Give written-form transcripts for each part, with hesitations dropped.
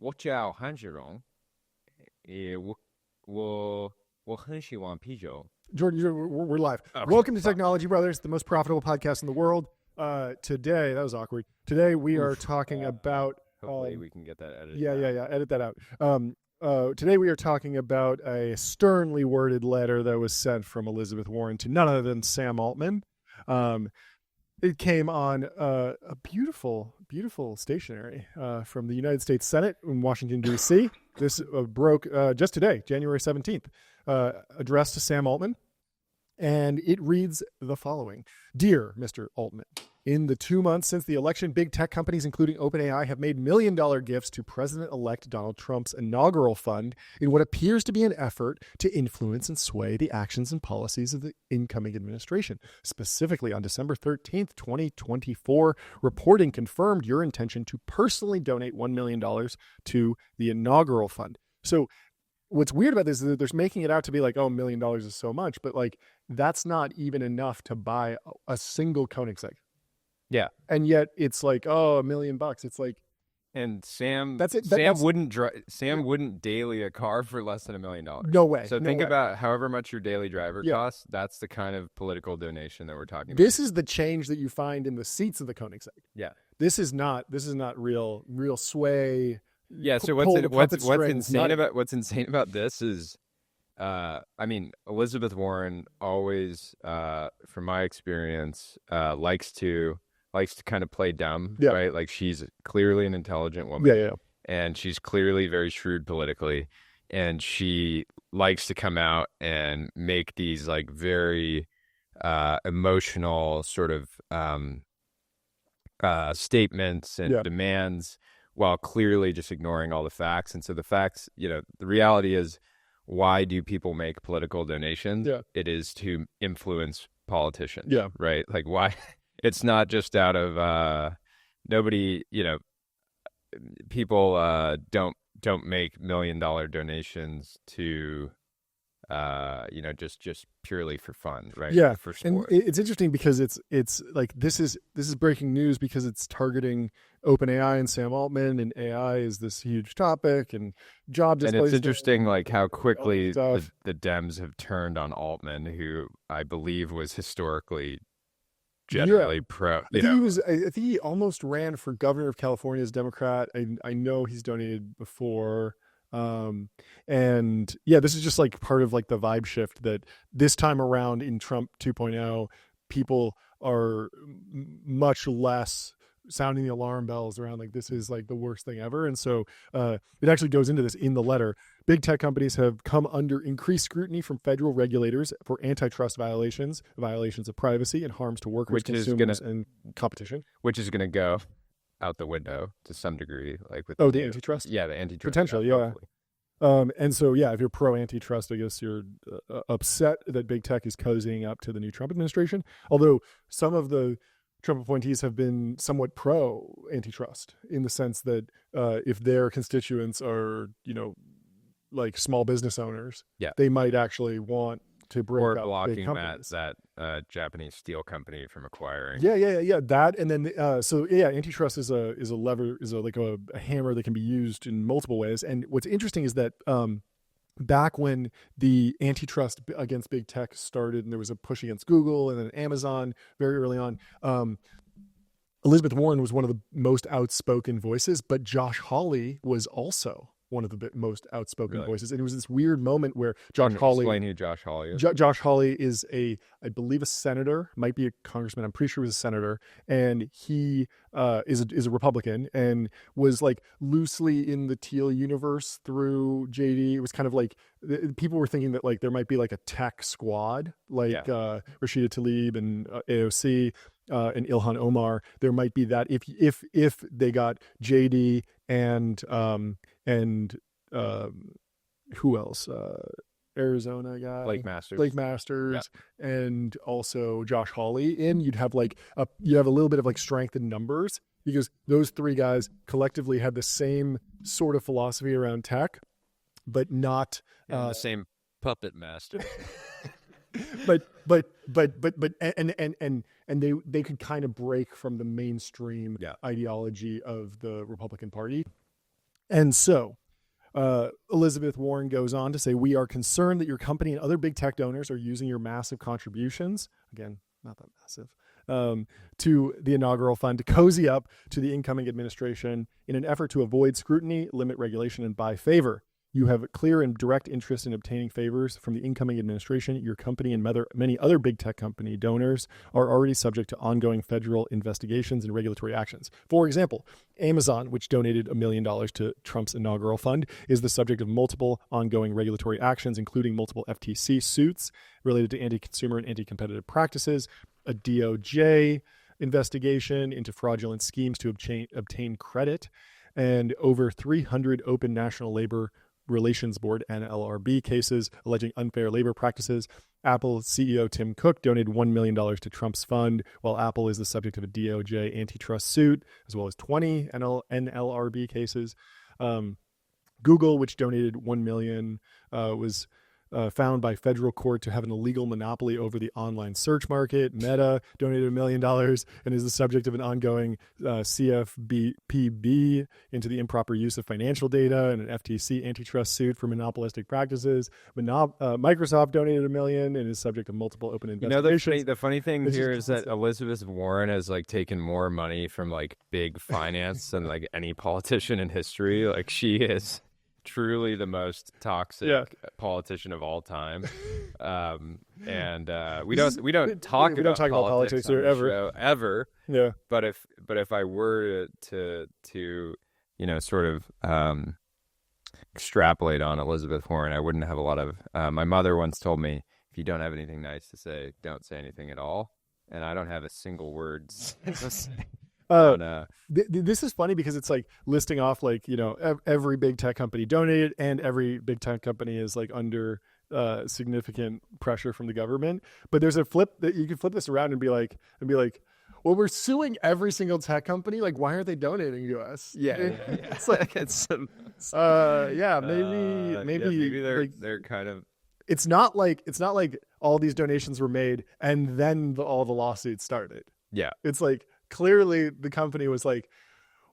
我叫韩志荣，我很喜欢啤酒。Jordan, we're live. Okay, Welcome to fuck. Technology Brothers, the most profitable podcast in the world. Today, that was awkward. Today we are Oof. talking about. Hopefully we can get that edited. Yeah. out. Edit that out. Today we are talking about a sternly worded letter that was sent from Elizabeth Warren to none other than Sam Altman. It came on a beautiful stationery from the United States Senate in Washington, D.C. This broke just today, January 17th, addressed to Sam Altman. And it reads the following. Dear Mr. Altman, in the 2 months since the election, big tech companies, including OpenAI, have made million-dollar gifts to President-elect Donald Trump's inaugural fund in what appears to be an effort to influence and sway the actions and policies of the incoming administration. Specifically, on December 13th, 2024, reporting confirmed your intention to personally donate $1 million to the inaugural fund. So what's weird about this is that they're making it out to be like, oh, $1 million is so much, but like that's not even enough to buy a single Koenigsegg. Yeah, and yet it's like, oh, $1 million. It's like, and Sam. That's it. Sam wouldn't daily a car for less than $1 million. No way. So think about however much your daily driver costs. That's the kind of political donation that we're talking about. This is the change that you find in the seats of the Koenigsegg. Yeah. This is not real sway. Yeah. So what's insane about this is, I mean, Elizabeth Warren always, from my experience, likes to kind of play dumb, right? Like she's clearly an intelligent woman. Yeah. And she's clearly very shrewd politically. And she likes to come out and make these like very emotional sort of statements and demands while clearly just ignoring all the facts. And so the facts, the reality is, why do people make political donations? Yeah. It is to influence politicians. Yeah. Right. Like why? It's not just out of nobody, people don't make $1 million donations to just purely for fun, right? Yeah. For sport. And it's interesting because it's like this is breaking news because it's targeting OpenAI and Sam Altman, and AI is this huge topic and job displacement. And it's interesting like how quickly the Dems have turned on Altman, who I believe was historically generally pro. I think he almost ran for governor of California as Democrat. I know he's donated before. And yeah, this is just like part of like the vibe shift that this time around in Trump 2.0, people are much less sounding the alarm bells around like this is like the worst thing ever. And so it actually goes into this in the letter. Big tech companies have come under increased scrutiny from federal regulators for antitrust violations of privacy, and harms to workers, consumers, and competition. Which is going to go out the window to some degree, like with the antitrust. Yeah, the antitrust potentially. And so if you're pro antitrust, I guess you're upset that big tech is cozying up to the new Trump administration. Although some of the Trump appointees have been somewhat pro antitrust in the sense that if their constituents are like small business owners, they might actually want to break up blocking big companies. that Japanese steel company from acquiring. Yeah. That, and then antitrust is a lever, is a hammer that can be used in multiple ways. And what's interesting is that back when the antitrust against big tech started, and there was a push against Google and then Amazon very early on, Elizabeth Warren was one of the most outspoken voices, but Josh Hawley was also one of the most outspoken voices. And it was this weird moment where Josh Hawley... Explain who Josh Hawley is. Josh Hawley is I believe a senator, might be a congressman. I'm pretty sure he was a senator. And he is a Republican and was like loosely in the Teal universe through JD. It was kind of like, people were thinking that like there might be like a tech squad, like Rashida Tlaib and AOC and Ilhan Omar. There might be that if they got JD and who else? Arizona guy, Blake Masters, and also Josh Hawley in. You'd have like you have a little bit of like strength in numbers because those three guys collectively had the same sort of philosophy around tech, but not the same puppet master. but they could kind of break from the mainstream ideology of the Republican Party. And so Elizabeth Warren goes on to say, we are concerned that your company and other big tech donors are using your massive contributions, again, not that massive, to the inaugural fund to cozy up to the incoming administration in an effort to avoid scrutiny, limit regulation, and buy favor. You have a clear and direct interest in obtaining favors from the incoming administration. Your company and many other big tech company donors are already subject to ongoing federal investigations and regulatory actions. For example, Amazon, which donated $1 million to Trump's inaugural fund, is the subject of multiple ongoing regulatory actions, including multiple FTC suits related to anti-consumer and anti-competitive practices, a DOJ investigation into fraudulent schemes to obtain credit, and over 300 open National Labor Relations Board NLRB cases alleging unfair labor practices. Apple CEO Tim Cook donated $1 million to Trump's fund, while Apple is the subject of a DOJ antitrust suit, as well as 20 NLRB cases. Google, which donated $1 million, was found by federal court to have an illegal monopoly over the online search market. Meta donated $1 million and is the subject of an ongoing CFPB into the improper use of financial data and an FTC antitrust suit for monopolistic practices. Microsoft donated $1 million and is subject to multiple open investigations. The funny thing here is that Elizabeth Warren has like taken more money from like big finance than like any politician in history. Like she is truly the most toxic politician of all time, and we don't talk about politics ever. Yeah, but if I were to sort of extrapolate on Elizabeth Warren, I wouldn't have a lot of. My mother once told me, if you don't have anything nice to say, don't say anything at all, and I don't have a single word to say. This is funny because it's like listing off like, every big tech company donated and every big tech company is like under significant pressure from the government. But there's a flip that you can flip this around and be like, well, we're suing every single tech company. Like, why aren't they donating to us? Yeah. It's like, maybe they're kind of. It's not like all these donations were made and then all the lawsuits started. Yeah. It's like, clearly the company was like,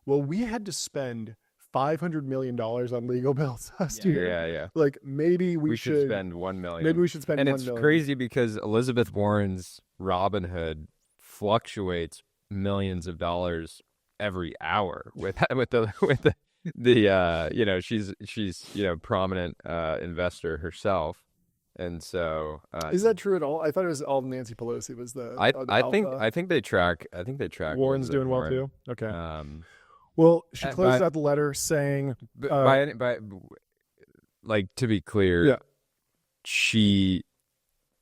well, we had to spend $500 million on legal bills last year. Yeah. Like maybe we should spend $1 million. Maybe we should spend $1 million. And it's crazy because Elizabeth Warren's Robinhood fluctuates millions of dollars every hour with the she's prominent investor herself. And so, is that true at all? I thought it was all Nancy Pelosi was the. I think they track. Warren's doing well too. Okay. Well, she closed out the letter saying, like, to be clear,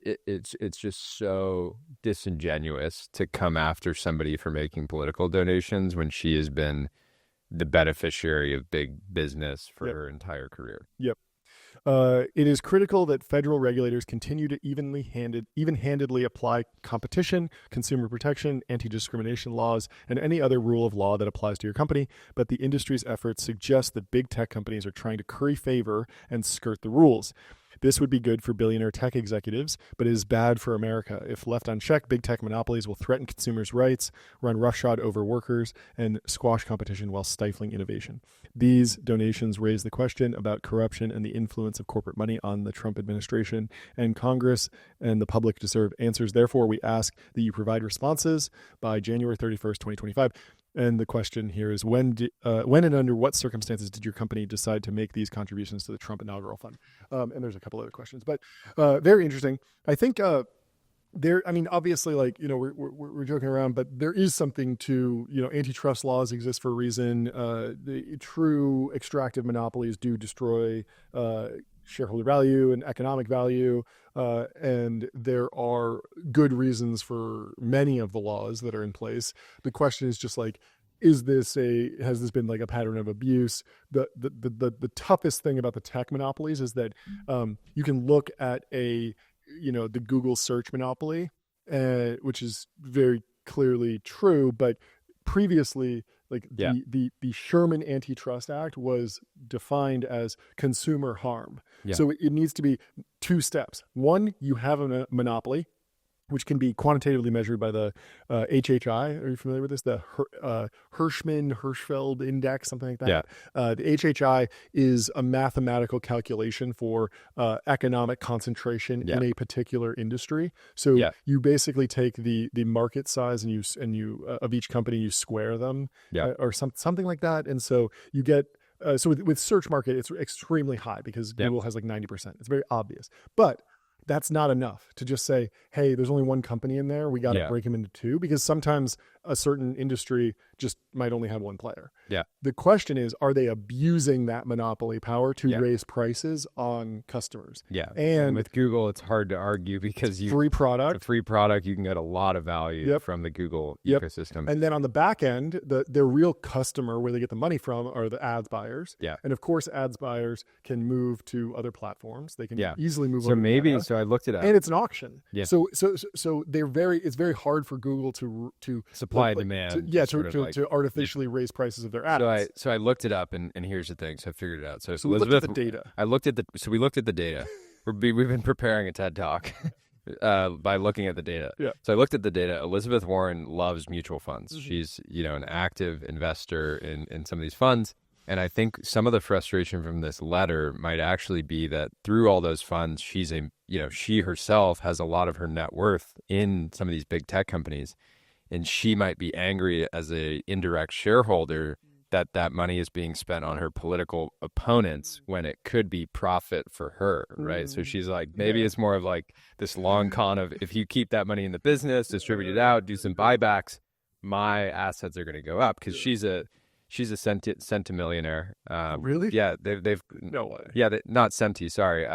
it's just so disingenuous to come after somebody for making political donations when she has been the beneficiary of big business for her entire career. Yep. It is critical that federal regulators continue to even-handedly apply competition, consumer protection, anti-discrimination laws, and any other rule of law that applies to your company. But the industry's efforts suggest that big tech companies are trying to curry favor and skirt the rules. This would be good for billionaire tech executives, but it is bad for America. If left unchecked, big tech monopolies will threaten consumers' rights, run roughshod over workers, and squash competition while stifling innovation. These donations raise the question about corruption and the influence of corporate money on the Trump administration, and Congress and the public deserve answers. Therefore, we ask that you provide responses by January 31st, 2025. And the question here is when and under what circumstances did your company decide to make these contributions to the Trump inaugural fund? And there's a couple other questions, but very interesting. I think obviously, like, we're joking around, but there is something to, antitrust laws exist for a reason. The true extractive monopolies do destroy shareholder value and economic value. And there are good reasons for many of the laws that are in place. The question is just like, has this been like a pattern of abuse? The toughest thing about the tech monopolies is that you can look at the Google search monopoly, which is very clearly true, but previously, the Sherman Antitrust Act was defined as consumer harm. Yeah. So it needs to be two steps. One, you have a monopoly, which can be quantitatively measured by the HHI. Are you familiar with this? The Hirschfeld index, something like that. Yeah. The HHI is a mathematical calculation for economic concentration Yeah. in a particular industry. So Yeah. you basically take the market size and you of each company, you square them, Yeah. or something like that, and so you get. So with search market, it's extremely high because Yeah. Google has like 90%. It's very obvious, but that's not enough to just say, hey, there's only one company in there. We got to Yeah. break them into two, because sometimes a certain industry just might only have one player. Yeah. The question is, are they abusing that monopoly power to Yeah. raise prices on customers? Yeah. And with Google, it's hard to argue because free a product. free product, you can get a lot of value Yep. from the Google Yep. ecosystem. And then on the back end, their real customer, where they get the money from, are the ads buyers. Yeah. And of course, ads buyers can move to other platforms. They can easily move. So maybe, so I looked it up. And it's an auction. Yeah. So it's very hard for Google to supply and demand. To artificially raise prices of their ads. So I looked it up, and here's the thing. So I figured it out. So we Elizabeth, looked at the data. We looked at the data. We've been preparing a TED Talk by looking at the data. Yeah. So I looked at the data. Elizabeth Warren loves mutual funds. Mm-hmm. She's, an active investor in some of these funds. And I think some of the frustration from this letter might actually be that through all those funds, she herself has a lot of her net worth in some of these big tech companies. And she might be angry as a indirect shareholder that money is being spent on her political opponents when it could be profit for her, right? So she's like, maybe it's more of like this long con of, if you keep that money in the business, distribute it out, do some buybacks, my assets are going to go up, because she's a centimillionaire. Really? Yeah, they've no way. Yeah, not centi. Sorry.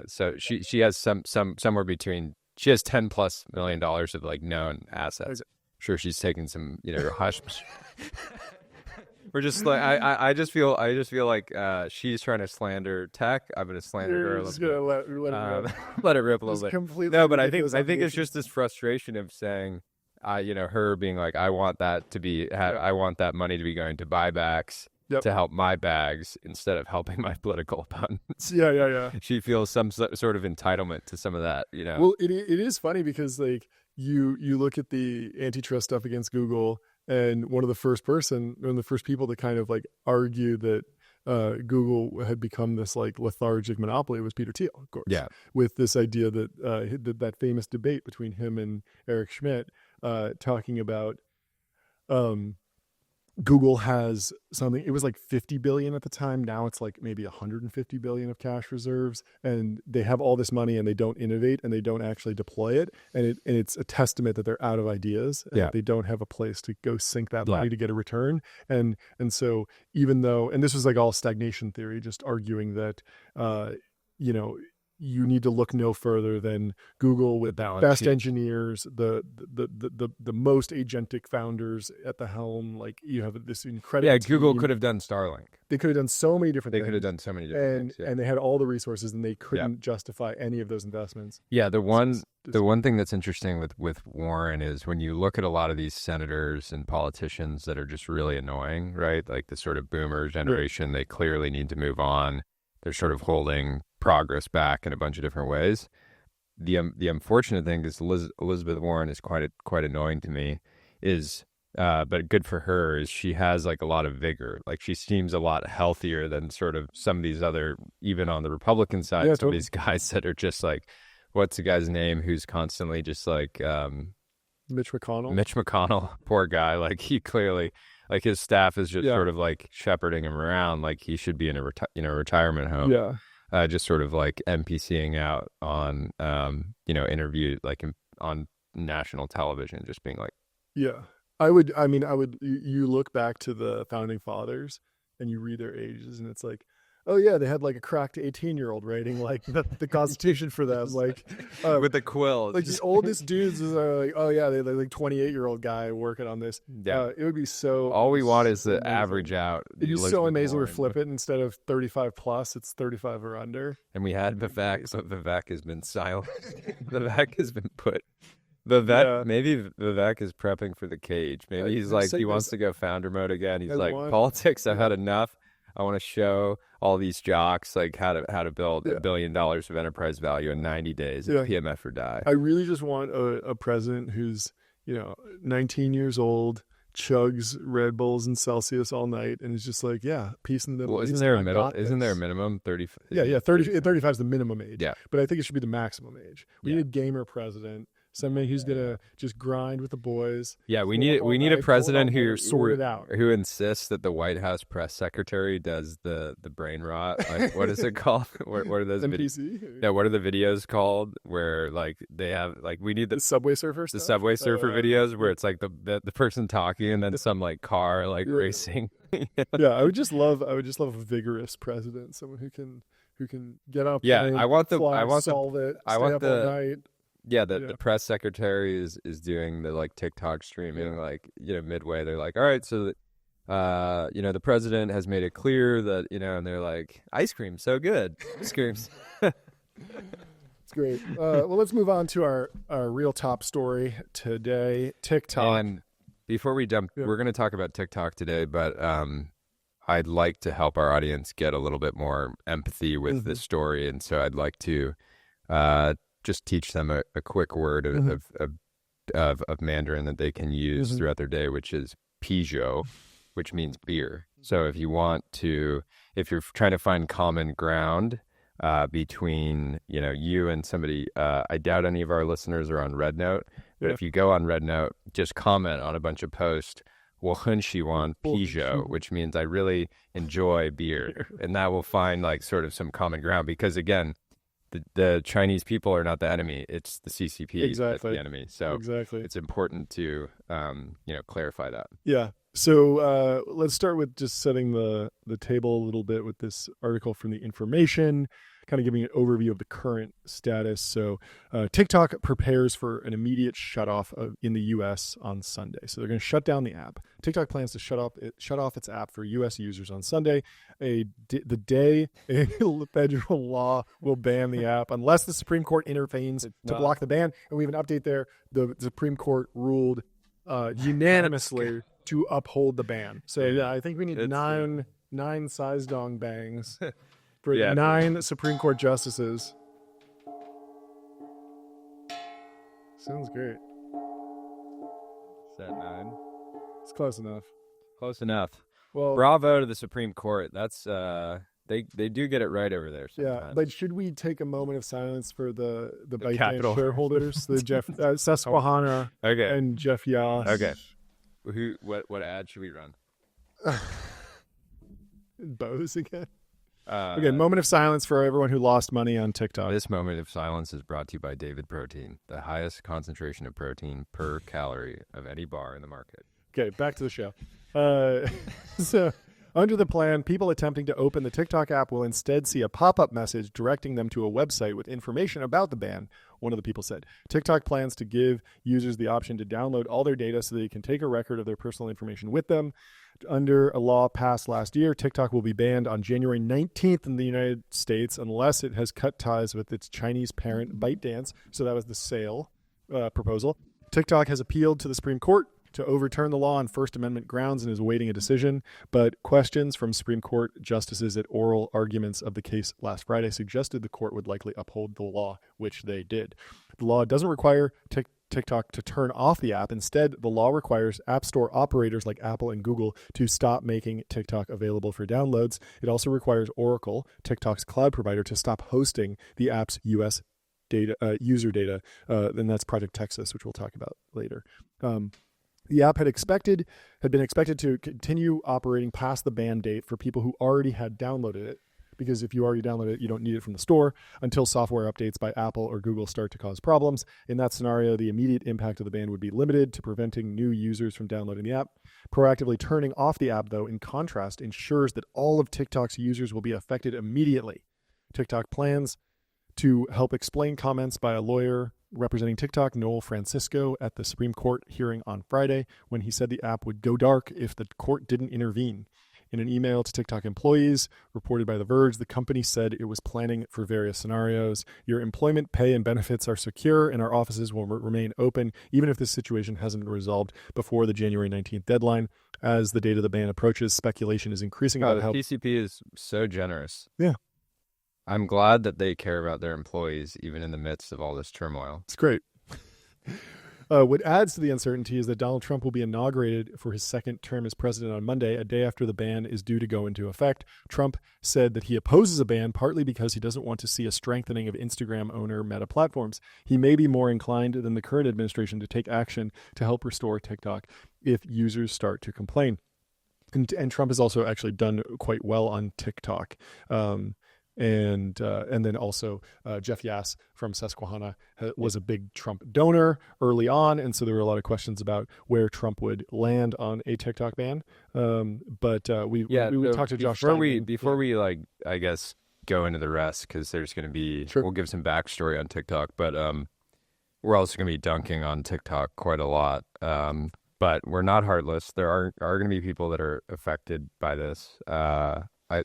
So she has somewhere between, she has $10+ million of like known assets. Okay. Sure, she's taking some, hush. We're just like, I just feel like she's trying to slander tech. I'm going to slander her. Just gonna let it rip. Let it rip a little Just bit. completely No, but I ridiculous think it's allegations. just this frustration of saying, her being like, I want that money to be going to buybacks to help my bags instead of helping my political opponents. Yeah. She feels some sort of entitlement to some of that, Well, it is funny because like you look at the antitrust stuff against Google, and one of the first people to kind of like argue that Google had become this like lethargic monopoly was Peter Thiel, of course. Yeah. With this idea that that famous debate between him and Eric Schmidt, talking about Google has something, it was like 50 billion at the time. Now it's like maybe 150 billion of cash reserves, and they have all this money and they don't innovate and they don't actually deploy it. And it's a testament that they're out of ideas, and that they don't have a place to go sink that money to get a return. And so even though, and this was like all stagnation theory, just arguing that, you need to look no further than Google with best engineers, the most agentic founders at the helm. Like, you have this incredible Google team. could have done Starlink. They could have done so many different things. They could have done so many different things. And they had all the resources, and they couldn't justify any of those investments. Yeah, the one thing that's interesting with Warren is when you look at a lot of these senators and politicians that are just really annoying, right? Like the sort of boomer generation, They clearly need to move on. They're sort of holding progress back in a bunch of different ways. The unfortunate thing is Elizabeth Warren is quite annoying to me. But good for her is she has like a lot of vigor. Like, she seems a lot healthier than sort of some of these other, even on the Republican side, some of these guys that are just like, what's the guy's name who's constantly just like Mitch McConnell. Mitch McConnell, poor guy. Like, he clearly, like, his staff is just sort of like shepherding him around like he should be in a retirement home. Yeah. Just sort of like NPCing out on, interview like on national television, just being like, yeah. You look back to the founding fathers and you read their ages, and it's like, oh yeah, they had like a cracked 18-year-old writing like the Constitution for them, like with the quill. Like the oldest dudes are like, oh yeah, they're like 28-year-old guy working on this. Yeah, it would be so. All we want is the amazing. average out. It'd be so amazing to flip it, instead of 35 plus, it's 35 or under. And we had Vivek, so Vivek has been silent. Vivek has been put. Maybe Vivek is prepping for the cage. Maybe he's like, he wants to go founder mode again. He's like, politics, I've had enough. I want to show all these jocks like how to build Yeah. $1 billion of enterprise value in 90 days. Yeah. PMF or die. I really just want a president who's, 19 years old, chugs Red Bulls and Celsius all night, and is just like, yeah, peace in the Middle Well, East. isn't there a this. minimum 30? Yeah, 35 is the minimum age. Yeah. But I think it should be the maximum age. We Yeah. need a gamer president, somebody who's gonna just grind with the boys. Yeah, we need a president who insists that the White House press secretary does the brain rot. Like, what is it called? What are those NPC? Yeah, what are the videos called where like they have like we need The Subway Surfer the stuff? Subway Surfer videos where it's like the person talking and then some like car like racing. Yeah, I would just love a vigorous president, someone who can get up. Yeah, and I want the night. Yeah, the press secretary is doing the like TikTok streaming, like, midway they're like, all right, so the president has made it clear that, and they're like, ice cream, so good. Ice creams. It's great. Well, let's move on to our real top story today, TikTok. And before we jump, we're going to talk about TikTok today, but I'd like to help our audience get a little bit more empathy with this story, and so I'd like to just teach them a quick word of Mandarin that they can use throughout their day, which is pijo, which means beer. So if you're trying to find common ground between you and somebody, I doubt any of our listeners are on Red Note, but if you go on Red Note, just comment on a bunch of posts, 我很喜欢啤酒, which means I really enjoy beer, and that will find like sort of some common ground, because again, the Chinese people are not the enemy; it's the CCP that's the enemy. So it's important to clarify that. Yeah. So let's start with just setting the table a little bit with this article from The Information, kind of giving an overview of the current status. So TikTok prepares for an immediate shutoff in the U.S. on Sunday. So they're going to shut down the app. TikTok plans to shut off its app for U.S. users on Sunday, the day a federal law will ban the app, unless the Supreme Court intervenes to block the ban. And we have an update there. The Supreme Court ruled unanimously to uphold the ban. So I think we need nine size dong bangs for 9 Supreme Court justices. Sounds great. Is that 9? It's close enough. Close enough. Well, bravo to the Supreme Court. That's they do get it right over there sometimes. Yeah, but should we take a moment of silence for the ByteDance shareholders, the Jeff Susquehanna and Jeff Yas? Okay. What ad should we run? Bose again. Okay, moment of silence for everyone who lost money on TikTok. This moment of silence is brought to you by David Protein, the highest concentration of protein per calorie of any bar in the market. Okay, back to the show. So, under the plan, people attempting to open the TikTok app will instead see a pop-up message directing them to a website with information about the ban, one of the people said. TikTok plans to give users the option to download all their data so they can take a record of their personal information with them. Under a law passed last year, TikTok will be banned on January 19th in the United States unless it has cut ties with its Chinese parent, ByteDance. So that was the sale proposal. TikTok has appealed to the Supreme Court to overturn the law on First Amendment grounds and is awaiting a decision. But questions from Supreme Court justices at oral arguments of the case last Friday suggested the court would likely uphold the law, which they did. The law doesn't require TikTok to turn off the app. Instead, the law requires App Store operators like Apple and Google to stop making TikTok available for downloads. It also requires Oracle, TikTok's cloud provider, to stop hosting the app's U.S. user data. And that's Project Texas, which we'll talk about later. The app had been expected to continue operating past the ban date for people who already had downloaded it, because if you already downloaded it, you don't need it from the store until software updates by Apple or Google start to cause problems. In that scenario, the immediate impact of the ban would be limited to preventing new users from downloading the app. Proactively turning off the app, though, in contrast, ensures that all of TikTok's users will be affected immediately. TikTok plans to help explain comments by a lawyer representing TikTok, Noel Francisco, at the Supreme Court hearing on Friday, when he said the app would go dark if the court didn't intervene. In an email to TikTok employees reported by The Verge, the company said it was planning for various scenarios. Your employment, pay, and benefits are secure, and our offices will remain open, even if this situation hasn't been resolved before the January 19th deadline. as the date of the ban approaches, speculation is increasing Oh, about the how. PCP is so generous. Yeah, I'm glad that they care about their employees, even in the midst of all this turmoil. it's great. What adds to the uncertainty is that Donald Trump will be inaugurated for his second term as president on Monday, a day after the ban is due to go into effect. Trump said that he opposes a ban partly because he doesn't want to see a strengthening of Instagram owner Meta Platforms. He may be more inclined than the current administration to take action to help restore TikTok if users start to complain. And Trump has also actually done quite well on TikTok. And then also Jeff Yass from Susquehanna was a big Trump donor early on, and so there were a lot of questions about where Trump would land on a TikTok ban. But we would talk to Josh Steinman. Before we like, I guess, go into the rest, because there's going to be Sure. we'll give some backstory on TikTok, but we're also going to be dunking on TikTok quite a lot. But we're not heartless. There are going to be people that are affected by this.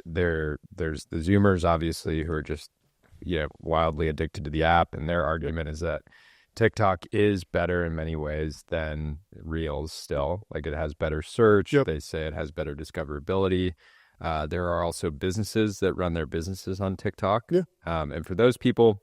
There's the Zoomers, obviously, who are just wildly addicted to the app, and their argument is that TikTok is better in many ways than Reels still. Like, it has better search. Yep. They say it has better discoverability. There are also businesses that run their businesses on TikTok. Yeah. And for those people,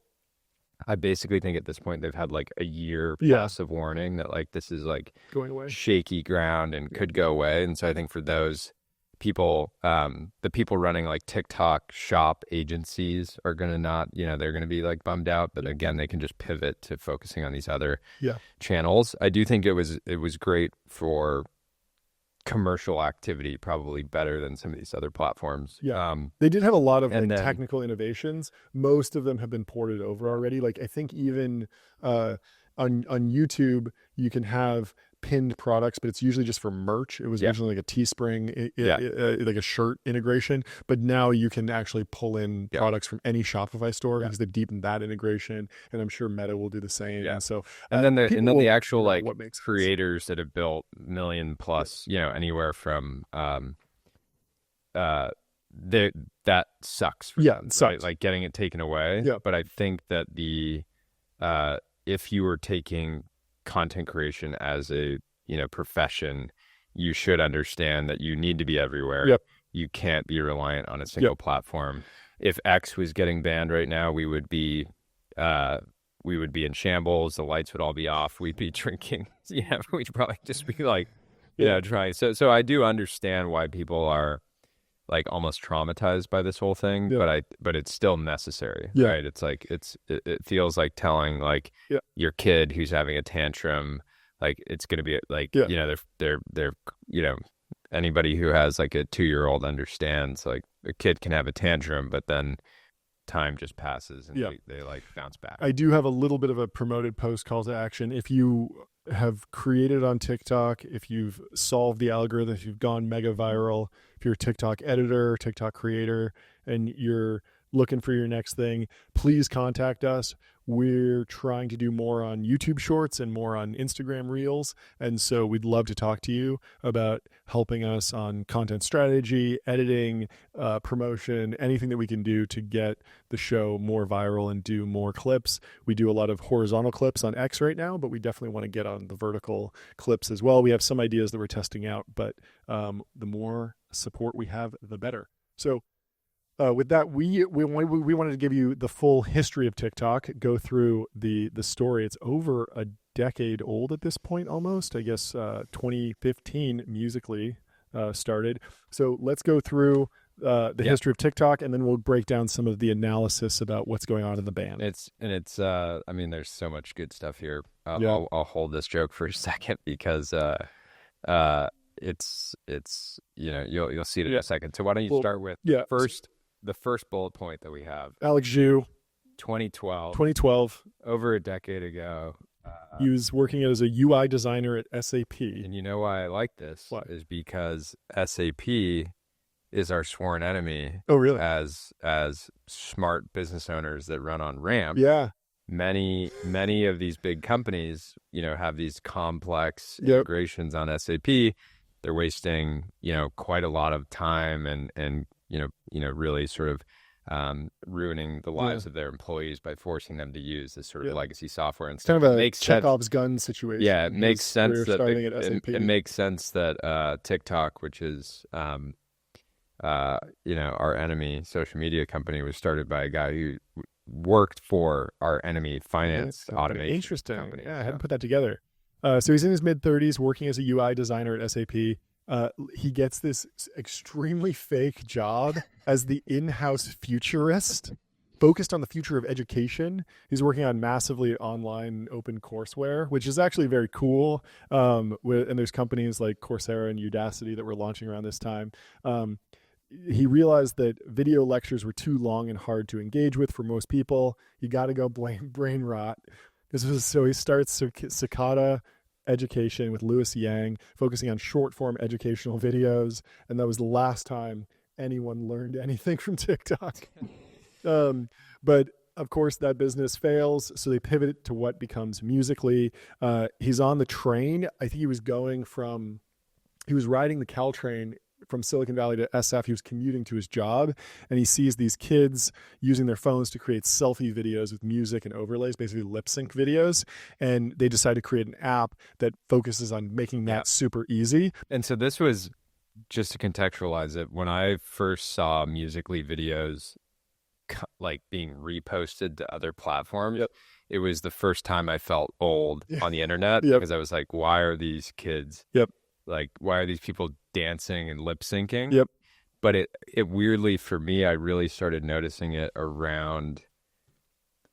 I basically think at this point they've had like a year plus of warning that like this is like going away, shaky ground and could go away. And so I think for those people, the people running like TikTok shop agencies are going to not, they're going to be like bummed out, but again, they can just pivot to focusing on these other channels. I do think it was great for commercial activity, probably better than some of these other platforms. They did have a lot of technical innovations. Most of them have been ported over already. Like, I think even on YouTube you can have pinned products, but it's usually just for merch. It was originally like a Teespring, like a shirt integration, but now you can actually pull in products from any Shopify store because they've deepened that integration, and I'm sure Meta will do the same. And so, and then the actual like creators that have built million plus, anywhere from that sucks. It sucks. Right? Like getting it taken away. Yeah. But I think that if you were taking content creation as a profession, you should understand that you need to be everywhere. You can't be reliant on a single platform. If X was getting banned right now, we would be in shambles. The lights would all be off. We'd be drinking. We'd probably just be like trying. So I do understand why people are like almost traumatized by this whole thing, but it's still necessary, right? It's like it feels like telling like your kid who's having a tantrum, like it's going to be like they're anybody who has like a 2-year-old understands like a kid can have a tantrum, but then time just passes and they like bounce back. I do have a little bit of a promoted post call to action. If you have created on TikTok, if you've solved the algorithm, if you've gone mega viral, if you're a TikTok editor, TikTok creator, and you're looking for your next thing, please contact us. We're trying to do more on YouTube Shorts and more on Instagram Reels. And so we'd love to talk to you about helping us on content strategy, editing, promotion, anything that we can do to get the show more viral and do more clips. We do a lot of horizontal clips on X right now, but we definitely want to get on the vertical clips as well. We have some ideas that we're testing out, but the more support we have, the better. So with that, we wanted to give you the full history of TikTok, go through the story. It's over a decade old at this point, almost. I guess 2015 Musical.ly started. So let's go through the history of TikTok, and then we'll break down some of the analysis about what's going on in the ban. It's I mean, there's so much good stuff here. I'll hold this joke for a second because it's you'll see it in a second. So why don't you start with the first bullet point that we have? Alex Zhu, 2012, over a decade ago. He was working as a UI designer at SAP. And you know why I like this? Is because SAP is our sworn enemy. Oh, really? As smart business owners that run on Ramp. Yeah. Many of these big companies, have these complex integrations on SAP. They're wasting, quite a lot of time and really sort of ruining the Yeah. lives of their employees by forcing them to use this sort of Yeah. legacy software and It's kind stuff. of It a makes sense. Chekhov's gun situation. Yeah, it makes His sense career that starting at it SAP. makes sense that TikTok, which is our enemy social media company, was started by a guy who worked for our enemy finance Company. automation Interesting. company. Yeah, I So hadn't put that together. So he's in his mid-30s, working as a UI designer at SAP. He gets this extremely fake job as the in-house futurist, focused on the future of education. He's working on massively online open courseware, which is actually very cool. And there's companies like Coursera and Udacity that were launching around this time. He realized that video lectures were too long and hard to engage with for most people. You got to go blame brain rot. So he starts Cicada Education with Louis Yang, focusing on short form educational videos, and that was the last time anyone learned anything from TikTok. But of course, that business fails, so they pivot to what becomes Musically. He's on the train. I think he was riding the Caltrain from Silicon Valley to SF. He was commuting to his job, and he sees these kids using their phones to create selfie videos with music and overlays, basically lip sync videos. And they decide to create an app that focuses on making that super easy. And so this was, just to contextualize it, when I first saw Musically videos like being reposted to other platforms, it was the first time I felt old on the internet because I was like, why are these kids like, why are these people dancing and lip syncing? But it weirdly, for me, I really started noticing it around,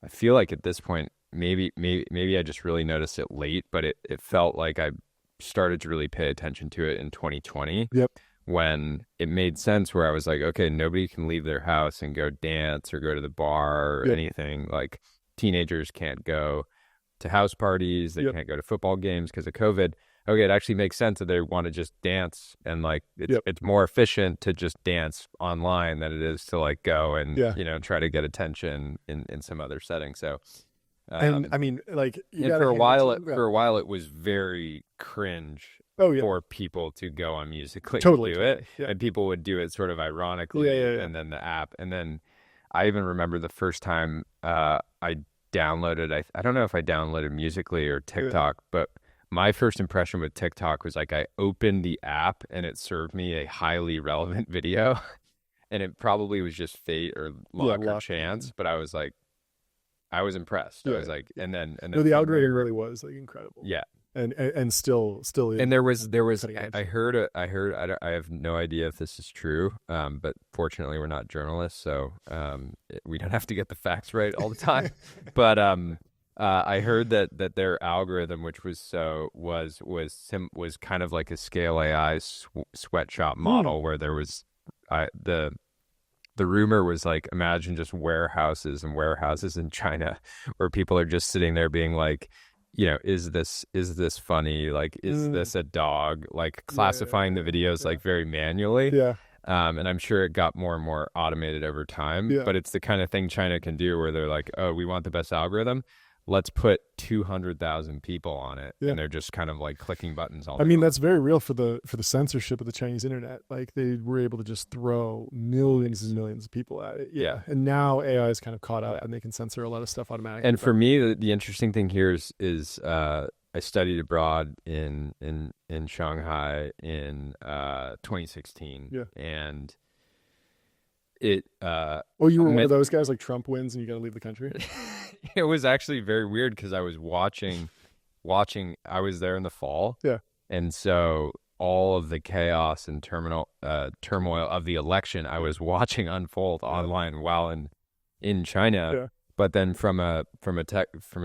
I feel like at this point, maybe I just really noticed it late, but it felt like I started to really pay attention to it in 2020 when it made sense, where I was like, okay, nobody can leave their house and go dance or go to the bar or anything. Like, teenagers can't go to house parties, they can't go to football games because of COVID. Okay, it actually makes sense that they want to just dance, and like it's more efficient to just dance online than it is to like go and try to get attention in some other setting. So and I mean, like, and for a while it was very cringe for people to go on Musically and do it, and people would do it sort of ironically, and then the app, and then I even remember the first time I downloaded, I don't know if I downloaded Musically or TikTok, but my first impression with TikTok was like I opened the app and it served me a highly relevant video, and it probably was just fate or luck or chance, but I was like, I was impressed. I was like, and then no, the algorithm really was like incredible. Yeah. And still and there was I heard I have no idea if this is true, but fortunately we're not journalists, so we don't have to get the facts right all the time. But I heard that their algorithm, which was kind of like a Scale AI sweatshop model, where there was the rumor was like, imagine just warehouses in China where people are just sitting there being like, is this funny? Like, is this a dog? Like, classifying the videos like very manually. And I'm sure it got more and more automated over time. But it's the kind of thing China can do where they're like, oh, we want the best algorithm. Let's put 200,000 people on it, and they're just kind of like clicking buttons all day. I mean, that's very real for the censorship of the Chinese internet. Like, they were able to just throw millions and millions of people at it. And now AI is kind of caught up, and they can censor a lot of stuff automatically. And for me, the interesting thing here is I studied abroad in Shanghai in 2016, and it you were one of those guys, like Trump wins and you got to leave the country. It was actually very weird because I was watching I was there in the fall, and so all of the chaos and turmoil of the election I was watching unfold online while in China. But then from a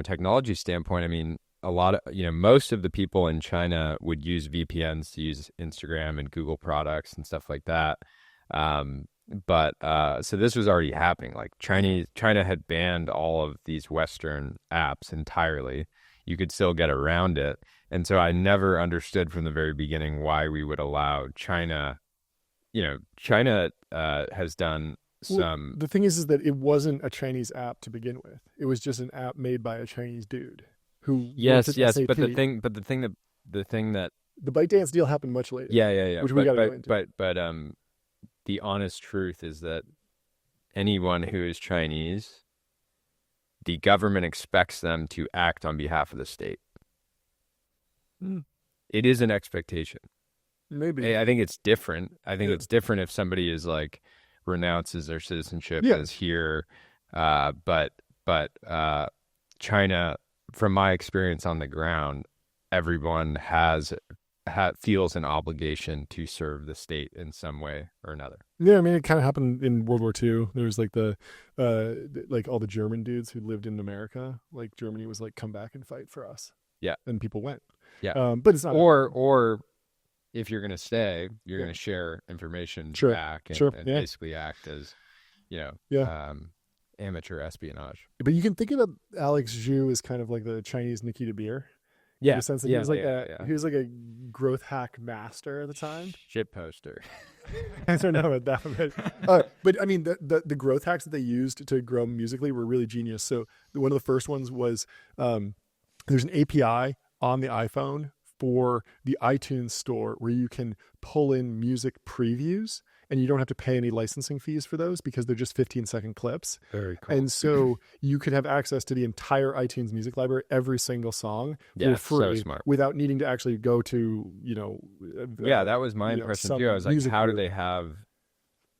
technology standpoint, I mean, a lot of most of the people in China would use VPNs to use Instagram and Google products and stuff like that. But so this was already happening. Like, China had banned all of these Western apps entirely. You could still get around it. And so I never understood from the very beginning why we would allow China. China has done some. The thing is that it wasn't a Chinese app to begin with. It was just an app made by a Chinese dude who yes. SAP. But the thing that the ByteDance deal happened much later. Yeah. Which we got to go into. But the honest truth is that anyone who is Chinese, the government expects them to act on behalf of the state. Mm, It is an expectation. maybe. I think it's different. I think Yeah. it's different if somebody is like renounces their citizenship Yeah. as here, but China, from my experience on the ground, everyone feels an obligation to serve the state in some way or another. Yeah, I mean, it kind of happened in World War II. There was like like all the German dudes who lived in America. Like Germany was like, come back and fight for us. Yeah, And people went. yeah. But it's not. Or if you're going to stay, you're Yeah. going to share information Sure. back Sure. and Yeah. basically act as, Yeah. amateur espionage. But you can think of Alex Zhu as kind of like the Chinese Nikita Beer. In the sense that he was like he was like a growth hack master at the time. Shit poster. I don't know about that, but I mean the growth hacks that they used to grow musically were really genius. So one of the first ones was there's an API on the iPhone for the iTunes store where you can pull in music previews and you don't have to pay any licensing fees for those because they're just 15-second clips. Very cool. And so you could have access to the entire iTunes music library, every single song for free, so smart. without needing to actually go to, That was my impression too. I was like, how do group. they have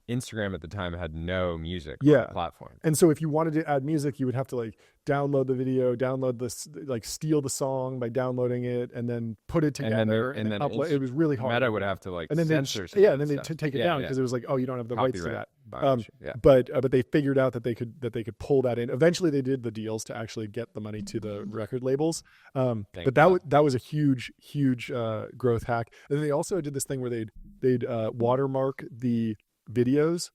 Instagram at the time had no music on Yeah. the platform. And so if you wanted to add music, you would have to like download the video, download this, like steal the song by downloading it, and then put it together and then upload. It was really hard. Meta would have to like and then censor yeah, and then stuff. they take it down because it was like, oh, you don't have the rights to Copyright that. violation. Yeah. But they figured out that they could pull that in. Eventually, they did the deals to actually get the money to the record labels. But that was a huge growth hack. And then they also did this thing where they'd watermark the videos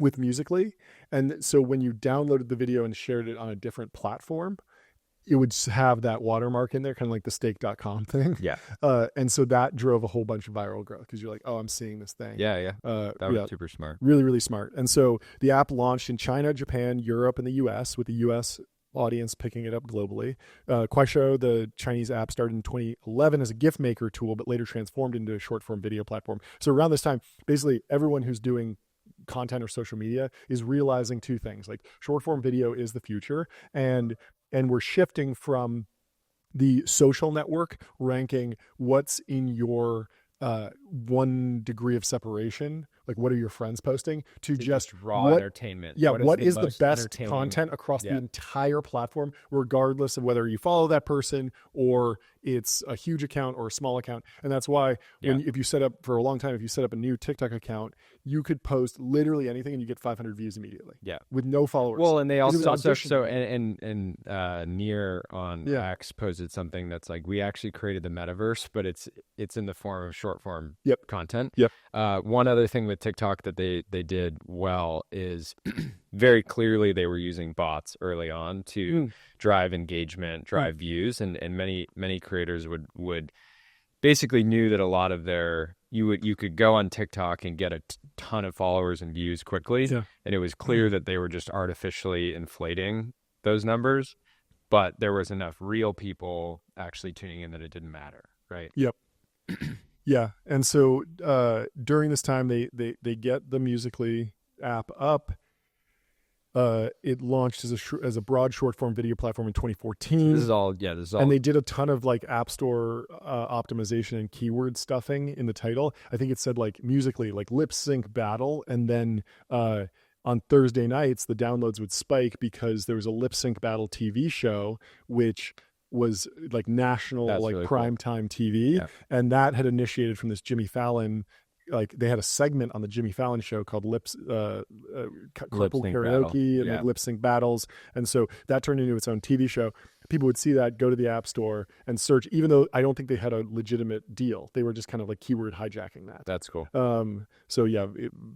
with Musical.ly, and so when you downloaded the video and shared it on a different platform, it would have that watermark in there, kind of like the stake.com thing. Yeah. And so that drove a whole bunch of viral growth because you're like, oh, I'm seeing this thing. Yeah. That was super smart. Really, really smart. And so the app launched in China, Japan, Europe, and the US, with the US audience picking it up globally. Kuaishou, the Chinese app, started in 2011 as a gift maker tool, but later transformed into a short form video platform. So around this time, basically everyone who's doing content or social media is realizing two things: like short form video is the future, and we're shifting from the social network ranking what's in your 1 degree of separation, like what are your friends posting, to just raw entertainment. Yeah, what is the best content across the entire platform, regardless of whether you follow that person or it's a huge account or a small account. And that's why if you set up for a long time, if you set up a new TikTok account, you could post literally anything and you get 500 views immediately. Yeah, with no followers. Well, and they also Near on X posted something that's like, we actually created the metaverse, but it's in the form of short form content. Yep. One other thing with TikTok that they did well is very clearly they were using bots early on to drive engagement, drive views, and many creators would basically knew that a lot of you could go on TikTok and get a ton of followers and views quickly, and it was clear that they were just artificially inflating those numbers, but there was enough real people actually tuning in that it didn't matter, right? Yep. Yeah, and so during this time, they get the Musical.ly app up. It launched as a broad short form video platform in 2014. This is all. And they did a ton of like app store optimization and keyword stuffing in the title. I think it said like Musical.ly, like lip sync battle, and then on Thursday nights the downloads would spike because there was a lip sync battle TV show, which was like national, like really primetime TV, and that had initiated from this Jimmy Fallon. Like they had a segment on the Jimmy Fallon show called carpool karaoke and like lip sync battles, and so that turned into its own TV show. People would see that, go to the app store and search, even though I don't think they had a legitimate deal. They were just kind of like keyword hijacking that. That's cool. So yeah,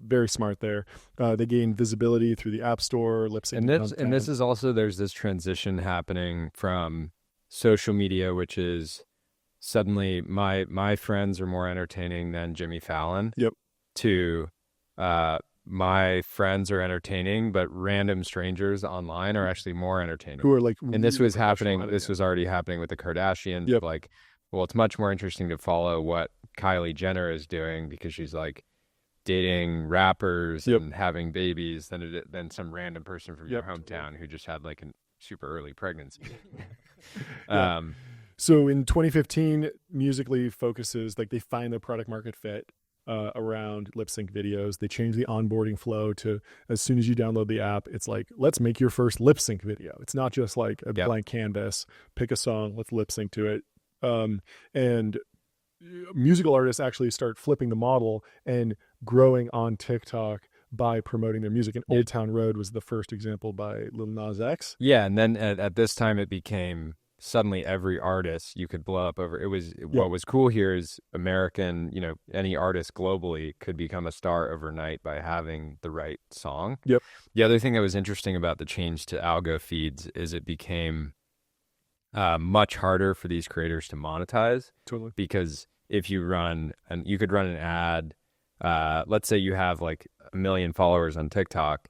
very smart there. They gained visibility through the app store, lip sync, and this is also, there's this transition happening from social media, which is suddenly my friends are more entertaining than Jimmy Fallon. Yep. To my friends are entertaining, but random strangers online are actually more entertaining. Who are like, and this was happening. This was already happening with the Kardashians. Yep. Like, well, it's much more interesting to follow what Kylie Jenner is doing because she's like dating rappers Yep. and having babies than some random person from your Yep. hometown who just had like a super early pregnancy. Yeah. um, So in 2015, Musically focuses, like, they find their product market fit around lip sync videos. They change the onboarding flow to, as soon as you download the app, it's like, let's make your first lip sync video. It's not just like a Yep. blank canvas, pick a song, let's lip sync to it. And musical artists actually start flipping the model and growing on TikTok by promoting their music. And Old Town Road was the first example by Lil Nas X. Yeah, and then at this time it became suddenly every artist you could blow up over. What was cool here is American, any artist globally could become a star overnight by having the right song. Yep. The other thing that was interesting about the change to algo feeds is it became much harder for these creators to monetize. Totally. Because if you could run an ad, let's say you have like 1 million followers on TikTok.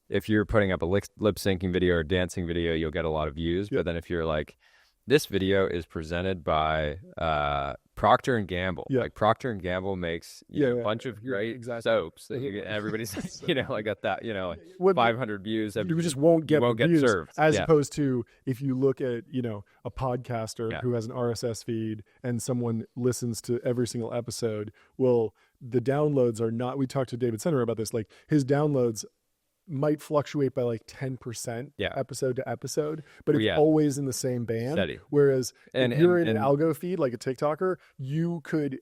If you're putting up a lip syncing video or dancing video, you'll get a lot of views. Yep. But then if you're like, this video is presented by Procter and Gamble. Yeah. Like Procter and Gamble makes a bunch of great soaps that you get. Everybody's like got that, like 500 views. You just won't get views, served. as opposed to if you look at a podcaster who has an RSS feed and someone listens to every single episode. Well, the downloads are not. We talked to David Center about this. Like, his downloads might fluctuate by like 10% episode to episode, but it's always in the same band. Steady. Whereas if you're in an algo feed like a TikToker, you could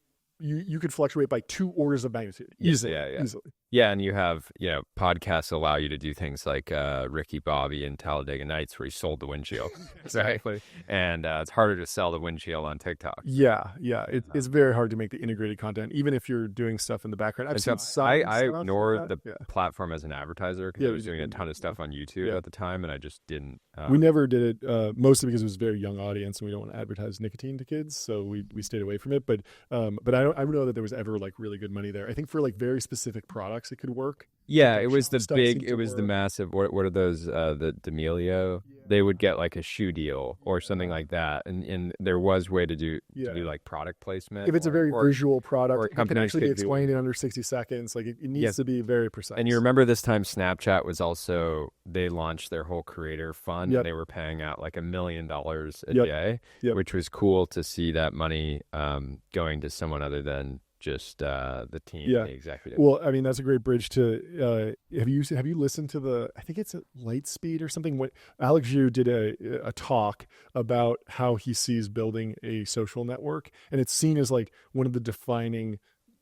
fluctuate by 2 orders of magnitude easily. Easily. Yeah, and you have podcasts allow you to do things like Ricky Bobby and Talladega Nights, where he sold the windshield. Exactly. And it's harder to sell the windshield on TikTok. Yeah. It's very hard to make the integrated content, even if you're doing stuff in the background. I ignored the platform as an advertiser because I was doing a ton of stuff on YouTube at the time, and I just didn't. We never did it, mostly because it was a very young audience, and we don't want to advertise nicotine to kids, so we stayed away from it. But I don't know that there was ever like really good money there. I think for like very specific products it could work. Yeah, it was the massive, what are those, the D'Amelio? They would get like a shoe deal or something like that, and there was way to do like product placement. If it's a very visual product, it can actually be explained in under 60 seconds. Like, it needs to be very precise. And you remember this time Snapchat was also, they launched their whole creator fund, and they were paying out like $1 million a day, which was cool to see that money going to someone other than just the team, the executive. Well, I mean, that's a great bridge to have you listened to I think it's a Lightspeed or something, what Alex Zhu did a talk about how he sees building a social network, and it's seen as like one of the defining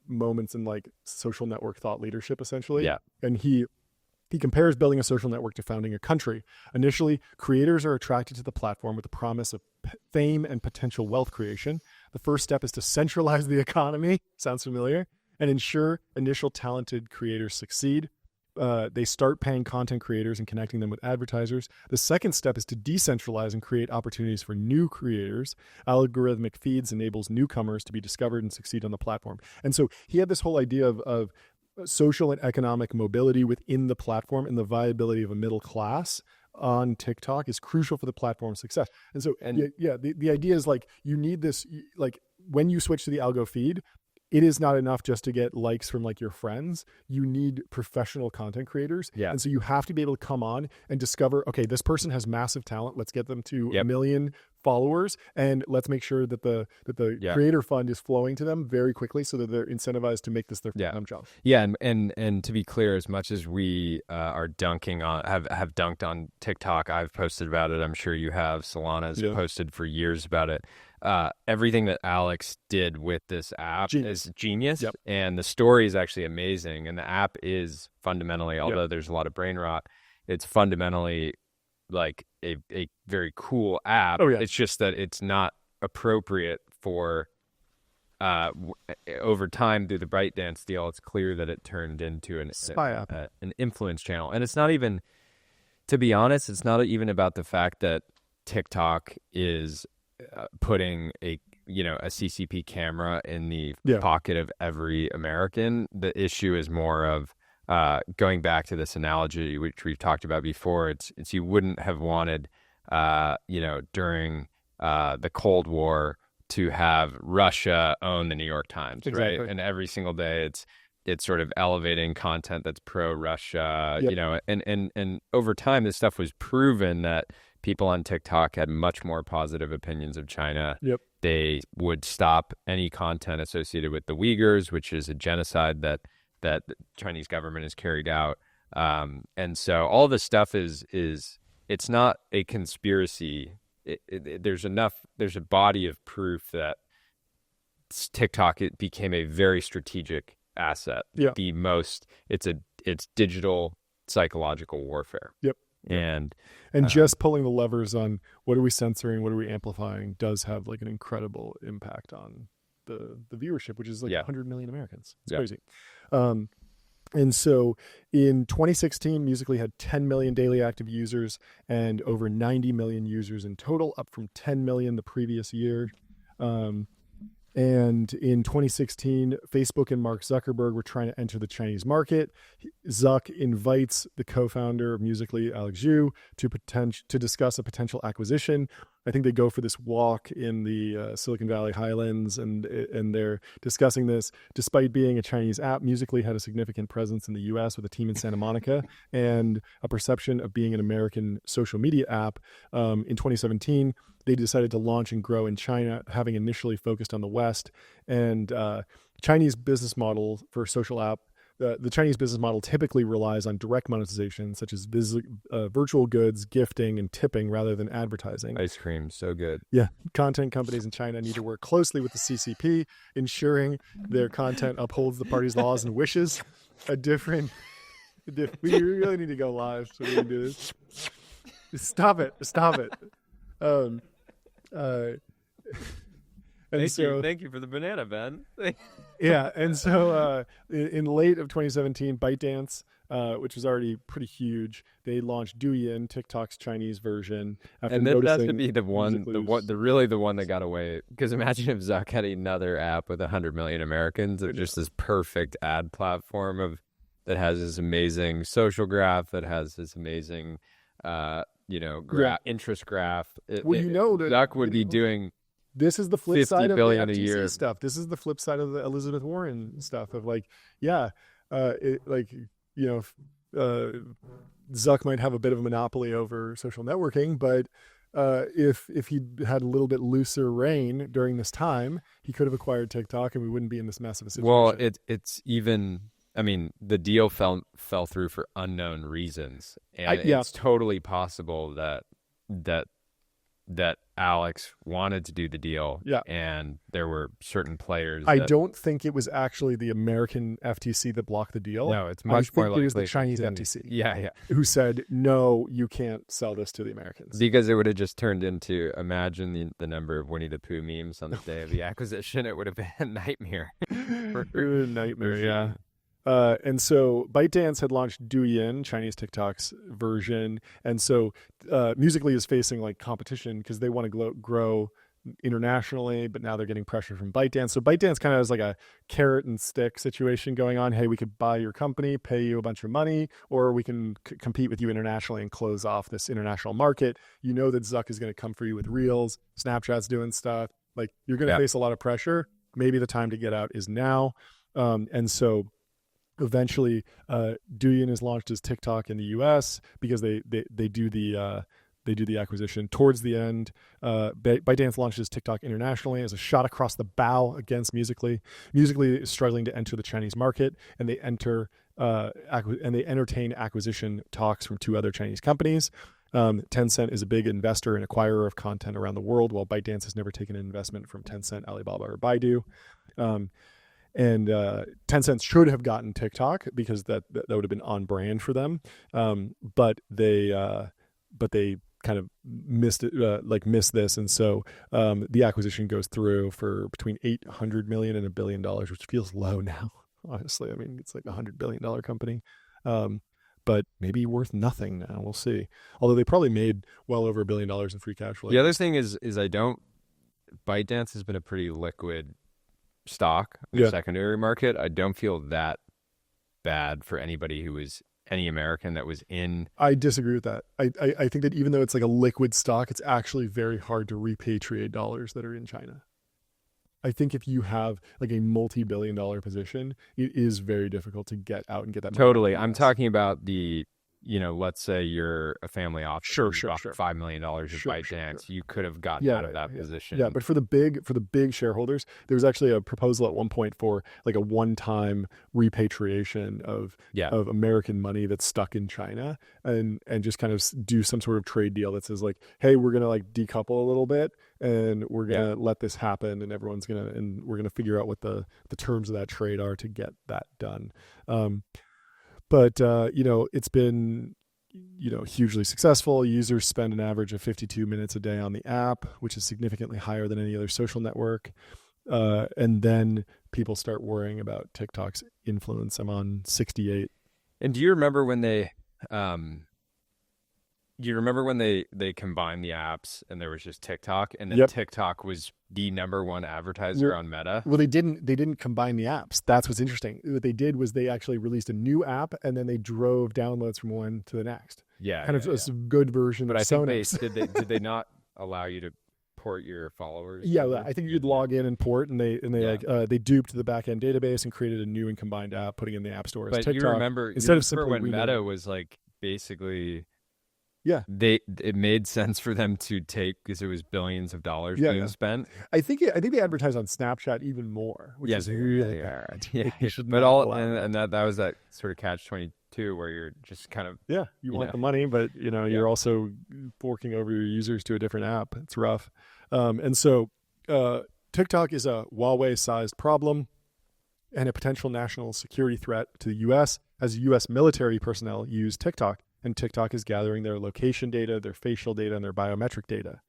moments in like social network thought leadership, essentially. And he compares building a social network to founding a country. Initially, creators are attracted to the platform with the promise of fame and potential wealth creation. The first step is to centralize the economy, sounds familiar, and ensure initial talented creators succeed. They start paying content creators and connecting them with advertisers. The second step is to decentralize and create opportunities for new creators. Algorithmic feeds enables newcomers to be discovered and succeed on the platform. And so he had this whole idea of social and economic mobility within the platform, and the viability of a middle class on TikTok is crucial for the platform's success. And so, the idea is like, you need this, like, when you switch to the algo feed, it is not enough just to get likes from like your friends. You need professional content creators. And so you have to be able to come on and discover, okay, this person has massive talent. Let's get them to 1 million followers, and let's make sure that the creator fund is flowing to them very quickly, so that they're incentivized to make this their full-time job. And to be clear, as much as we are dunking on have dunked on TikTok, I've posted about it, I'm sure you have, Solana's posted for years about it. Everything that Alex did with this app is genius. And the story is actually amazing, and the app is fundamentally, although there's a lot of brain rot, it's fundamentally like a very cool app. It's just that it's not appropriate for over time through the ByteDance deal. It's clear that it turned into an influence channel, and it's not even, to be honest, it's not even about the fact that TikTok is putting a CCP camera in the pocket of every American. The issue is more of going back to this analogy which we've talked about before. It's you wouldn't have wanted during the Cold War to have Russia own the New York Times, right? And every single day it's it's sort of elevating content that's pro Russia, Yep. and over time, this stuff was proven that people on TikTok had much more positive opinions of China. Yep. They would stop any content associated with the Uyghurs, which is a genocide that the Chinese government has carried out. And so all this stuff is it's not a conspiracy. There's a body of proof that TikTok, it became a very strategic asset. Yeah. It's digital psychological warfare. Yep. And just pulling the levers on what are we censoring, what are we amplifying, does have like an incredible impact on the viewership, which is like 100 million Americans. It's crazy. And so in 2016, Musical.ly had 10 million daily active users and over 90 million users in total, up from 10 million the previous year. And in 2016, Facebook and Mark Zuckerberg were trying to enter the Chinese market. Zuck invites the co-founder of Musical.ly, Alex Zhu, to discuss a potential acquisition. I think they go for this walk in the Silicon Valley Highlands, and they're discussing this. Despite being a Chinese app, Musical.ly had a significant presence in the U.S. with a team in Santa Monica and a perception of being an American social media app. In 2017, they decided to launch and grow in China, having initially focused on the West. And Chinese business model for social app, the Chinese business model typically relies on direct monetization, such as virtual goods, gifting, and tipping, rather than advertising. Ice cream, so good. Yeah. Content companies in China need to work closely with the CCP, ensuring their content upholds the party's laws and wishes. We really need to go live so we can do this. Stop it. Thank you for the banana, Ben. Yeah, and so in late of 2017, ByteDance, which was already pretty huge, they launched Douyin, TikTok's Chinese version. And then that should be the one that got away. Because imagine if Zuck had another app with 100 million Americans, or just this perfect ad platform that has this amazing social graph, that has this amazing, interest graph. Zuck would be doing. This is the flip side of the FTC a year stuff. This is the flip side of the Elizabeth Warren stuff of Zuck might have a bit of a monopoly over social networking, but if he had a little bit looser reign during this time, he could have acquired TikTok, and we wouldn't be in this mess of a situation. Well, it's even. I mean, the deal fell through for unknown reasons, and it's totally possible that Alex wanted to do the deal, and there were certain players. I don't think it was actually the American FTC that blocked the deal. No, it's much more likely it was the Chinese FTC. Yeah, who said no, you can't sell this to the Americans, because it would have just turned into, imagine the number of Winnie the Pooh memes on the day of the acquisition. It would have been a nightmare. Yeah. And so ByteDance had launched Douyin, Chinese TikTok's version. And so Musical.ly is facing like competition because they want to grow internationally, but now they're getting pressure from ByteDance. So ByteDance kind of has like a carrot and stick situation going on. Hey, we could buy your company, pay you a bunch of money, or we can compete with you internationally and close off this international market. You know that Zuck is going to come for you with Reels. Snapchat's doing stuff. Like, you're going to face a lot of pressure. Maybe the time to get out is now. And so eventually, Douyin is launched as TikTok in the U.S. because they do the acquisition. Towards the end, ByteDance launches TikTok internationally as a shot across the bow against Musical.ly. Musical.ly is struggling to enter the Chinese market, and they entertain acquisition talks from two other Chinese companies. Tencent is a big investor and acquirer of content around the world, while ByteDance has never taken an investment from Tencent, Alibaba, or Baidu. And Tencent should have gotten TikTok because that would have been on brand for them, but they kind of missed this, and so the acquisition goes through for between $800 million and $1 billion, which feels low now. Honestly, I mean, it's like $100 billion company, but maybe worth nothing now. We'll see. Although they probably made well over $1 billion in free cash flow. The other thing is ByteDance has been a pretty liquid stock in the secondary market. I don't feel that bad for anybody who was any American that was in. I disagree with that. I think that even though it's like a liquid stock, it's actually very hard to repatriate dollars that are in China. I think if you have like a multi-billion-dollar position, it is very difficult to get out and get that money out of Totally. the I'm US. talking about let's say you're a family office Sure, and you sure, bought sure, $5 million of sure, sure, sure. ByteDance. You could have gotten Yeah, out of that yeah, yeah. position. But for the big shareholders, there was actually a proposal at one point for like a one-time repatriation Yeah. of American money that's stuck in China, and just kind of do some sort of trade deal that says like, hey, we're gonna like decouple a little bit, and we're Yeah. gonna let this happen, and we're gonna figure out what the terms of that trade are to get that done. But it's been hugely successful. Users spend an average of 52 minutes a day on the app, which is significantly higher than any other social network. And then people start worrying about TikTok's influence. I'm on 68. And do you remember when they combined the apps and there was just TikTok, and then Yep. TikTok was the number one advertiser You're, on Meta? well, they didn't combine the apps. That's what's interesting. What they did was they actually released a new app, and then they drove downloads from one to the next. Yeah, Kind of yeah. a good version But of I think Sonos. did they not allow you to port your followers Yeah, over? I think you'd log in and port, and they they duped the backend database and created a new and combined app, putting in the app store as But TikTok. you remember instead of simply when renaming Meta it. was like basically Yeah, it made sense for them to take, because it was billions of dollars yeah, being yeah. spent. I think they advertise on Snapchat even more, which is really bad. Yeah. You should But not allow that. and that was that sort of catch-22 where you're just kind of Yeah, you want know. the money, but Yeah. you're also forking over your users to a different app. It's rough. And so TikTok is a Huawei-sized problem and a potential national security threat to the U.S. as U.S. military personnel use TikTok, and TikTok is gathering their location data, their facial data, and their biometric data.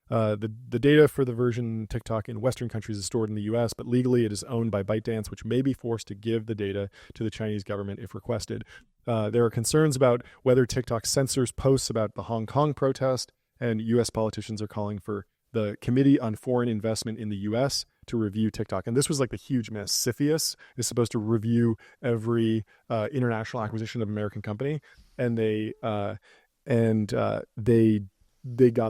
The data for the version TikTok in Western countries is stored in the U.S., but legally it is owned by ByteDance, which may be forced to give the data to the Chinese government if requested. There are concerns about whether TikTok censors posts about the Hong Kong protest, and U.S. politicians are calling for the Committee on Foreign Investment in the U.S. to review TikTok. And this was like the huge mess. CFIUS is supposed to review every international acquisition of American company, and they got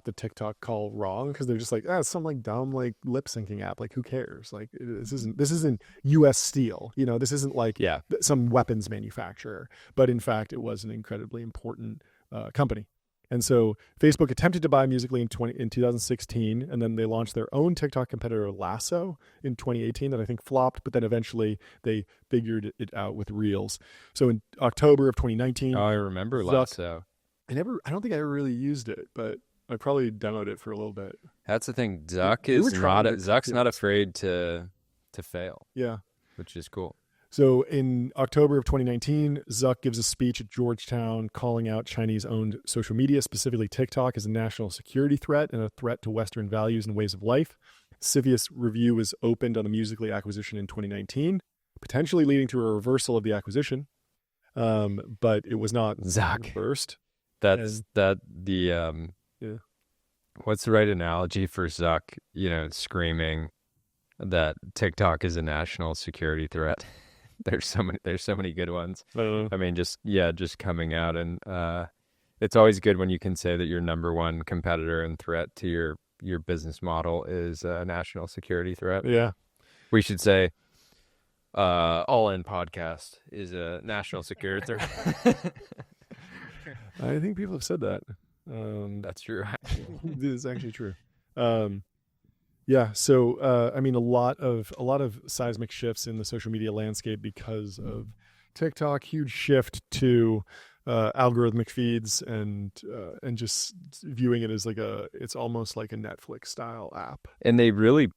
the TikTok call wrong because they're just like, it's some like dumb like lip syncing app. Like, who cares? Like, this isn't U.S. Steel. This isn't like Yeah. some weapons manufacturer. But in fact, it was an incredibly important company. And so Facebook attempted to buy Musical.ly in 2016, and then they launched their own TikTok competitor Lasso in 2018 that I think flopped, but then eventually they figured it out with Reels. So in October of 2019, I remember Lasso. I don't think I ever really used it, but I probably demoed it for a little bit. That's the thing. Zuck's not afraid to fail. Yeah, which is cool. So in October of 2019, Zuck gives a speech at Georgetown calling out Chinese-owned social media, specifically TikTok, as a national security threat and a threat to Western values and ways of life. CFIUS review was opened on the Musical.ly acquisition in 2019, potentially leading to a reversal of the acquisition, but it was not reversed. Yeah. What's the right analogy for Zuck? Screaming that TikTok is a national security threat. There's so many good ones. I mean, just coming out, and it's always good when you can say that your number one competitor and threat to your business model is a national security threat. Yeah, we should say All In Podcast is a national security threat. I think people have said that. That's true. It is actually true. Yeah, so I mean, a lot of seismic shifts in the social media landscape because of TikTok. Huge shift to algorithmic feeds and just viewing it as it's almost like a Netflix style app. And they really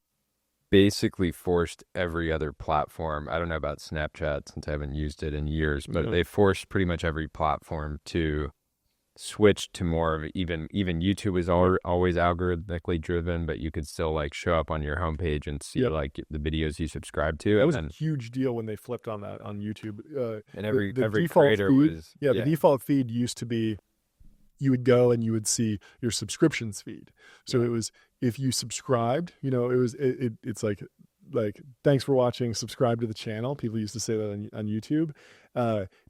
basically forced every other platform. I don't know about Snapchat since I haven't used it in years, but they forced pretty much every platform to switched to more of even YouTube was always algorithmically driven, but you could still like show up on your homepage and see like the videos you subscribe to. That was a huge deal when they flipped on that on YouTube. And every default creator feed, was the default feed used to be you would go and you would see your subscriptions feed. So it was if you subscribed, it's like thanks for watching, subscribe to the channel. People used to say that on YouTube.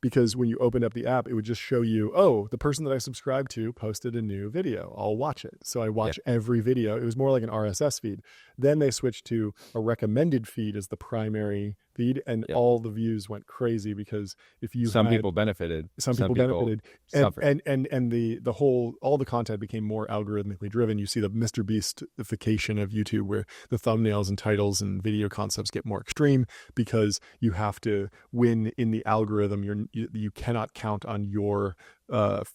because when you opened up the app, it would just show you, oh, the person that I subscribed to posted a new video. I'll watch it. So I watch every video. It was more like an RSS feed. Then they switched to a recommended feed as the primary feed, and all the views went crazy because if you some people benefited, some people benefited, suffered. and the whole all the content became more algorithmically driven. You see the Mr. Beastification of YouTube, where the thumbnails and titles and video concepts get more extreme because you have to win in the algorithm. You cannot count on your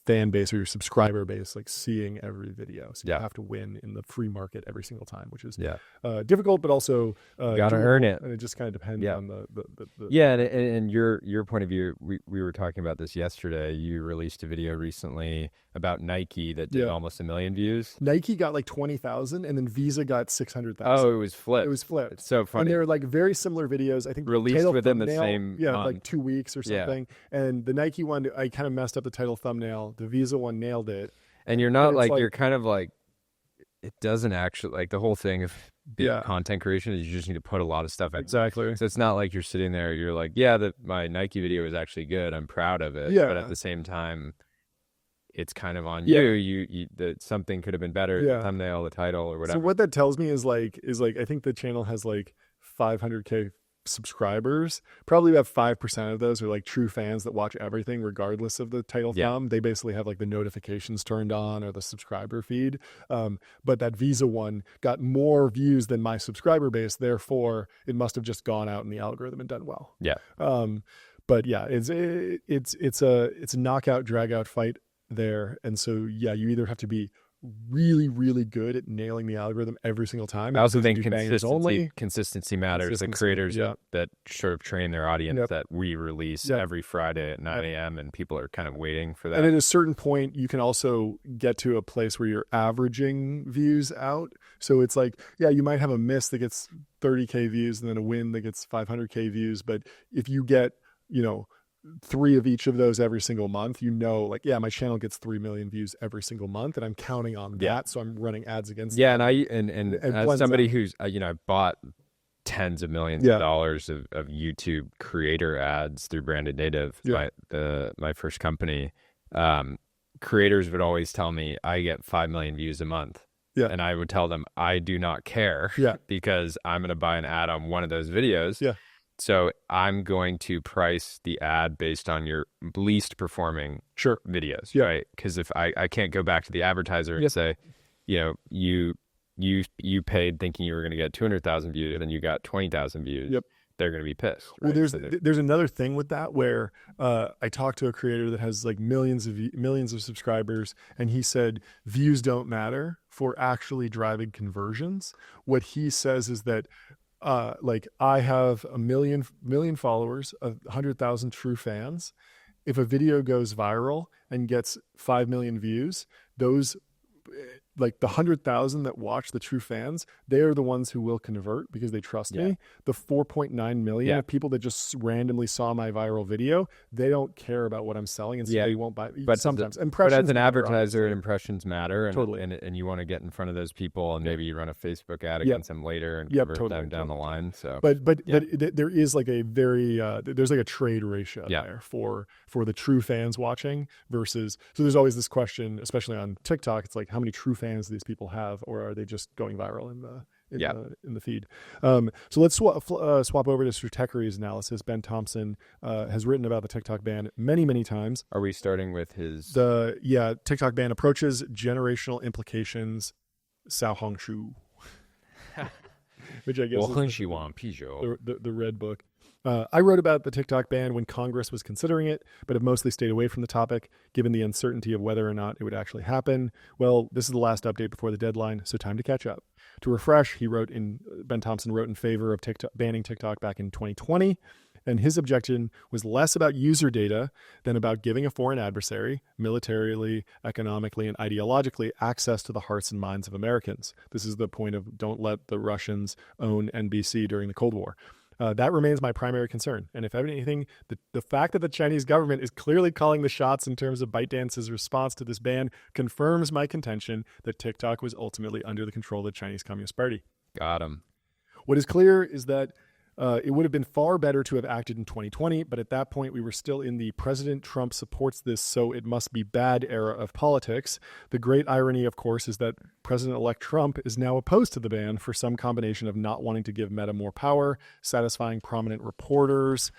fan base or your subscriber base like seeing every video, so you have to win in the free market every single time, which is difficult, but also gotta earn it, and it just kind of depends on the and your point of view. We were talking about this yesterday. You released a video recently about Nike that did almost 1 million views. Nike got like 20,000, and then Visa got 600,000. Oh, it was flipped. It was flipped. It's so funny. And they're like very similar videos. I think released within the same month. like 2 weeks or something. And the Nike one, I kind of messed up the title thumbnail. The Visa one nailed it. And you're not like you're kind of like, it doesn't actually, like, the whole thing of content creation is you just need to put a lot of stuff in. Exactly. So it's not like you're sitting there, you're like, my Nike video is actually good, I'm proud of it. But at the same time, it's kind of on you. That something could have been better. The thumbnail, the title, or whatever. So what that tells me is like I think the channel has like 500K subscribers. Probably about 5% of those are like true fans that watch everything regardless of the title thumb. They basically have like the notifications turned on or the subscriber feed. But that Visa one got more views than my subscriber base. Therefore, it must have just gone out in the algorithm and done well. But yeah, it's a knockout drag out fight there. And so you either have to be really, really good at nailing the algorithm every single time. I also think consistency matters. The creators that sort of train their audience that we release every Friday at 9 a.m. and people are kind of waiting for that. And at a certain point, you can also get to a place where you're averaging views out. So it's like, you might have a miss that gets 30K views and then a win that gets 500K views. But if you get, 3 of each of those every single month, my channel gets 3 million views every single month, and I'm counting on that. So I'm running ads against that. And as somebody who's I bought tens of millions of dollars of YouTube creator ads through Branded Native, my first company. Creators would always tell me I get 5 million views a month. And I would tell them I do not care because I'm going to buy an ad on one of those videos. So I'm going to price the ad based on your least performing videos, right? Because if I can't go back to the advertiser and say, you paid thinking you were going to get 200,000 views and you got 20,000 views, they're going to be pissed. Right? Well, there's another thing with that where I talked to a creator that has like millions of subscribers, and he said views don't matter for actually driving conversions. What he says is that I have a million followers, 100,000 true fans. If a video goes viral and gets 5 million views, those like the 100,000 that watch, the true fans, they are the ones who will convert because they trust me. The 4.9 million of people that just randomly saw my viral video, they don't care about what I'm selling, and so they won't buy. But sometimes but as an advertiser, impressions matter, and, totally. and you want to get in front of those people, and maybe you run a Facebook ad against them later and convert them down the line. So, but there is like a very there's like a trade ratio there for the true fans watching versus. So there's always this question, especially on TikTok. It's like, how many true fans do these people have, or are they just going viral in the feed? So let's swap over to Stratechery's analysis. Ben Thompson has written about the TikTok ban many times. Are we starting with his TikTok ban approaches, generational implications, Sao Hong Shu, which I guess is the red book. I wrote about the TikTok ban when Congress was considering it, but have mostly stayed away from the topic, given the uncertainty of whether or not it would actually happen. Well, this is the last update before the deadline, so time to catch up. To refresh, Ben Thompson wrote in favor of banning TikTok back in 2020, and his objection was less about user data than about giving a foreign adversary, militarily, economically, and ideologically, access to the hearts and minds of Americans. This is the point of don't let the Russians own NBC during the Cold War. That remains my primary concern. And if anything, the fact that the Chinese government is clearly calling the shots in terms of ByteDance's response to this ban confirms my contention that TikTok was ultimately under the control of the Chinese Communist Party. Got him. What is clear is that It would have been far better to have acted in 2020, but at that point we were still in the President Trump supports this, so it must be bad era of politics. The great irony, of course, is that President-elect Trump is now opposed to the ban for some combination of not wanting to give Meta more power, satisfying prominent reporters,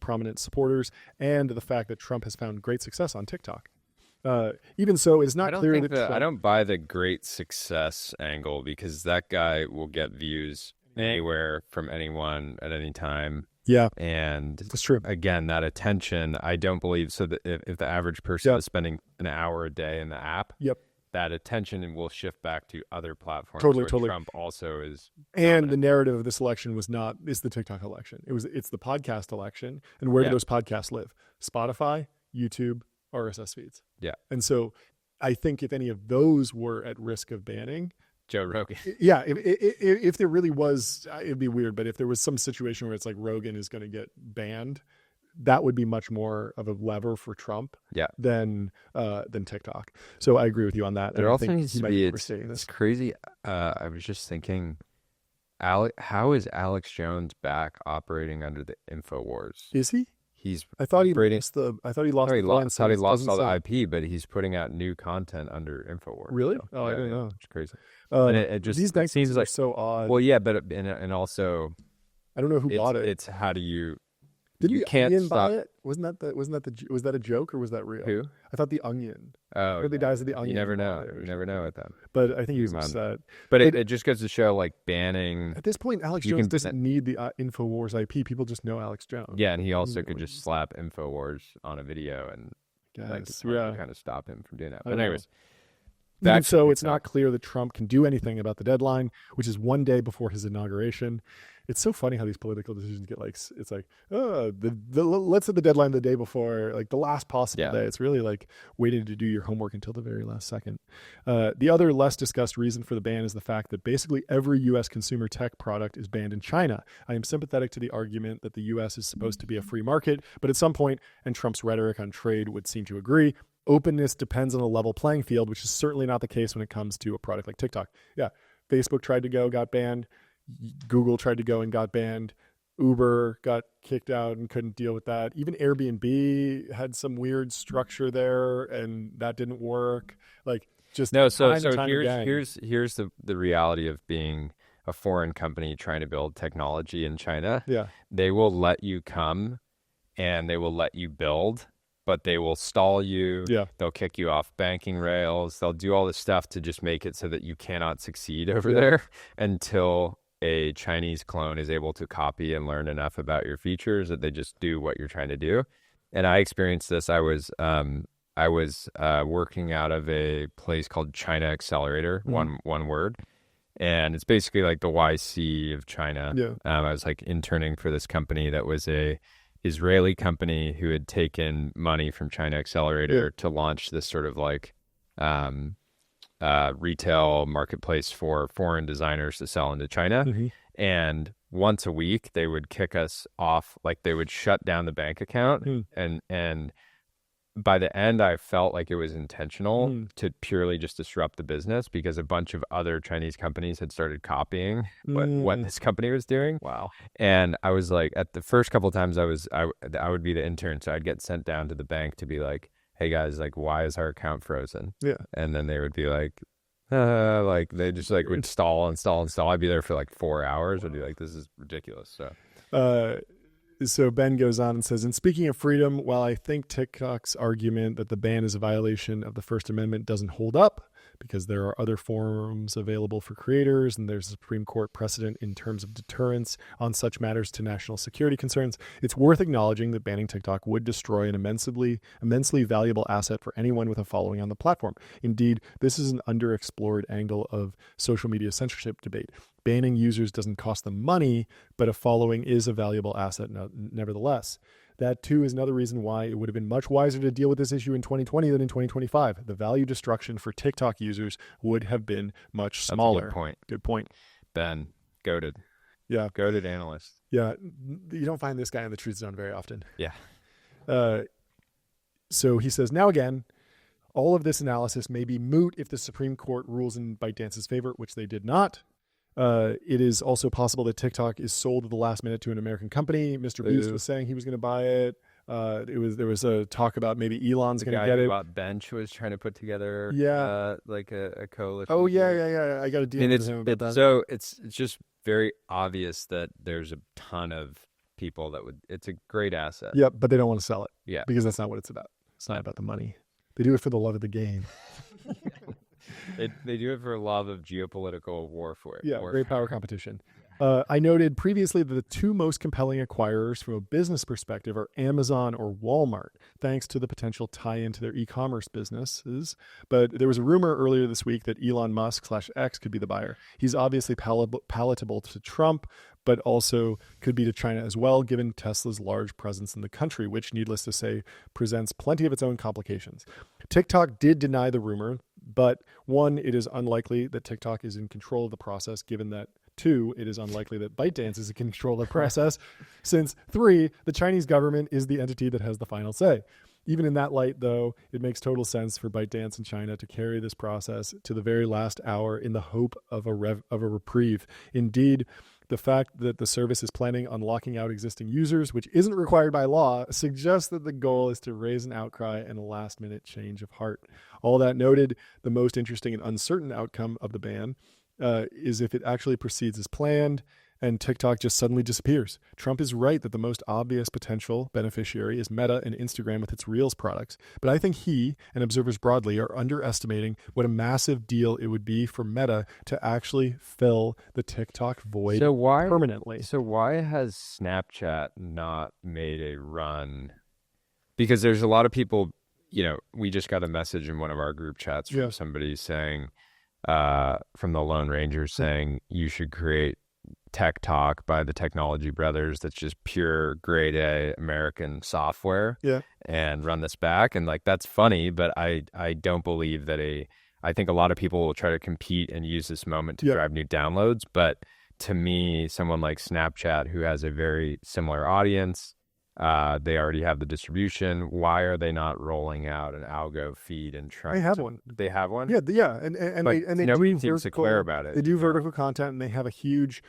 prominent supporters, and the fact that Trump has found great success on TikTok. Even so, it's not clear that Trump... I don't buy the great success angle, because that guy will get views anywhere from anyone at any time. Yeah, and that's true. Again, that attention, I don't believe so that if the average person is spending an hour a day in the app, that attention will shift back to other platforms. Totally. Trump also is, and the narrative of this election is the TikTok election. It's the podcast election, and where do those podcasts live? Spotify, YouTube, RSS feeds. Yeah, and so I think if any of those were at risk of banning, Joe Rogan. Yeah, if there really was, it'd be weird. But if there was some situation where it's like Rogan is going to get banned, that would be much more of a lever for Trump. Than TikTok. So I agree with you on that. There also needs to be. It's crazy. I was just thinking, how is Alex Jones back operating under the InfoWars? Is he? I thought he lost all the IP, but he's putting out new content under InfoWars. Really? So, I didn't know. It's crazy. And it just these banks seems like so odd. Well, yeah, but and also, I don't know who bought it. It's how do you? Didn't you can't Onion stop. buy it? Was that a joke or was that real? Who? I thought the Onion. Oh, the guys at the Onion. You never know. You never know with them. But I think he was upset. But it just goes to show, like, banning. At this point, Alex Jones doesn't need the InfoWars IP. People just know Alex Jones. Yeah, and he also could just slap InfoWars on a video and kind of stop him from doing that. But anyways. And so it's not clear that Trump can do anything about the deadline, which is one day before his inauguration. It's so funny how these political decisions get like, it's like, let's set the deadline the day before, like the last possible day. It's really like waiting to do your homework until the very last second. The other less discussed reason for the ban is the fact that basically every U.S. consumer tech product is banned in China. I am sympathetic to the argument that the U.S. is supposed to be a free market, but at some point, and Trump's rhetoric on trade would seem to agree, openness depends on a level playing field, which is certainly not the case when it comes to a product like TikTok. Yeah, Facebook tried to go, got banned. Google tried to go and got banned. Uber got kicked out and couldn't deal with that. Even Airbnb had some weird structure there, and that didn't work. Like just no. So here's the reality of being a foreign company trying to build technology in China. Yeah, they will let you come, and they will let you build. But they will stall you. Yeah. They'll kick you off banking rails. They'll do all this stuff to just make it so that you cannot succeed over there until a Chinese clone is able to copy and learn enough about your features that they just do what you're trying to do. And I experienced this. I was working out of a place called China Accelerator, one word. And it's basically like the YC of China. Yeah. I was like interning for this company that was a Israeli company who had taken money from China Accelerator to launch this sort of like retail marketplace for foreign designers to sell into China. Mm-hmm. And once a week, they would kick us off, like they would shut down the bank account. And by the end, I felt like it was intentional to purely just disrupt the business because a bunch of other Chinese companies had started copying what this company was doing. Wow. And I was like, at the first couple of times I would be the intern. So I'd get sent down to the bank to be like, hey guys, like, why is our account frozen? Yeah. And then they would be like they just like would stall. I'd be there for like 4 hours. I'd be like, this is ridiculous. So Ben goes on and says, and speaking of freedom, while I think TikTok's argument that the ban is a violation of the First Amendment doesn't hold up because there are other forums available for creators and there's a Supreme Court precedent in terms of deterrence on such matters to national security concerns, it's worth acknowledging that banning TikTok would destroy an immensely valuable asset for anyone with a following on the platform. Indeed, this is an underexplored angle of social media censorship debate. Banning users doesn't cost them money, but a following is a valuable asset nevertheless. That, too, is another reason why it would have been much wiser to deal with this issue in 2020 than in 2025. The value destruction for TikTok users would have been much smaller. That's a good point. Good point. Ben, goated. Yeah. Goated analyst. Yeah. You don't find this guy in the Truth Zone very often. Yeah. So he says, now again, all of this analysis may be moot if the Supreme Court rules in ByteDance's favor, which they did not. It is also possible that TikTok is sold at the last minute to an American company. Mr. Beast was saying he was going to buy it. There was a talk about maybe Elon's going to get it. Bought Bench was trying to put together like a coalition. Oh yeah. I got a deal with him about that. So it's just very obvious that there's a ton of people that would. It's a great asset. Yep, but they don't want to sell it. Yeah, because that's not what it's about. It's not about the money. They do it for the love of the game. They do it for love of geopolitical warfare. Yeah, great power competition. I noted previously that the two most compelling acquirers from a business perspective are Amazon or Walmart, thanks to the potential tie-in to their e-commerce businesses. But there was a rumor earlier this week that Elon Musk /X could be the buyer. He's obviously palatable to Trump, but also could be to China as well, given Tesla's large presence in the country, which, needless to say, presents plenty of its own complications. TikTok did deny the rumor, but one, it is unlikely that TikTok is in control of the process, given that two, it is unlikely that ByteDance is in control of the process, since three, the Chinese government is the entity that has the final say. Even in that light, though, it makes total sense for ByteDance in China to carry this process to the very last hour in the hope of a reprieve. Indeed, the fact that the service is planning on locking out existing users, which isn't required by law, suggests that the goal is to raise an outcry and a last-minute change of heart. All that noted, the most interesting and uncertain outcome of the ban is if it actually proceeds as planned and TikTok just suddenly disappears. Trump is right that the most obvious potential beneficiary is Meta and Instagram with its Reels products. But I think he and observers broadly are underestimating what a massive deal it would be for Meta to actually fill the TikTok void permanently. So why has Snapchat not made a run? Because there's a lot of people, we just got a message in one of our group chats from somebody saying, from the Lone Ranger saying you should create Tech Talk by the Technology Brothers that's just pure grade A American software and run this back. And like, that's funny, but I don't believe that I think a lot of people will try to compete and use this moment to drive new downloads. But to me, someone like Snapchat, who has a very similar audience, they already have the distribution. Why are they not rolling out an algo feed and trying? They have one. They have one. Yeah, and they nobody do seems to care about it. They do vertical content, and they have a huge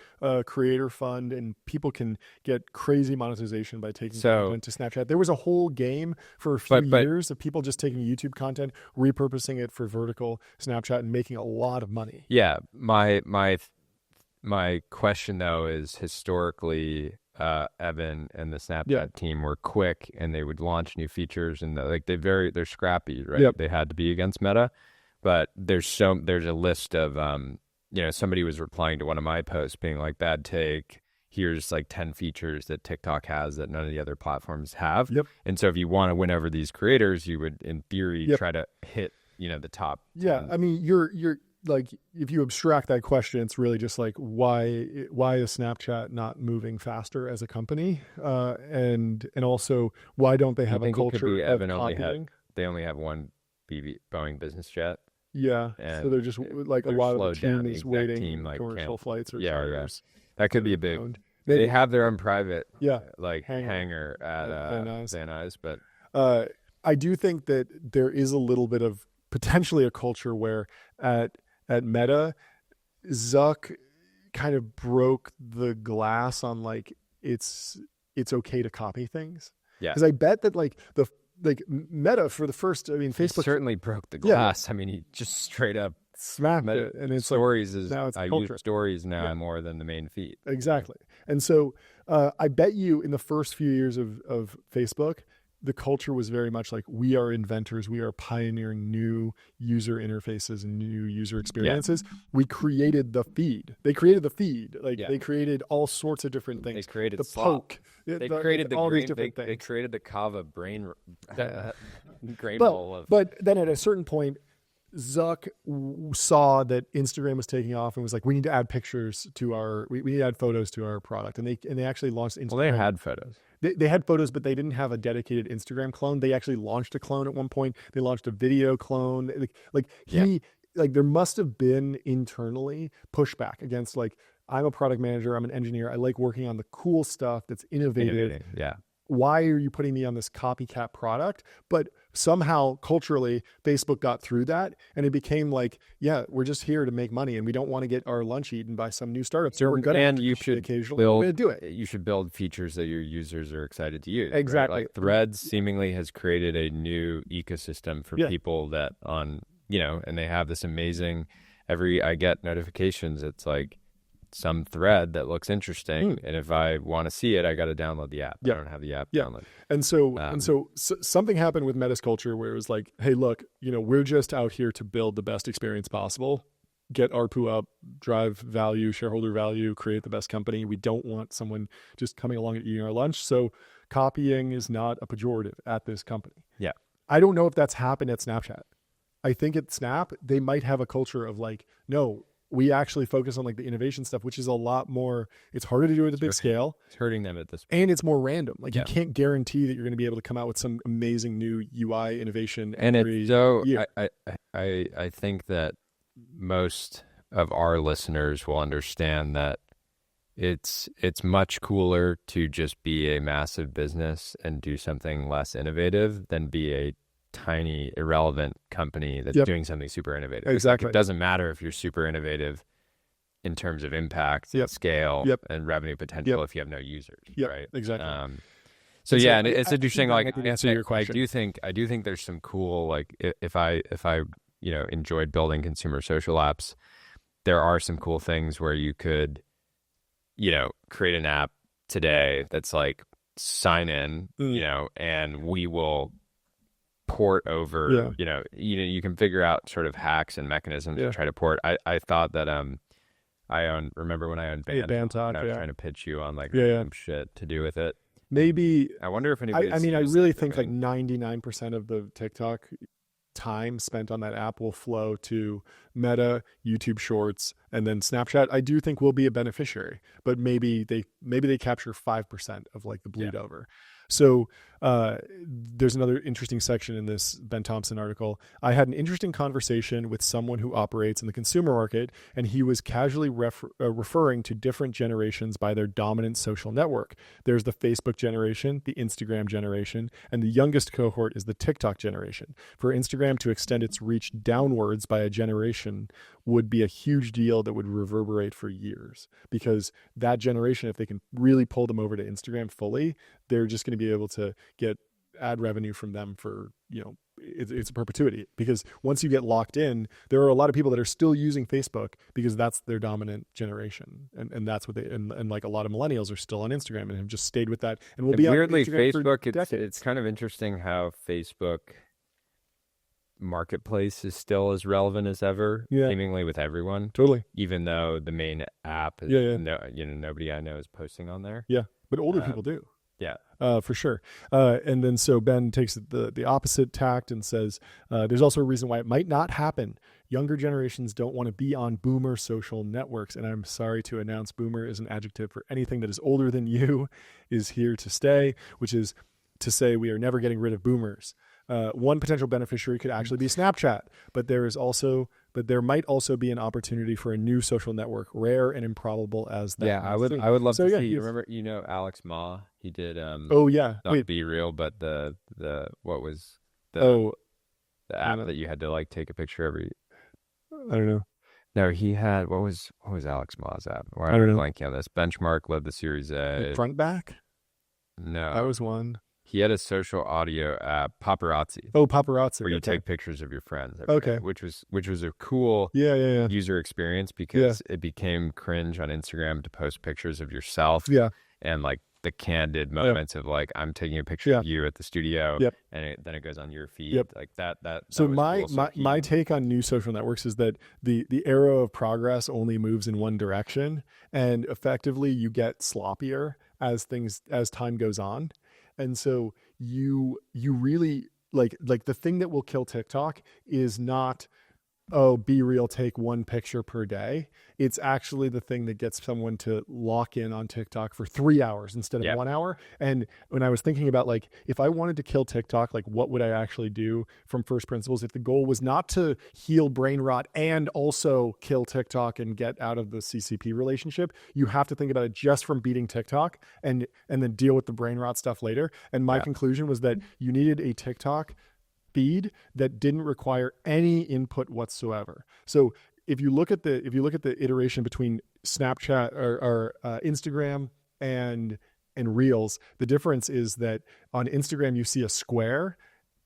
creator fund, and people can get crazy monetization by taking content to Snapchat. There was a whole game for a few years of people just taking YouTube content, repurposing it for vertical Snapchat, and making a lot of money. Yeah, my question though is historically. Evan and the Snapchat team were quick, and they would launch new features, and they're scrappy, right? Yep. They had to be against Meta, but there's a list of somebody was replying to one of my posts being like, bad take. Here's like 10 features that TikTok has that none of the other platforms have. Yep. And so if you want to win over these creators, you would, in theory, try to hit the top. 10. Yeah, I mean, you're like, if you abstract that question, it's really just like, why is Snapchat not moving faster as a company? And also, why don't they have a culture of copying? They only have one Boeing business jet. Yeah, and so they're just like a lot of the team is waiting team, like, commercial flights or charters. That could be a big. They have their own private hangar at Van Nuys, but I do think that there is a little bit of potentially a culture where at Meta, Zuck kind of broke the glass on like it's okay to copy things. Yeah, because I bet that Meta for the first, Facebook certainly broke the glass. Yeah. I mean, he just straight up smacked it, and it's stories now it's I culture. use stories now more than the main feed. Exactly, and so I bet you in the first few years of Facebook, the culture was very much like, we are inventors. We are pioneering new user interfaces and new user experiences. Yeah. We created the feed. They created the feed. They created all sorts of different things. They created the poke. They created all these different things. They created the Kava grain bowl of. But then at a certain point, Zuck saw that Instagram was taking off and was like, we need to add pictures to we need to add photos to our product. And they actually launched Instagram. Well, they had photos. They had photos, but they didn't have a dedicated Instagram clone. They actually launched a clone at one point. They launched a video clone. There must have been internally pushback against I'm a product manager. I'm an engineer. I like working on the cool stuff that's innovative. Yeah. Why are you putting me on this copycat product? But somehow culturally Facebook got through that, and it became like, yeah, we're just here to make money, and we don't want to get our lunch eaten by some new startup. So we're gonna and you should occasionally we're gonna do it. You should build features that your users are excited to use. Exactly. Right? Like Threads seemingly has created a new ecosystem for people that and they have this amazing. I get notifications. It's like some thread that looks interesting, and if I want to see it, I got to download the app. I don't have the app downloaded. And so something happened with Meta's culture where it was like, hey, look, we're just out here to build the best experience possible, get ARPU up, drive value, shareholder value, create the best company. We don't want someone just coming along and eating our lunch. So copying is not a pejorative at this company. Yeah. I don't know if that's happened at Snapchat. I think at Snap, they might have a culture of like, no, we actually focus on like the innovation stuff, which is a lot more, it's harder to do at a big scale. It's hurting them at this point. And it's more random. Like you can't guarantee that you're going to be able to come out with some amazing new UI innovation. And it's so, I think that most of our listeners will understand that it's much cooler to just be a massive business and do something less innovative than be a tiny irrelevant company that's doing something super innovative. Exactly. Like, it doesn't matter if you're super innovative in terms of impact, scale, and revenue potential if you have no users. Right. Exactly. So and it's interesting. Like, to answer your question, I do think there's some cool, like, if I enjoyed building consumer social apps, there are some cool things where you could create an app today that's like sign in, and we will port over, you can figure out sort of hacks and mechanisms to try to port. I thought that remember when I owned Bandtalk, I was trying to pitch you on like some shit to do with it. Maybe I wonder if anybody. I really think like 99% of the TikTok time spent on that app will flow to Meta, YouTube Shorts, and then Snapchat. I do think we'll be a beneficiary, but maybe they capture 5% of like the bleed over. So there's another interesting section in this Ben Thompson article. I had an interesting conversation with someone who operates in the consumer market, and he was casually referring to different generations by their dominant social network. There's the Facebook generation, the Instagram generation, and the youngest cohort is the TikTok generation. For Instagram to extend its reach downwards by a generation would be a huge deal that would reverberate for years, because that generation, if they can really pull them over to Instagram fully, they're just going to be able to get ad revenue from them for, it's a perpetuity, because once you get locked in, there are a lot of people that are still using Facebook because that's their dominant generation. And that's what and like a lot of millennials are still on Instagram and have just stayed with that. And will be weirdly, Facebook, it's kind of interesting how Facebook marketplace is still as relevant as ever, seemingly with everyone. Totally. Even though the main app is, nobody I know is posting on there. Yeah. But older people do. Yeah. For sure. And then so Ben takes the opposite tact and says, there's also a reason why it might not happen. Younger generations don't want to be on boomer social networks. And I'm sorry to announce boomer is an adjective for anything that is older than you is here to stay, which is to say we are never getting rid of boomers. One potential beneficiary could actually be Snapchat, but there might also be an opportunity for a new social network, rare and improbable as that. Yeah, I would love to see. You remember, Alex Ma? He did. Not Be Real, but the what was the app that you had to like take a picture every. I don't know. No, he had what was Alex Ma's app? I don't know. Blanking on this. Benchmark led the Series A. Front back. No, that was one. He had a social audio app, Paparazzi. Oh, Paparazzi, where you take pictures of your friends. Okay, which was a cool user experience, because it became cringe on Instagram to post pictures of yourself. Yeah, and like the candid moments of like, I'm taking a picture of you at the studio, and then it goes on your feed, like that. So my take on new social networks is that the arrow of progress only moves in one direction, and effectively you get sloppier as time goes on. And so you really like the thing that will kill TikTok is not, Be Real, take one picture per day. It's actually the thing that gets someone to lock in on TikTok for 3 hours instead of 1 hour. And when I was thinking about like, if I wanted to kill TikTok, like what would I actually do from first principles? If the goal was not to heal brain rot and also kill TikTok and get out of the CCP relationship, you have to think about it just from beating TikTok and then deal with the brain rot stuff later. And my conclusion was that you needed a TikTok feed that didn't require any input whatsoever. So if you look at the iteration between Snapchat or Instagram and Reels, the difference is that on Instagram you see a square,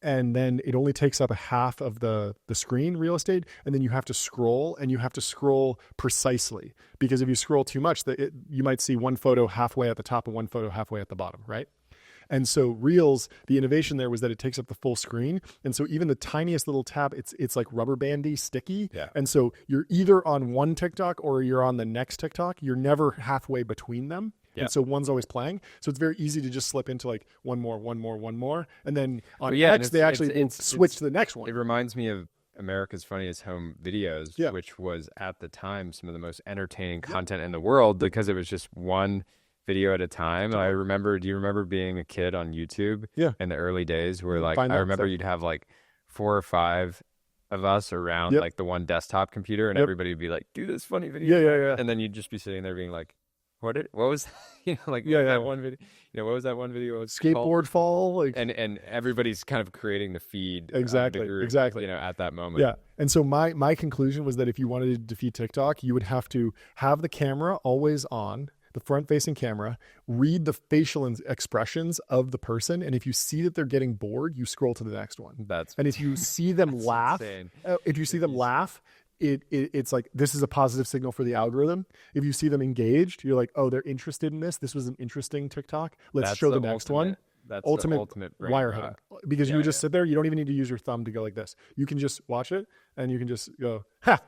and then it only takes up a half of the screen real estate, and then you have to scroll, and you have to scroll precisely, because if you scroll too much, you might see one photo halfway at the top and one photo halfway at the bottom, right? And so Reels, the innovation there was that it takes up the full screen. And so even the tiniest little tab, it's like rubber bandy, sticky. Yeah. And so you're either on one TikTok or you're on the next TikTok. You're never halfway between them. Yeah. And so one's always playing. So it's very easy to just slip into like one more. And then on X, they actually switch to the next one. It reminds me of America's Funniest Home Videos, which was at the time some of the most entertaining content in the world, because it was just one video at a time. Do you remember being a kid on YouTube in the early days where like, I remember you'd have like 4 or 5 of us around like the one desktop computer, and everybody would be like, do this funny video. Yeah. And then you'd just be sitting there being like, what was that one video? What was that one video? Skateboard fall. Like, and everybody's kind of creating the feed. Exactly. At that moment. Yeah. And so my conclusion was that if you wanted to defeat TikTok, you would have to have the camera always on, the front-facing camera, read the facial expressions of the person, and if you see that they're getting bored, you scroll to the next one. And if you see them laugh, it's like, this is a positive signal for the algorithm. If you see them engaged, you're like, oh, they're interested in this. This was an interesting TikTok. Let's show the next one. That's ultimate wire hook, because you would just sit there. You don't even need to use your thumb to go like this. You can just watch it, and you can just go, ha,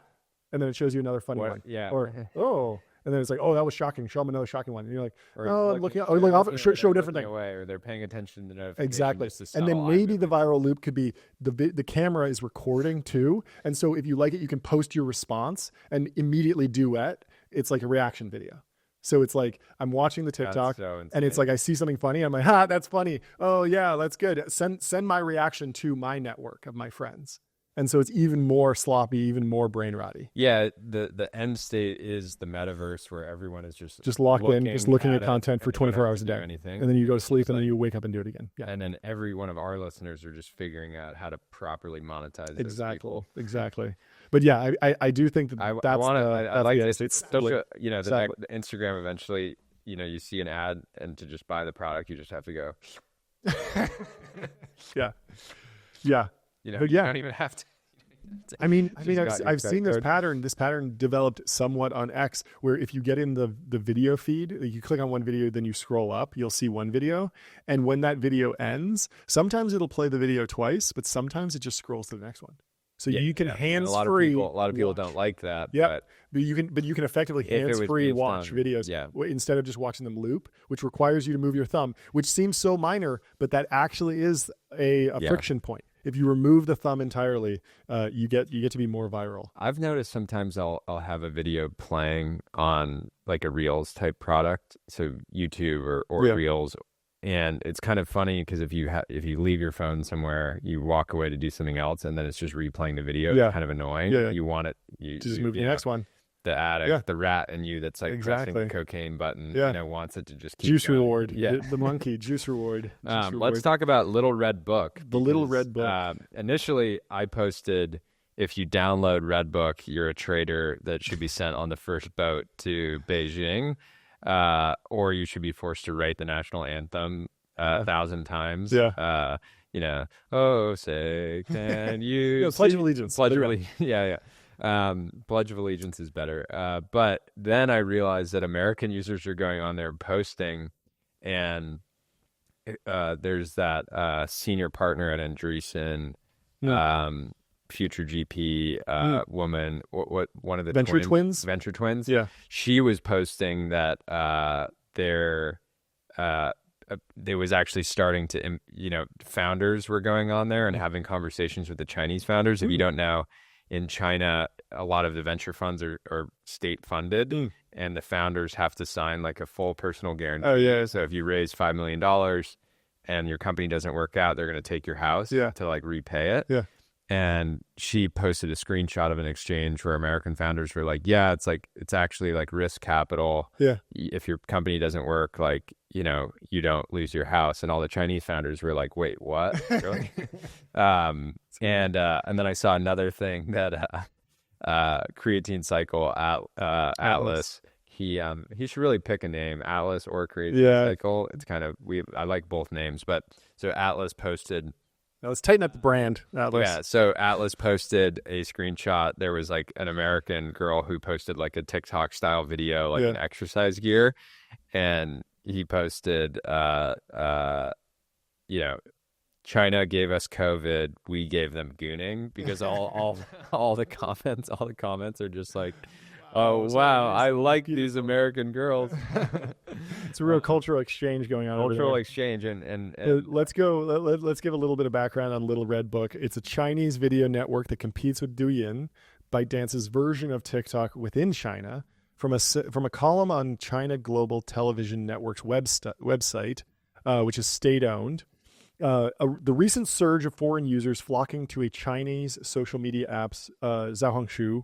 and then it shows you another funny one. Yeah. Or, oh. And then it's like, oh, that was shocking. Show them another shocking one. And you're like, oh, I'm looking out. Or show a different thing. Away, or they're paying attention to notifications. Exactly. And then maybe the viral loop could be the camera is recording too. And so if you like it, you can post your response and immediately duet. It's like a reaction video. So it's like, I'm watching the TikTok and it's like, I see something funny. I'm like, ha, that's funny. Oh yeah, that's good. Send my reaction to my network of my friends. And so it's even more sloppy, even more brain rotty. Yeah, the end state is the metaverse where everyone is just locked in, just looking at content for 24 hours a day. Anything. And then you go to sleep, and then you wake up and do it again. Yeah. And then every one of our listeners are just figuring out how to properly monetize Exactly. But yeah, I do think that I like the this. It's totally, the Instagram eventually, you see an ad, and to just buy the product, you just have to go. Yeah. You don't even have to. I mean, I've seen this pattern. This pattern developed somewhat on X, where if you get in the video feed, you click on one video, then you scroll up, you'll see one video. And when that video ends, sometimes it'll play the video twice, but sometimes it just scrolls to the next one. So you can hands-free. A lot of people don't like that. Yeah, but you can effectively hands-free watch videos instead of just watching them loop, which requires you to move your thumb, which seems so minor, but that actually is a friction point. If you remove the thumb entirely, you get to be more viral. I've noticed sometimes I'll have a video playing on like a Reels type product, so YouTube or Reels, and it's kind of funny because if you leave your phone somewhere, you walk away to do something else, and then it's just replaying the video. It's kind of annoying. You want it. You just move to the next one. The addict, the rat in you that's like pressing the cocaine button, wants it to just keep juice going. Reward. The monkey juice reward. Let's talk about Little Red Book. Little Red Book. Initially, I posted, if you download Red Book, you're a traitor that should be sent on the first boat to Beijing, or you should be forced to write the national anthem 1,000 times. Oh, say can you Pledge of Allegiance. Pledge of Allegiance. Yeah. Pledge of Allegiance is better. But then I realized that American users are going on there posting, and there's that senior partner at Andreessen, future GP woman, one of the Venture Twins. Yeah. She was posting that there was actually starting to, founders were going on there and having conversations with the Chinese founders. If you don't know, in China, a lot of the venture funds are state funded, and the founders have to sign like a full personal guarantee. Oh, yeah. So if you raise $5 million and your company doesn't work out, they're going to take your house to like repay it. Yeah. and she posted a screenshot of an exchange where American founders were like, yeah, it's actually like risk capital. Yeah. If your company doesn't work, like, you don't lose your house. And all the Chinese founders were like, wait, what? Really? And then I saw another thing that Creatine Cycle Atlas. He should really pick a name, Atlas or Creatine Cycle. It's kind of I like both names, but so Atlas posted. Now let's tighten up the brand, Atlas. Yeah, so Atlas posted a screenshot. There was like an American girl who posted like a TikTok style video, like an exercise gear, and he posted, China gave us COVID, we gave them gooning, because all the comments are just like, oh wow, I like these American girls. It's a real cultural exchange going on. Cultural exchange, and let's go. Let's give a little bit of background on Little Red Book. It's a Chinese video network that competes with Douyin, ByteDance's version of TikTok within China. From a column on China Global Television Network's website, which is state-owned. The recent surge of foreign users flocking to a Chinese social media app's Xiaohongshu,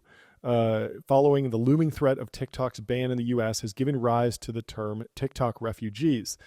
following the looming threat of TikTok's ban in the U.S., has given rise to the term TikTok refugees.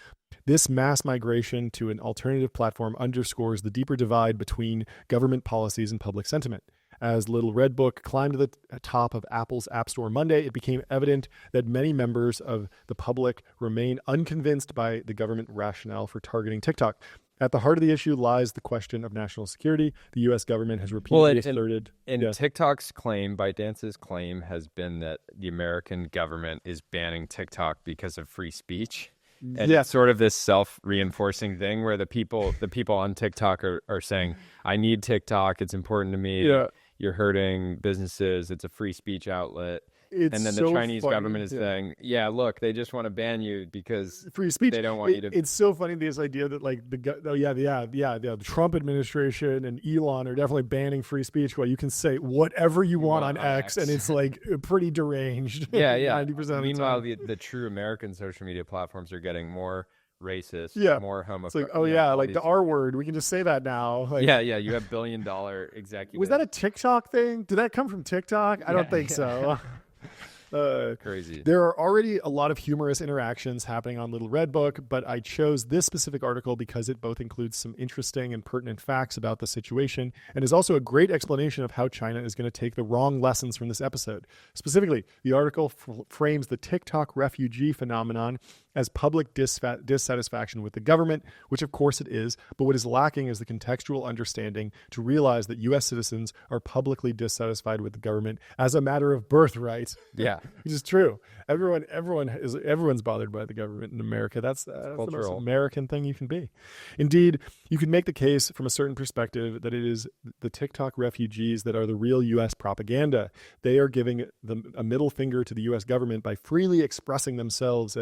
This mass migration to an alternative platform underscores the deeper divide between government policies and public sentiment. As Little Red Book climbed to the top of Apple's App Store Monday, it became evident that many members of the public remain unconvinced by the government rationale for targeting TikTok. At the heart of the issue lies the question of national security. The U.S. government has repeatedly asserted... TikTok's claim, ByteDance's claim, has been that the American government is banning TikTok because of free speech. And it's sort of this self-reinforcing thing where the people on TikTok are saying, I need TikTok, it's important to me. Yeah. You're hurting businesses, it's a free speech outlet. And then the Chinese government is saying, yeah, look, they just want to ban you because free speech. They don't want you to. It's so funny, this idea that like the Trump administration and Elon are definitely banning free speech. Well, you can say whatever you want on X, and it's like pretty deranged. Yeah, yeah. 90% of Meanwhile, the time. the true American social media platforms are getting more racist, more homophobic. It's like, like the R word. We can just say that now. Like, yeah. You have billion-dollar executives. Was that a TikTok thing? Did that come from TikTok? I don't think so. Crazy. There are already a lot of humorous interactions happening on Little Red Book, but I chose this specific article because it both includes some interesting and pertinent facts about the situation and is also a great explanation of how China is going to take the wrong lessons from this episode. Specifically, the article frames the TikTok refugee phenomenon as public dissatisfaction with the government, which of course it is, but what is lacking is the contextual understanding to realize that U.S. citizens are publicly dissatisfied with the government as a matter of birthright. Yeah. Which is true. Everyone's bothered by the government in America. That's the most American thing you can be. Indeed, you can make the case from a certain perspective that it is the TikTok refugees that are the real U.S. propaganda. They are giving a middle finger to the U.S. government by freely expressing themselves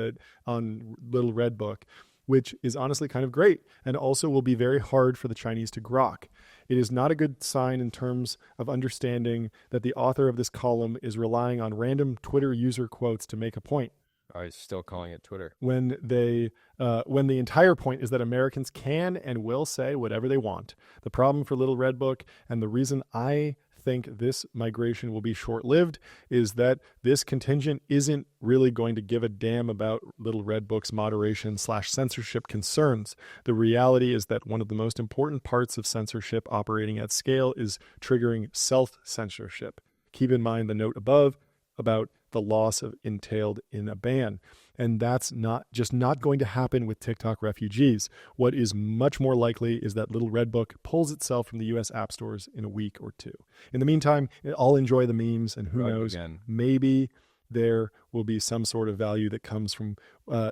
on Little Red Book, which is honestly kind of great and also will be very hard for the Chinese to grok. It is not a good sign in terms of understanding that the author of this column is relying on random Twitter user quotes to make a point. I was still calling it Twitter. When the entire point is that Americans can and will say whatever they want. The problem for Little Red Book, and the reason I think this migration will be short-lived, is that this contingent isn't really going to give a damn about Little Red Book's moderation/censorship concerns. The reality is that one of the most important parts of censorship operating at scale is triggering self-censorship. Keep in mind the note above about the loss of entailed in a ban. And that's not going to happen with TikTok refugees. What is much more likely is that Little Red Book pulls itself from the U.S. app stores in a week or two. In the meantime, I'll enjoy the memes, and who knows, maybe there will be some sort of value that comes from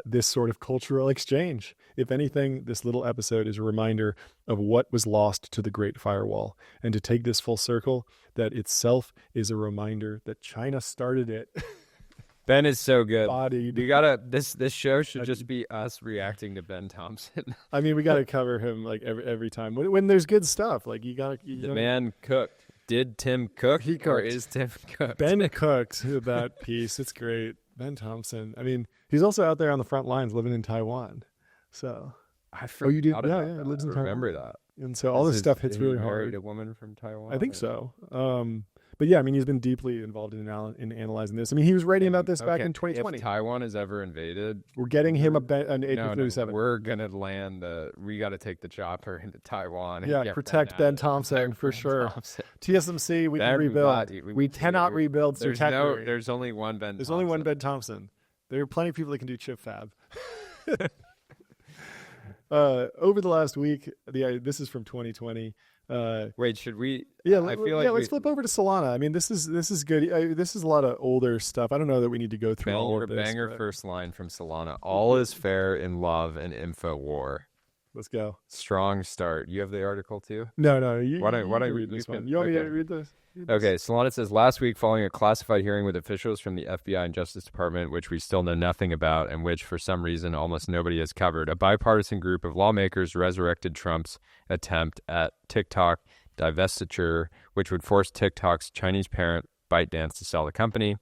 this sort of cultural exchange. If anything, this little episode is a reminder of what was lost to the Great Firewall. And to take this full circle, that itself is a reminder that China started it. Ben is so good. Bodied. You gotta this show should just be us reacting to Ben Thompson. I mean, we gotta cover him like every time when there's good stuff. Like the man cooked. Did Tim cook? He cooked. Or is Tim cooked? Ben cooked that piece. It's great. Ben Thompson. I mean, he's also out there on the front lines living in Taiwan. So I forgot you do? About yeah, that. lives in I Taiwan. remember that. And so all this stuff hits really married hard. a woman from Taiwan? I think so. But yeah, I mean, he's been deeply involved in analyzing this. I mean, he was writing about this back in 2020. If Taiwan is ever invaded, we're getting him an A337. We're gonna land we got to take the chopper into Taiwan. And protect Ben Thompson for sure. TSMC, we can rebuild. We cannot rebuild Tech Factory. There's only one Ben. There's only one Ben Thompson. There are plenty of people that can do chip fab. Over the last week, this is from 2020. Wait, should we? Yeah, let's flip over to Solana. I mean, this is good. This is a lot of older stuff. I don't know that we need to go through all of this. Banger first line from Solana. All is fair in love and info war. Let's go. Strong start. You have the article too? No. Why don't I read this one? You want me to read this? Okay, Solana says, last week, following a classified hearing with officials from the FBI and Justice Department, which we still know nothing about and which, for some reason, almost nobody has covered, a bipartisan group of lawmakers resurrected Trump's attempt at TikTok divestiture, which would force TikTok's Chinese parent, ByteDance, to sell the company.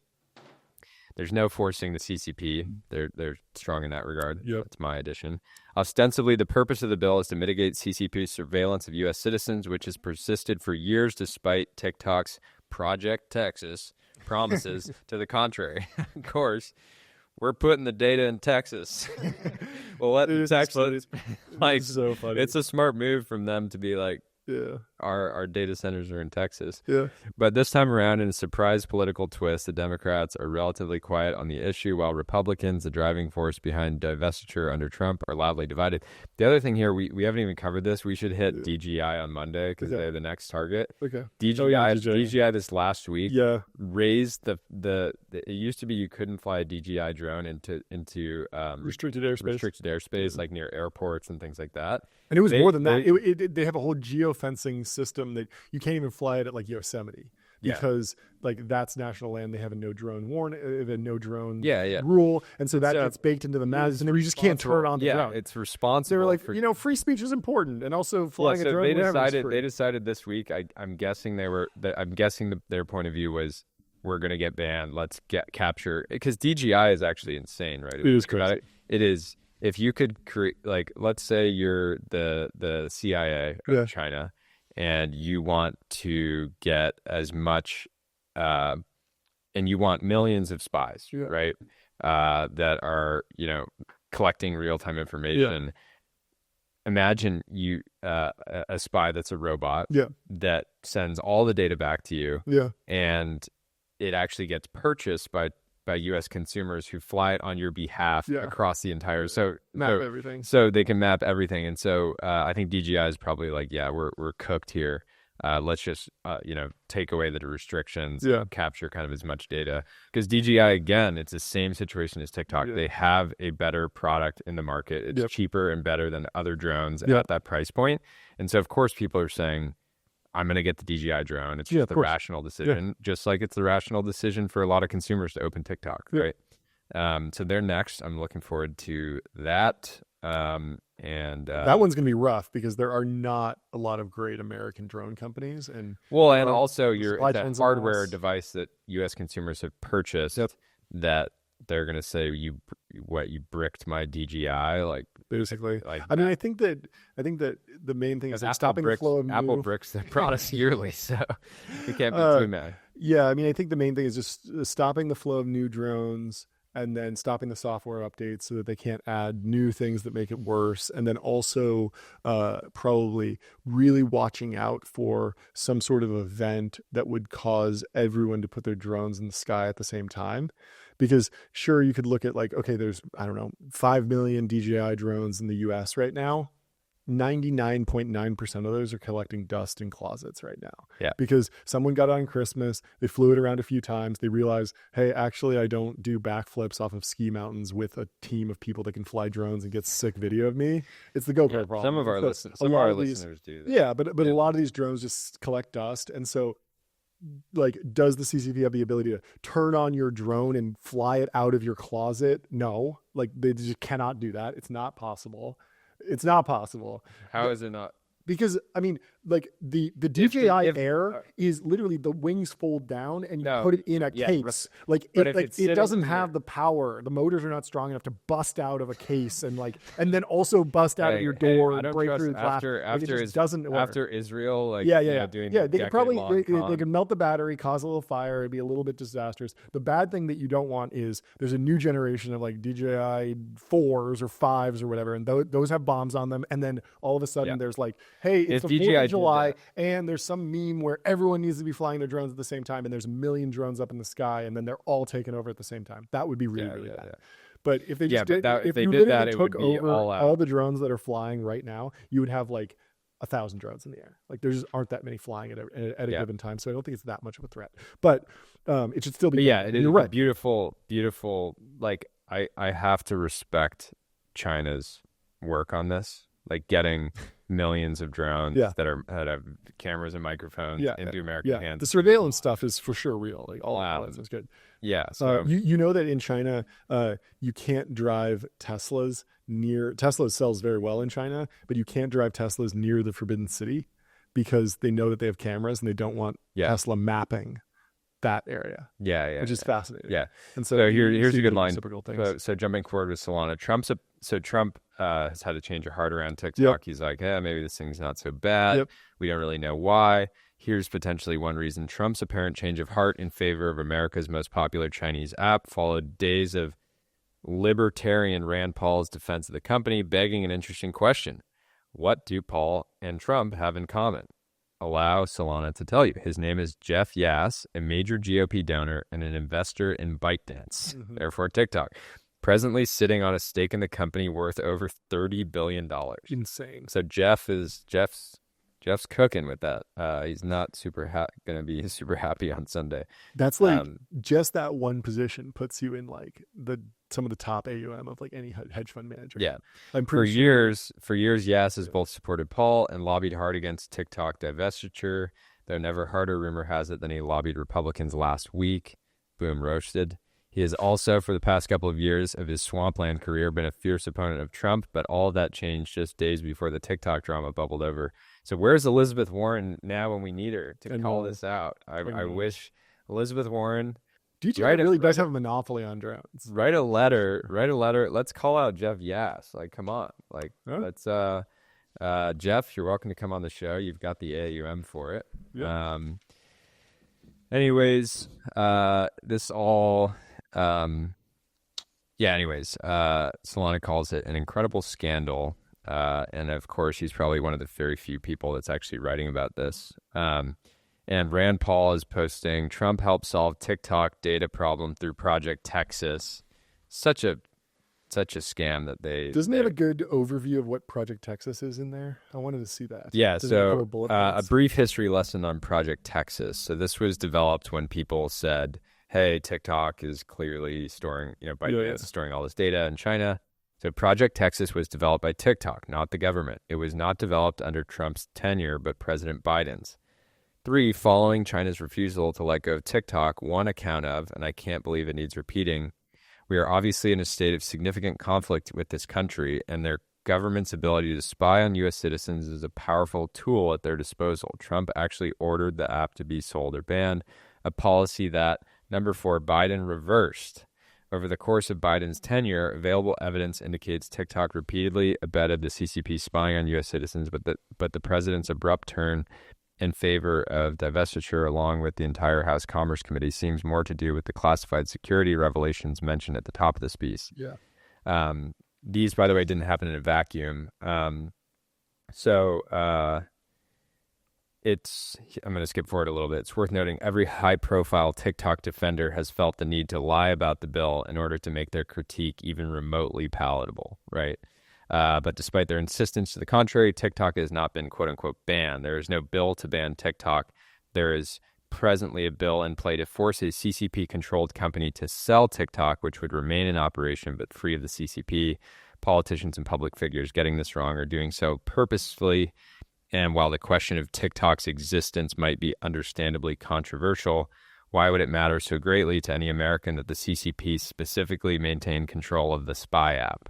There's no forcing the CCP. They're strong in that regard. Yep. That's my addition. Ostensibly, the purpose of the bill is to mitigate CCP's surveillance of U.S. citizens, which has persisted for years despite TikTok's Project Texas promises to the contrary. Of course, we're putting the data in Texas. Well, let Texas, so funny. It's a smart move from them to be like, yeah, our data centers are in Texas. Yeah. But this time around, in a surprise political twist, the Democrats are relatively quiet on the issue, while Republicans, the driving force behind divestiture under Trump, are loudly divided. The other thing here, we haven't even covered this. We should hit DGI on Monday because they're the next target. Okay. DGI this last week raised the it used to be you couldn't fly a DJI drone into restricted airspace, like near airports and things like that. And it was more than that. They have a whole geofencing system that you can't even fly it at like Yosemite because like that's national land. They have a no drone rule, and so that gets baked into the maps, and you just can't turn on the drone. It's responsible. They were like, free speech is important, and also flying a drone. They decided this week. I'm guessing their point of view was, we're going to get banned. Let's capture, because DJI is actually insane, right? It is crazy. It is. If you could create, like, let's say you're the CIA of China, and you want to get as much, and you want millions of spies, right? That are, collecting real-time information. Yeah. Imagine you a spy that's a robot that sends all the data back to you, and it actually gets purchased by U.S. consumers who fly it on your behalf across the entire everything, so they can map everything. And so I think DJI is probably like, we're cooked here. Let's just take away the restrictions, capture kind of as much data, because DJI, again, it's the same situation as TikTok. They have a better product in the market. It's cheaper and better than other drones at that price point. And so of course people are saying, I'm going to get the DJI drone. It's just the rational decision, just like it's the rational decision for a lot of consumers to open TikTok, right? So they're next. I'm looking forward to that. And that one's going to be rough because there are not a lot of great American drone companies. And also that hardware device that U.S. consumers have purchased that they're going to say, you bricked my DJI, like, basically. Like, I mean, I think that the main thing is stopping the flow of Apple bricks their products yearly, so we can't be too mad. Yeah, I mean, I think the main thing is just stopping the flow of new drones, and then stopping the software updates so that they can't add new things that make it worse, and then also probably really watching out for some sort of event that would cause everyone to put their drones in the sky at the same time. Because sure, you could look at like, okay, there's, 5 million DJI drones in the US right now. 99.9% of those are collecting dust in closets right now. Yeah. Because someone got on Christmas, they flew it around a few times, they realized, hey, actually, I don't do backflips off of ski mountains with a team of people that can fly drones and get sick video of me. It's the GoPro problem. Some of our listeners do that. Yeah, but a lot of these drones just collect dust, and so, like, does the CCP have the ability to turn on your drone and fly it out of your closet? No, like, they just cannot do that. It's not possible. How is it not? Because, I mean, like the If the DJI if Air is literally the wings fold down and you no, put it in a yeah, case. Like but if it's it sitting doesn't here, have the power. The motors are not strong enough to bust out of a case and then also bust out of your hey, door I and don't break trust through the glass. Like it just doesn't work. after Israel, like Yeah, yeah, yeah. Yeah, doing they could probably decade-long they could melt the battery, cause a little fire, it'd be a little bit disastrous. The bad thing that you don't want is there's a new generation of like DJI 4s or 5s or whatever, and those have bombs on them. And then all of a yeah. sudden there's like, hey, it's If the 4th DJI of did July, that, and there's some meme where everyone needs to be flying their drones at the same time, and there's a million drones up in the sky, and then they're all taken over at the same time. That would be really, yeah, really yeah, bad. yeah. But if they Yeah, just but did, if if they you did literally that, it took would be over all all out. the drones that are flying right now, you would have like 1,000 drones in the air. Like there just aren't that many flying at a Yeah. given time, so I don't think it's that much of a threat. But it should still be. But yeah, it is You're right. beautiful, beautiful. Like I have to respect China's work on this, like getting millions of drones Yeah. that have cameras and microphones Yeah, into American yeah. hands. The surveillance stuff is for sure real. Like all Wow. that stuff is good. Yeah. So You know that in China, you can't drive Teslas near. Tesla sells very well in China, but you can't drive Teslas near the Forbidden City because they know that they have cameras and they don't want yeah, Tesla mapping that area, yeah, yeah, which is fascinating. yeah. And So here's see a good the line. reciprocal things. So jumping forward with Solana, Trump has had to change her heart around TikTok. Yep. He's like, yeah, maybe this thing's not so bad. Yep. We don't really know why. Here's potentially one reason: Trump's apparent change of heart in favor of America's most popular Chinese app followed days of libertarian Rand Paul's defense of the company, begging an interesting question: what do Paul and Trump have in common? Allow Solana to tell you. His name is Jeff Yass, a major GOP donor and an investor in ByteDance, therefore TikTok. Presently sitting on a stake in the company worth over $30 billion. Insane. So Jeff's cooking with that. He's not going to be super happy on Sunday. That's like just that one position puts you in like some of the top AUM of like any hedge fund manager. Yeah. I'm For pretty sure. years, Yass has both supported Paul and lobbied hard against TikTok divestiture, though never harder, rumor has it, than he lobbied Republicans last week. Boom, roasted. He has also, for the past couple of years of his swampland career, been a fierce opponent of Trump, but all of that changed just days before the TikTok drama bubbled over. So where's Elizabeth Warren now when we need her to call this out? I wish Elizabeth Warren... DJI really does have a monopoly on drones. Write a letter. Let's call out Jeff Yass. Like, come on. Like, let's... Jeff, you're welcome to come on the show. You've got the AUM for it. Yeah. Anyways, this all... Solana calls it an incredible scandal. And of course, he's probably one of the very few people that's actually writing about this. And Rand Paul is posting, Trump helped solve TikTok data problem through Project Texas. Such a scam that they... Doesn't it have a good overview of what Project Texas is in there? I wanted to see that. Yeah, Doesn't it have so bullet a points? brief history lesson on Project Texas. So this was developed when people said, hey, TikTok is clearly storing, ByteDance is storing all this data in China. So Project Texas was developed by TikTok, not the government. It was not developed under Trump's tenure, but President Biden's. 3, following China's refusal to let go of TikTok, one account of, and I can't believe it needs repeating, we are obviously in a state of significant conflict with this country, and their government's ability to spy on U.S. citizens is a powerful tool at their disposal. Trump actually ordered the app to be sold or banned, a policy that, number 4, Biden reversed. Over the course of Biden's tenure, available evidence indicates TikTok repeatedly abetted the CCP spying on U.S. citizens, but the president's abrupt turn in favor of divestiture, along with the entire House Commerce Committee, seems more to do with the classified security revelations mentioned at the top of this piece. Yeah. These, by the way, didn't happen in a vacuum. I'm going to skip forward a little bit. It's worth noting every high-profile TikTok defender has felt the need to lie about the bill in order to make their critique even remotely palatable, right? But despite their insistence to the contrary, TikTok has not been quote-unquote banned. There is no bill to ban TikTok. There is presently a bill in play to force a CCP-controlled company to sell TikTok, which would remain in operation but free of the CCP. Politicians and public figures getting this wrong are doing so purposefully. And while the question of TikTok's existence might be understandably controversial, why would it matter so greatly to any American that the CCP specifically maintain control of the spy app?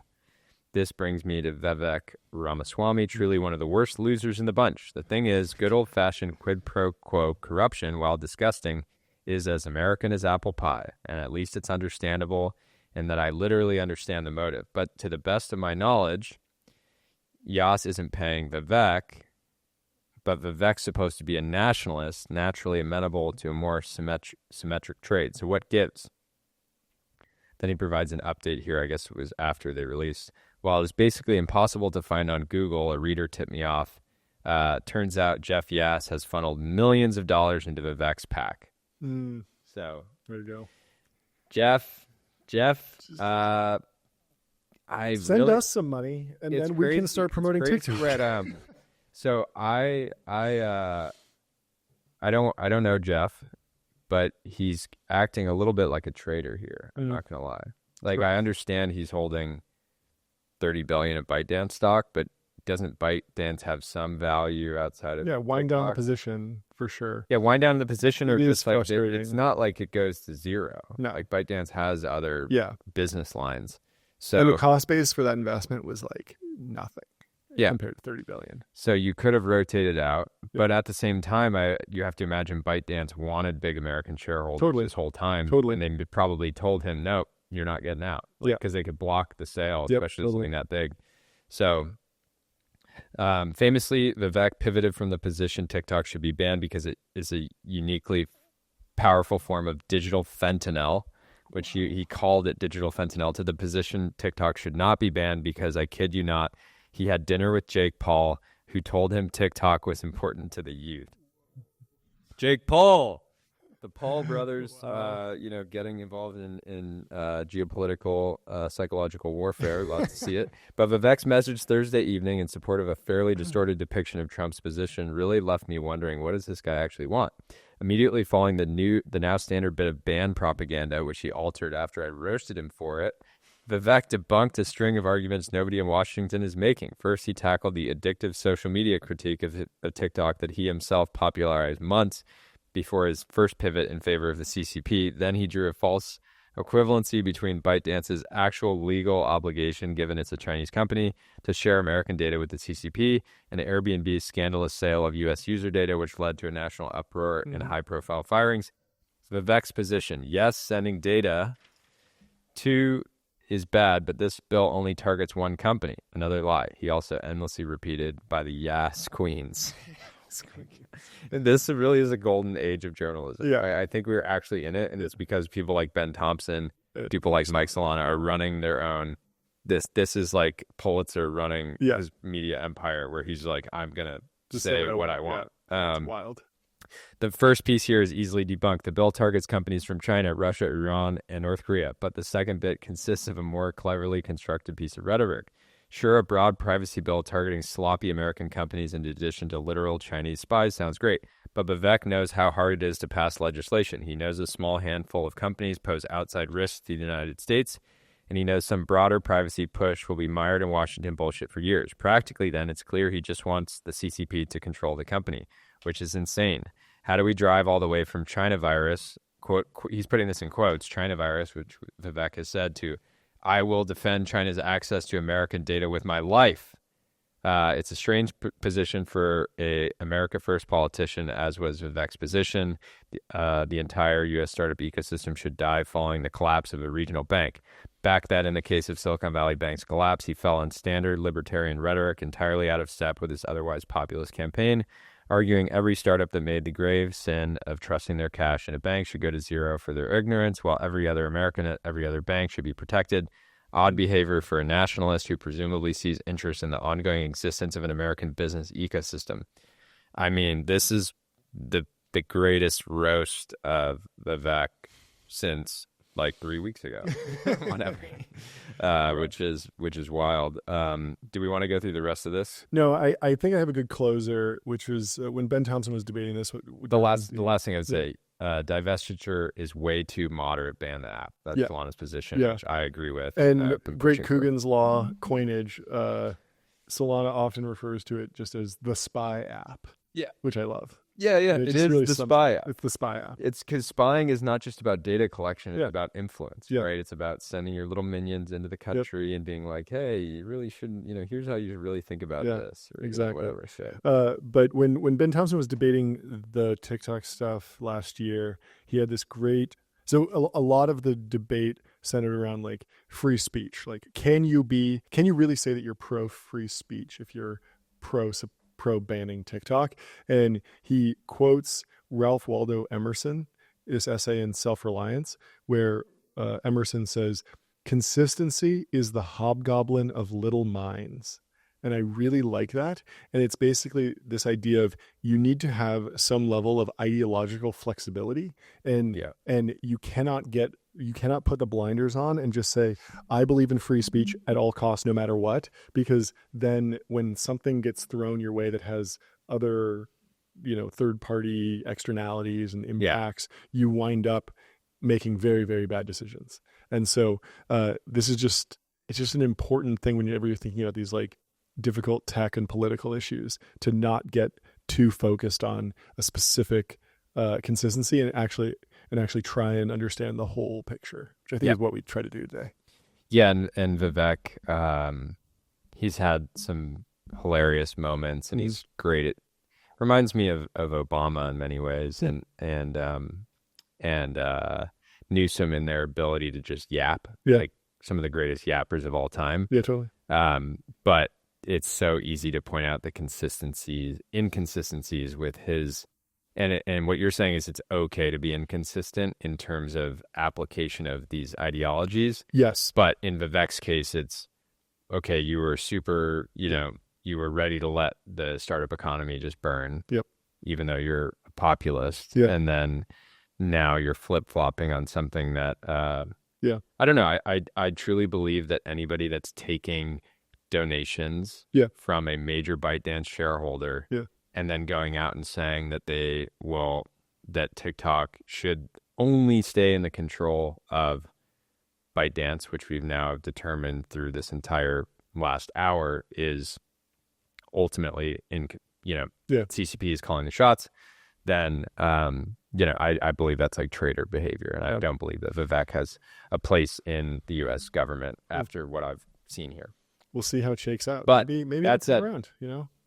This brings me to Vivek Ramaswamy, truly one of the worst losers in the bunch. The thing is, good old-fashioned quid pro quo corruption, while disgusting, is as American as apple pie, and at least it's understandable in that I literally understand the motive. But to the best of my knowledge, Yas isn't paying Vivek, but Vivek's supposed to be a nationalist, naturally amenable to a more symmetric trade. So what gives? Then he provides an update here. I guess it was after they released. While it was basically impossible to find on Google, a reader tipped me off. Turns out Jeff Yass has funneled millions of dollars into Vivek's PAC. So there you go. Jeff, Send us some money, and then we can start promoting TikTok. So I don't know Jeff, but he's acting a little bit like a trader here. I'm not gonna lie. Like, I understand he's holding $30 billion of ByteDance stock, but doesn't ByteDance have some value outside of wind TikTok? down the position for sure. Yeah, wind down the position, or just like frustrating. it's not like it goes to zero. No. Like ByteDance has other business lines. So and the cost base for that investment was like nothing. Compared to 30 billion. So you could have rotated out, but at the same time, you have to imagine ByteDance wanted big American shareholders this whole time. And they probably told him, nope, you're not getting out. Because they could block the sale, especially something that big. So famously, Vivek pivoted from the position TikTok should be banned because it is a uniquely powerful form of digital fentanyl, which he called it digital fentanyl, to the position TikTok should not be banned because, I kid you not, he had dinner with Jake Paul, who told him TikTok was important to the youth. Jake Paul, the Paul brothers, getting involved in geopolitical, psychological warfare. Love to see it. But Vivek's message Thursday evening in support of a fairly distorted depiction of Trump's position really left me wondering, what does this guy actually want? Immediately following the now standard bit of ban propaganda, which he altered after I roasted him for it, Vivek debunked a string of arguments nobody in Washington is making. First, he tackled the addictive social media critique of TikTok that he himself popularized months before his first pivot in favor of the CCP. Then he drew a false equivalency between ByteDance's actual legal obligation, given it's a Chinese company, to share American data with the CCP, and Airbnb's scandalous sale of U.S. user data, which led to a national uproar and high-profile firings. Vivek's position: yes, sending data to is bad, but this bill only targets one company. Another lie. He also endlessly repeated by the Yas Queens. And this really is a golden age of journalism. Yeah. I think we're actually in it, and it's because people like Ben Thompson, people like Mike Solana are running their own. This is like Pulitzer running his media empire, where he's like, I'm gonna say what I want. It's wild. The first piece here is easily debunked. The bill targets companies from China, Russia, Iran, and North Korea. But the second bit consists of a more cleverly constructed piece of rhetoric. Sure, a broad privacy bill targeting sloppy American companies in addition to literal Chinese spies sounds great. But Vivek knows how hard it is to pass legislation. He knows a small handful of companies pose outside risks to the United States, and he knows some broader privacy push will be mired in Washington bullshit for years. Practically, then, it's clear he just wants the CCP to control the company, which is insane. How do we drive all the way from China virus, quote, he's putting this in quotes, China virus, which Vivek has said, to I will defend China's access to American data with my life. It's a strange position for a America First politician, as was Vivek's position. The entire U.S. startup ecosystem should die following the collapse of a regional bank. Back then, in the case of Silicon Valley Bank's collapse, he fell in standard libertarian rhetoric, entirely out of step with his otherwise populist campaign, arguing every startup that made the grave sin of trusting their cash in a bank should go to zero for their ignorance, while every other American at every other bank should be protected. Odd behavior for a nationalist who presumably sees interest in the ongoing existence of an American business ecosystem. I mean, this is the greatest roast of Vivek since like 3 weeks ago, which is wild. Do we want to go through the rest of this? No, I think I have a good closer, which was when Ben Thompson was debating this. The last thing I would say, divestiture is way too moderate. Ban the app. That's Solana's position, which I agree with. And Great Coogan's Law coinage, Solana often refers to it just as the spy app. Yeah, which I love. Yeah, yeah, And it it just is really the sums. spy app. It's the spy app. It's because spying is not just about data collection; it's Yeah. about influence, Yeah. right? It's about sending your little minions into the Yep. country and being like, "Hey, you really shouldn't. Here's how you should really think about Yeah. this, or Exactly. whatever." So, But when Ben Thompson was debating the TikTok stuff last year, he had this great. So a lot of the debate centered around like free speech. Like, can you really say that you're pro free speech if you're pro pro banning TikTok? And he quotes Ralph Waldo Emerson, this essay in Self Reliance, where Emerson says, "Consistency is the hobgoblin of little minds." And I really like that. And it's basically this idea of you need to have some level of ideological flexibility, and yeah, you cannot put the blinders on and just say, I believe in free speech at all costs, no matter what, because then when something gets thrown your way that has other, third party externalities and yeah, impacts, you wind up making very, very bad decisions. And so this is just, it's just an important thing whenever you're thinking about these like difficult tech and political issues, to not get too focused on a specific consistency, and actually try and understand the whole picture, which I think is what we try to do today. Yeah, and Vivek, he's had some hilarious moments, and he's great. It reminds me of Obama in many ways, and Newsom in their ability to just yap, like some of the greatest yappers of all time. Yeah, totally. But it's so easy to point out the inconsistencies with his, and what you're saying is it's okay to be inconsistent in terms of application of these ideologies. Yes. But in Vivek's case, it's okay. You were super, you were ready to let the startup economy just burn. Yep. Even though you're a populist. Yeah. And then now you're flip-flopping on something that, yeah. I don't know. I truly believe that anybody that's taking donations from a major ByteDance shareholder and then going out and saying that that TikTok should only stay in the control of ByteDance, which we've now determined through this entire last hour is ultimately CCP is calling the shots, then I believe that's like traitor behavior, and I don't believe that Vivek has a place in the U.S. government after what I've seen here. We'll see how it shakes out. But maybe that's it. Around,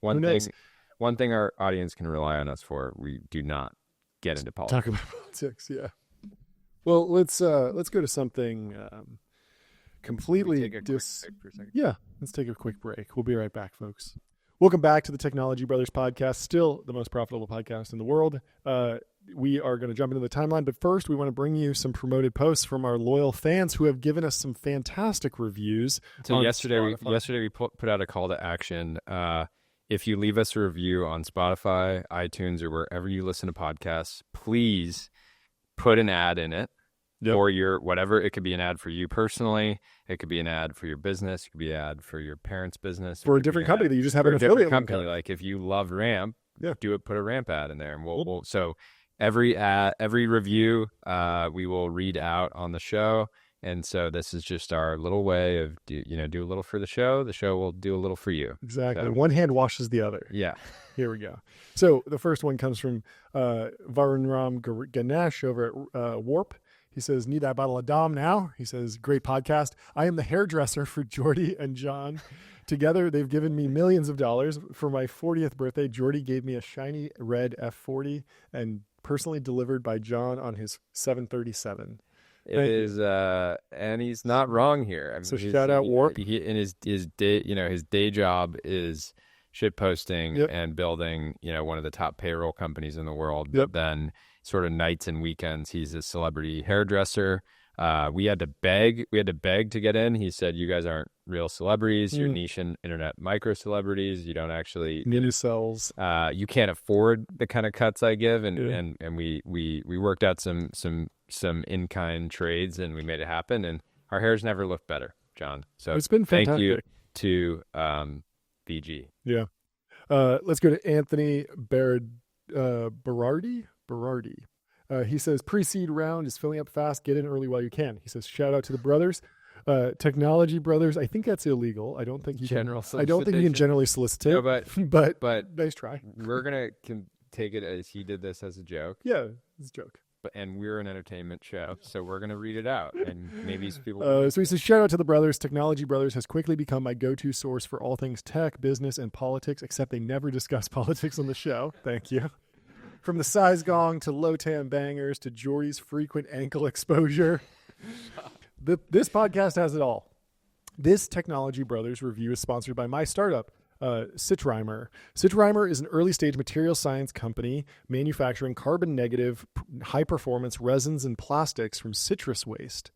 One thing our audience can rely on us for: we do not get into politics. Talk about politics, yeah. Well, let's go to something completely Yeah, let's take a quick break. We'll be right back, folks. Welcome back to the Technology Brothers podcast, still the most profitable podcast in the world. We are going to jump into the timeline, but first we want to bring you some promoted posts from our loyal fans who have given us some fantastic reviews. So yesterday we put out a call to action. If you leave us a review on Spotify, iTunes, or wherever you listen to podcasts, please put an ad in it. Or your whatever. It could be an ad for you personally. It could be an ad for your business. It could be an ad for your parents' business. For a different company that you just have an affiliate company. Like if you love Ramp, put a Ramp ad in there, and we'll so every review we will read out on the show. And so this is just our little way of do a little for the show. The show will do a little for you. Exactly. So, one hand washes the other. Yeah. Here we go. So the first one comes from Varunram Ganesh over at Warp. He says, need that bottle of Dom now. He says, great podcast. I am the hairdresser for Jordy and John. Together, they've given me millions of dollars. For my 40th birthday, Jordy gave me a shiny red F40 and personally delivered by John on his 737. It is, and he's not wrong here. I mean, so shout out Warp. His day, his day job is shit posting and building, one of the top payroll companies in the world. But then sort of nights and weekends, he's a celebrity hairdresser. We had to beg to get in. He said, you guys aren't real celebrities. You're niche and internet micro celebrities. You don't actually cells. You can't afford the kind of cuts I give. And we worked out some in-kind trades, and we made it happen. And our hair's never looked better, John. So it's been fantastic. Thank you to VG. Yeah. Let's go to Anthony Berardi. He says, pre-seed round is filling up fast. Get in early while you can. He says, shout out to the brothers. Technology brothers. I think that's illegal. I don't think you can generally solicitate. No, but but nice try. We're gonna take it as he did this as a joke. Yeah, it's a joke. And we're an entertainment show, so we're going to read it out, and maybe people... So he says, shout out to the brothers. Technology Brothers has quickly become my go-to source for all things tech, business, and politics, except they never discuss politics on the show. Thank you. From the size gong to low-tam bangers to Jordy's frequent ankle exposure. This podcast has it all. This Technology Brothers review is sponsored by my startup, Citrimer. Citrimer is an early-stage material science company manufacturing carbon-negative, high-performance resins and plastics from citrus waste.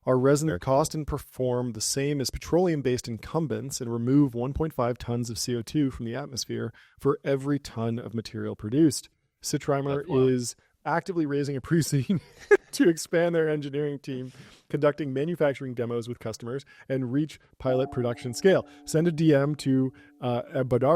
Our resins cost and perform the same as petroleum-based incumbents and remove 1.5 tons of CO2 from the atmosphere for every ton of material produced. Citrimer is actively raising a pre-seed to expand their engineering team, conducting manufacturing demos with customers, and reach pilot production scale. Send a DM to Berardi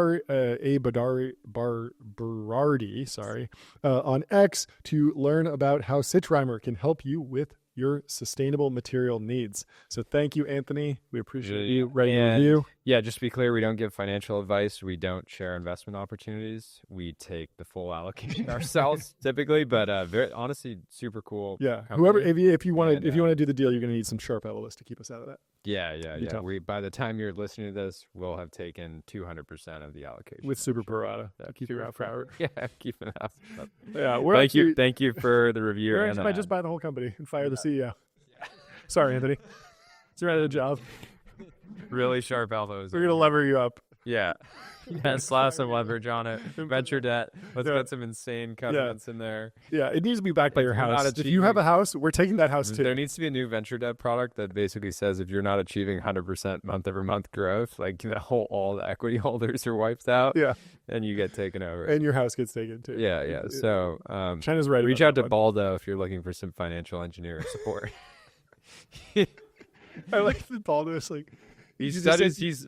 on X to learn about how Citrimer can help you with your sustainable material needs. So thank you, Anthony. We appreciate you writing a review. Yeah, just to be clear, we don't give financial advice. We don't share investment opportunities. We take the full allocation ourselves typically, but very honestly, super cool. Yeah, company. whoever if you want to do the deal, you're going to need some sharp analysts to keep us out of that. Yeah. We by the time you're listening to this, we'll have taken 200% of the allocation with super pro rata. Keep you around forever. Yeah, keeping it up. Yeah, thank you for the review. I might just buy the whole company and fire the CEO. Yeah. Sorry, Anthony. It's right at the job. Really sharp elbows. We're gonna lever you up. Yeah. Slap some leverage on it. Venture debt. Let's put some insane covenants in there. Yeah, it needs to be backed by your house. If you have a house, we're taking that house too. There needs to be a new venture debt product that basically says if you're not achieving 100% month-over-month growth, like all the equity holders are wiped out. Yeah, and you get taken over, and your house gets taken too. Yeah. So China's right. Reach out to Baldo if you're looking for some financial engineering support. I like that Baldo is like.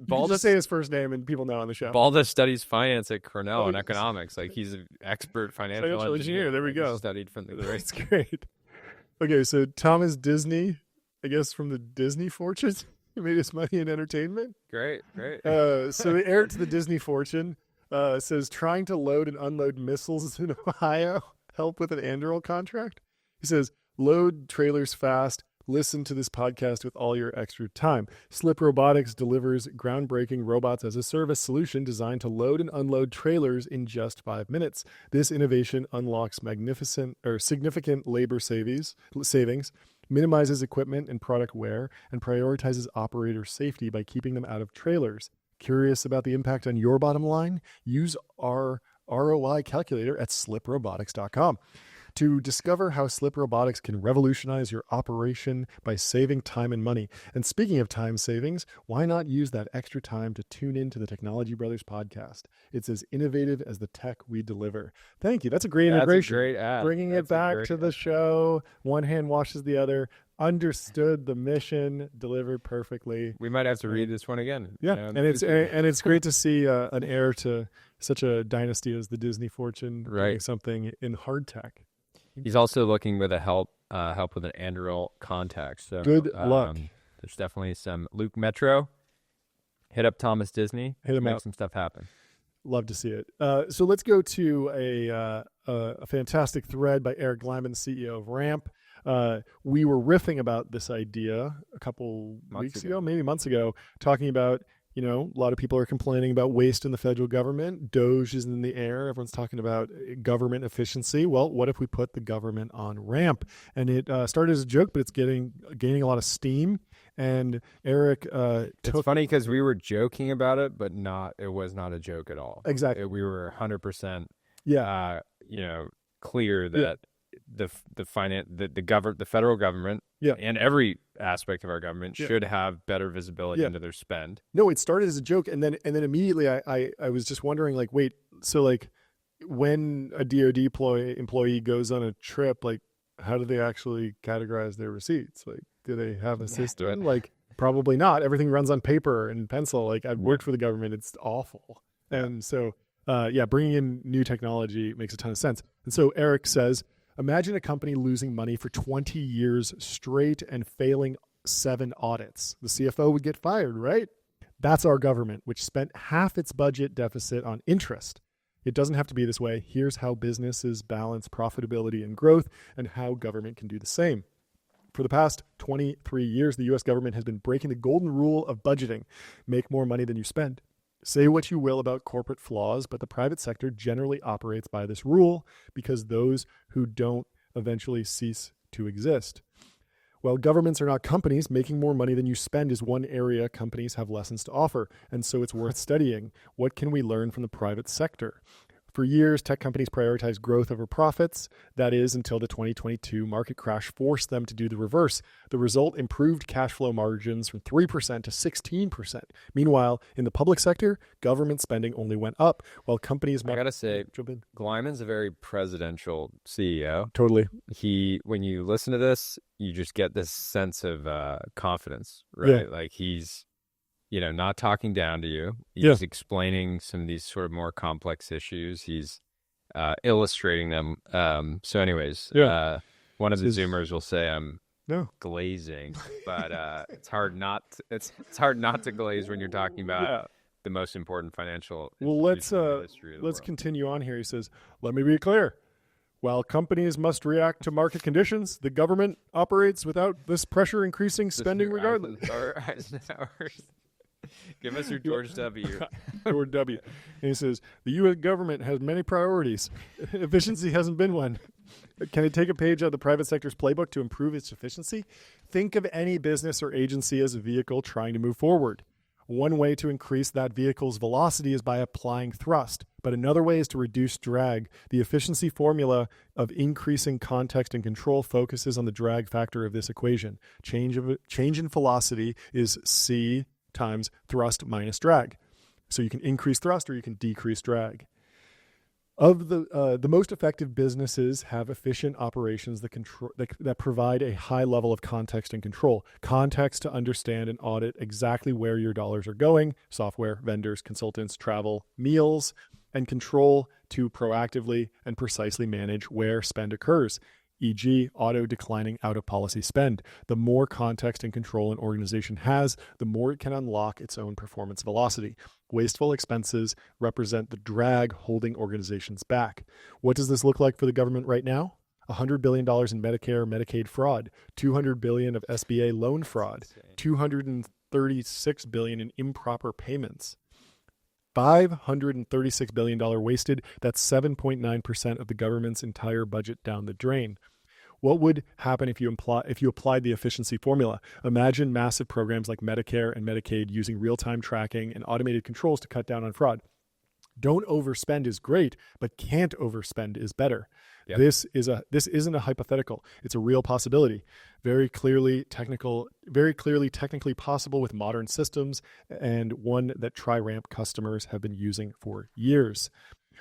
Baldo say his first name and people know on the show. Baldo studies finance at Cornell and economics. Like he's an expert financial engineer. There we go. Studied from the That's great. Okay, so Thomas Disney, I guess from the Disney fortune, he made his money in entertainment. Great. So the heir to the Disney fortune says trying to load and unload missiles in Ohio help with an Anduril contract. He says load trailers fast. Listen to this podcast with all your extra time. Slip Robotics delivers groundbreaking robots as a service solution designed to load and unload trailers in just 5 minutes. This innovation unlocks significant labor savings, minimizes equipment and product wear, and prioritizes operator safety by keeping them out of trailers. Curious about the impact on your bottom line? Use our ROI calculator at sliprobotics.com. To discover how Slip Robotics can revolutionize your operation by saving time and money. And speaking of time savings, why not use that extra time to tune into the Technology Brothers podcast? It's as innovative as the tech we deliver. Thank you. That's a great integration. That's a great ad. Bringing it back to the show. One hand washes the other. Understood the mission, delivered perfectly. We might have to read this one again. Yeah, and it's great to see an heir to such a dynasty as the Disney fortune doing something in hard tech. He's also looking with help with an Anduril contact. So good luck. There's definitely some Luke Metro. Hit up Thomas Disney. Make some stuff happen. Love to see it. So let's go to a fantastic thread by Eric Glyman, CEO of Ramp. We were riffing about this idea a couple weeks ago, maybe months ago, talking about, a lot of people are complaining about waste in the federal government. Doge is in the air. Everyone's talking about government efficiency. Well, what if we put the government on Ramp? And it started as a joke, but it's gaining a lot of steam. And Eric, it's funny because we were joking about it, but it was not a joke at all. Exactly. We were 100%, clear that the federal government and every aspect of our government should have better visibility into their spend. No, it started as a joke, and then immediately I was just wondering, like, wait, so like when a DoD employee goes on a trip, like how do they actually categorize their receipts? Like, do they have a system? Like, probably not. Everything runs on paper and pencil. Like, I've worked for the government; it's awful. And so, bringing in new technology makes a ton of sense. And so Eric says, imagine a company losing money for 20 years straight and failing 7 audits. The CFO would get fired, right? That's our government, which spent half its budget deficit on interest. It doesn't have to be this way. Here's how businesses balance profitability and growth and how government can do the same. For the past 23 years, the US government has been breaking the golden rule of budgeting. Make more money than you spend. Say what you will about corporate flaws, but the private sector generally operates by this rule because those who don't eventually cease to exist. Well, governments are not companies. Making more money than you spend is one area companies have lessons to offer, and so it's worth studying. What can we learn from the private sector? For years, tech companies prioritized growth over profits. That is, until the 2022 market crash forced them to do the reverse. The result, improved cash flow margins from 3% to 16%. Meanwhile, in the public sector, government spending only went up, while companies... I gotta say, Glyman's a very presidential CEO. Totally. When you listen to this, you just get this sense of confidence, right? Yeah. Like he's not talking down to you. He's explaining some of these sort of more complex issues. He's illustrating them. So anyways, one of the Zoomers will say I'm glazing, but it's hard not to glaze when you're talking about the most important financial let's in the history of the world. Continue on here. He says, let me be clear. While companies must react to market conditions, the government operates without this pressure increasing spending regardless. Give us your George W. George W. And he says, the U.S. government has many priorities. Efficiency hasn't been one. Can it take a page out of the private sector's playbook to improve its efficiency? Think of any business or agency as a vehicle trying to move forward. One way to increase that vehicle's velocity is by applying thrust, but another way is to reduce drag. The efficiency formula of increasing context and control focuses on the drag factor of this equation. Change in velocity is C times thrust minus drag. So you can increase thrust or you can decrease drag. Of the most effective businesses have efficient operations that provide a high level of context and control. Context to understand and audit exactly where your dollars are going, software, vendors, consultants, travel, meals, and control to proactively and precisely manage where spend occurs, e.g. auto-declining out-of-policy spend. The more context and control an organization has, the more it can unlock its own performance velocity. Wasteful expenses represent the drag holding organizations back. What does this look like for the government right now? $100 billion in Medicare, Medicaid fraud, $200 billion of SBA loan fraud, $236 billion in improper payments. $536 billion wasted. That's 7.9% of the government's entire budget down the drain. What would happen if you applied the efficiency formula? Imagine massive programs like Medicare and Medicaid using real-time tracking and automated controls to cut down on fraud. Don't overspend is great, but can't overspend is better. Yep. This isn't a hypothetical. It's a real possibility. Very clearly technically possible with modern systems, and one that tri-ramp customers have been using for years.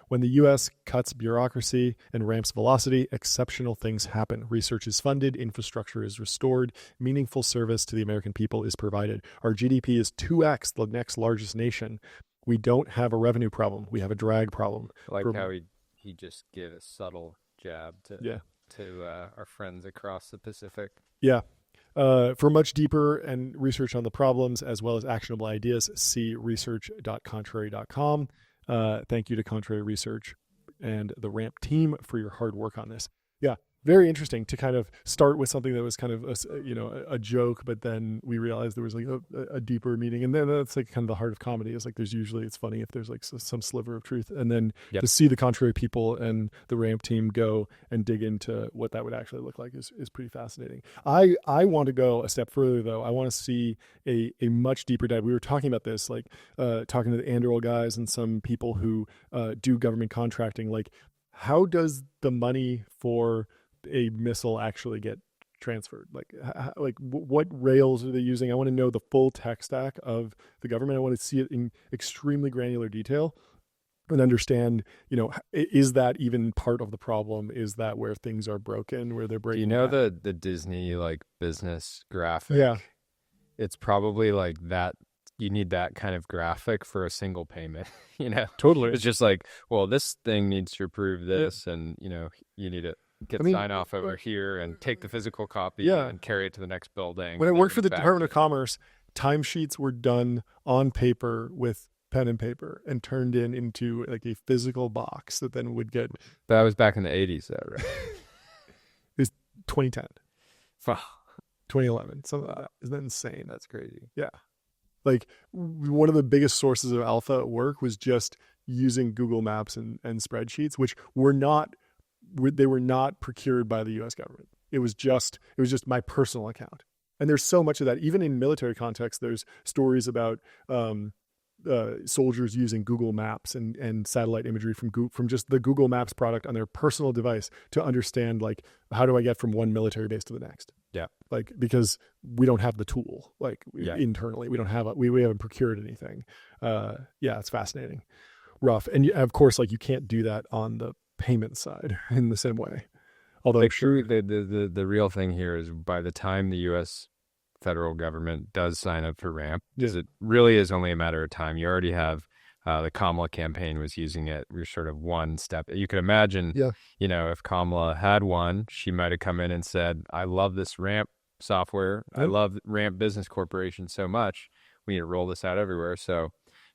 When the U.S. cuts bureaucracy and ramps velocity, exceptional things happen. Research is funded, infrastructure is restored, meaningful service to the American people is provided. Our GDP is 2x the next largest nation. We don't have a revenue problem. We have a drag problem. I like how he just gave a subtle jab to our friends across the Pacific. Yeah. For much deeper and research on the problems as well as actionable ideas, see research.contrary.com. Thank you to Contrary Research and the RAMP team for your hard work on this. Yeah, very interesting to kind of start with something that was kind of a joke, but then we realized there was like a deeper meaning, and then that's like kind of the heart of comedy. Is like it's funny if there's like some sliver of truth, and then to see the Contrary people and the RAMP team go and dig into what that would actually look like is pretty fascinating. I want to go a step further though. I want to see a much deeper dive. We were talking about this, like talking to the Anduril guys and some people who do government contracting. Like, how does the money for a missile actually get transferred? Like what rails are they using? I want to know the full tech stack of the government. I want to see it in extremely granular detail and understand, is that even part of the problem? Is that where things are broken, where they're breaking? The Disney like business graphic? Yeah. It's probably like that. You need that kind of graphic for a single payment, Totally. It's just like, well, this thing needs to approve this, and you need to get sign off over here and take the physical copy and carry it to the next building. When I worked for the Department of Commerce, timesheets were done on paper with pen and paper and turned into like a physical box that then would get. That was back in the 80s, though, right? It was 2010, Wow. 2011, something like that. Isn't that insane? That's crazy. Yeah. Like one of the biggest sources of alpha at work was just using Google Maps and spreadsheets, which they were not procured by the U.S. government. It was just my personal account. And there's so much of that, even in military context. There's stories about soldiers using Google Maps and satellite imagery from just the Google Maps product on their personal device to understand, like, how do I get from one military base to the next? Yeah. Like, because we don't have the tool, like internally, we don't have we haven't procured anything. Yeah, it's fascinating. Rough. And of course, like, you can't do that on the payment side in the same way. Although like, sure, the real thing here is by the time the U.S. federal government does sign up for RAMP, because it really is only a matter of time. You already have the Kamala campaign was using it. We're sort of one step. You could imagine, if Kamala had won, she might have come in and said, I love this RAMP software. I love RAMP Business Corporation so much. We need to roll this out everywhere. So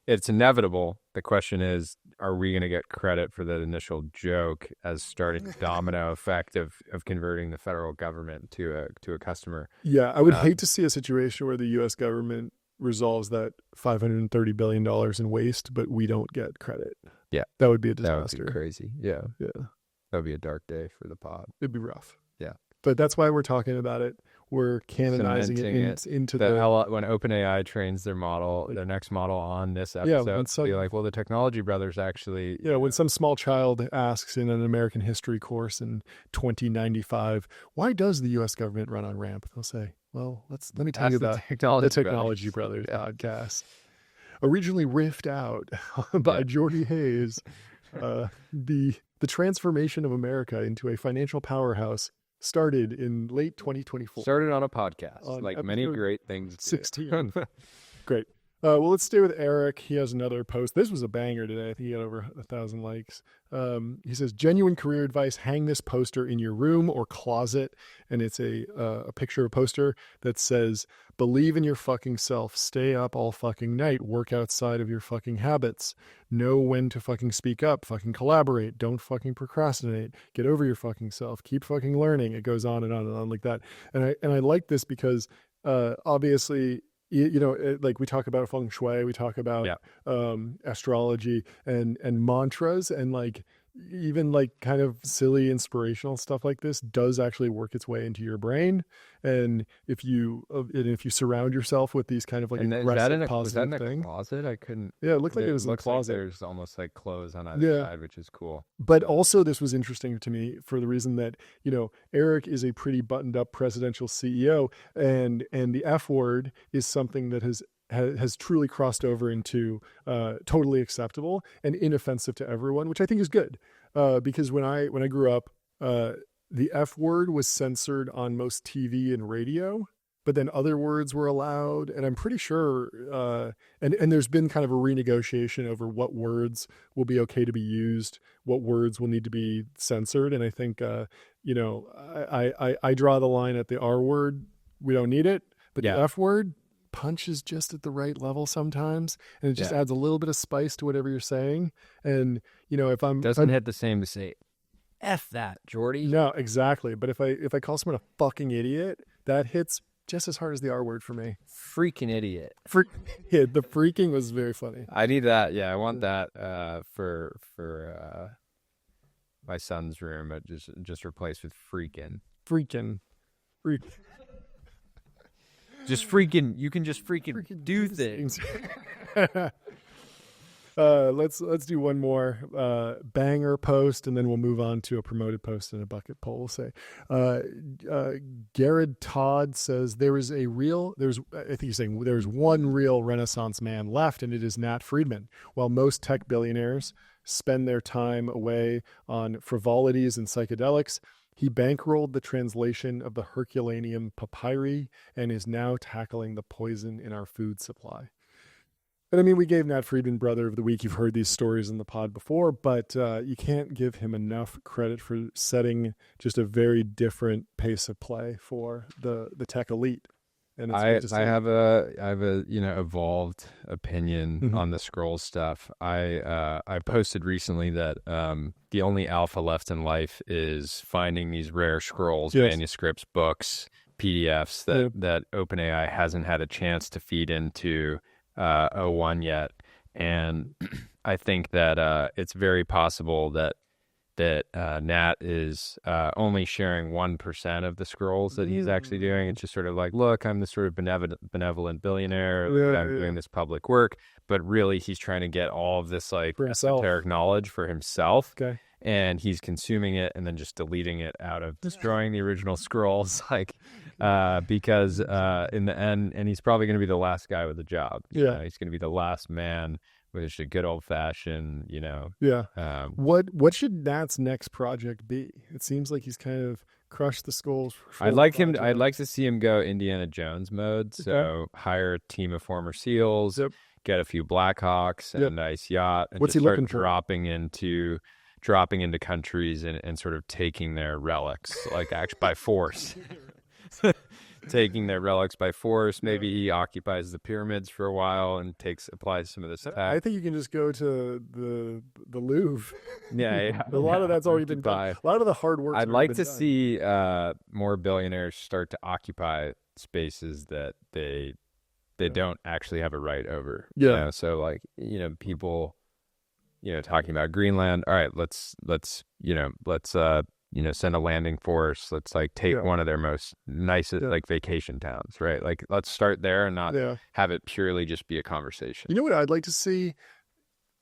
it's inevitable. The question is, are we going to get credit for that initial joke as starting the domino effect of converting the federal government to a customer? Yeah, I would hate to see a situation where the U.S. government resolves that $530 billion in waste, but we don't get credit. Yeah. That would be a disaster. That would be crazy. Yeah. Yeah. That would be a dark day for the pod. It'd be rough. Yeah. But that's why we're talking about it. We're canonizing it into when OpenAI trains their next model on this episode, be like, well, the technology brothers actually. Yeah, when some small child asks in an American history course in 2095, why does the U.S. government run on RAMP? They'll say, well, let me tell you about the Technology Brothers podcast. Originally riffed out by Jordy Hayes, the transformation of America into a financial powerhouse started in late 2024. Started on a podcast, like many great things. 16. Great. Well, let's stay with Eric. He has another post. This was a banger today. I think he had over 1,000 likes. He says, genuine career advice, hang this poster in your room or closet. And it's a picture of a poster that says, believe in your fucking self, stay up all fucking night, work outside of your fucking habits, know when to fucking speak up, fucking collaborate, don't fucking procrastinate, get over your fucking self, keep fucking learning. It goes on and on and on like that. And I like this because obviously, like we talk about feng shui, we talk about astrology and mantras, and like even like kind of silly inspirational stuff like this does actually work its way into your brain. And if you surround yourself with these kind of like aggressive, positive things. Closet? I couldn't. Yeah, it looked like it was in the closet. Like there's almost like clothes on either side, which is cool. But also, this was interesting to me for the reason that Eric is a pretty buttoned up presidential CEO, and the F word is something that has truly crossed over into totally acceptable and inoffensive to everyone, which I think is good. Because when I grew up, the F word was censored on most TV and radio, but then other words were allowed. And I'm pretty sure, and there's been kind of a renegotiation over what words will be okay to be used, what words will need to be censored. And I think, I draw the line at the R word. We don't need it, but the F word punches just at the right level sometimes, and it just adds a little bit of spice to whatever you're saying. And if I'm doesn't hit the same to say F that, Jordy. No, exactly. But if I call someone a fucking idiot, that hits just as hard as the R word for me. Freaking idiot. The freaking was very funny. I need that. Yeah, I want that for my son's room, but just replaced with freaking. Freaking. Just freaking, you can just freaking do things. Let's do one more banger post, and then we'll move on to a promoted post and a bucket poll. We'll say, Garrett Todd says there's one real Renaissance man left, and it is Nat Friedman. While most tech billionaires spend their time away on frivolities and psychedelics, he bankrolled the translation of the Herculaneum papyri and is now tackling the poison in our food supply. And I mean, we gave Nat Friedman Brother of the Week. You've heard these stories in the pod before, but you can't give him enough credit for setting just a very different pace of play for the tech elite. and it's good to I see. have a evolved opinion Mhm. on the scroll stuff. I posted recently that the only alpha left in life is finding these rare scrolls, Yes. manuscripts, books, PDFs Yeah. that OpenAI hasn't had a chance to feed into O1 yet. And I think that it's very possible that Nat is only sharing 1% of the scrolls that he's actually doing. It's just sort of like, look, I'm this sort of benevolent billionaire. I'm doing this public work, but really he's trying to get all of this like For himself. esoteric knowledge for himself. Okay. And he's consuming it and then just deleting it out of destroying the original scrolls, like because in the end, and he's probably going to be the last guy with a job. Yeah. He's going to be the last man with just a good old fashioned, Yeah. um, What should Nat's next project be? It seems like he's kind of crushed the skulls. I'd like to see him go Indiana Jones mode. So hire a team of former SEALs, get a few Blackhawks and a nice yacht, and What's just he start looking for? dropping into countries and sort of taking their relics, like actually by force. Taking their relics by force. Maybe he occupies the pyramids for a while and applies some of this tech. I think you can just go to the Louvre. Yeah. A lot of that's already been done. A lot of the hard work. I'd like to see more billionaires start to occupy spaces that they don't actually have a right over. Yeah. So like, people, talking about Greenland. All right, let's send a landing force. Let's like take one of their most nicest like vacation towns, right? Like let's start there and not have it purely just be a conversation. You know what I'd like to see?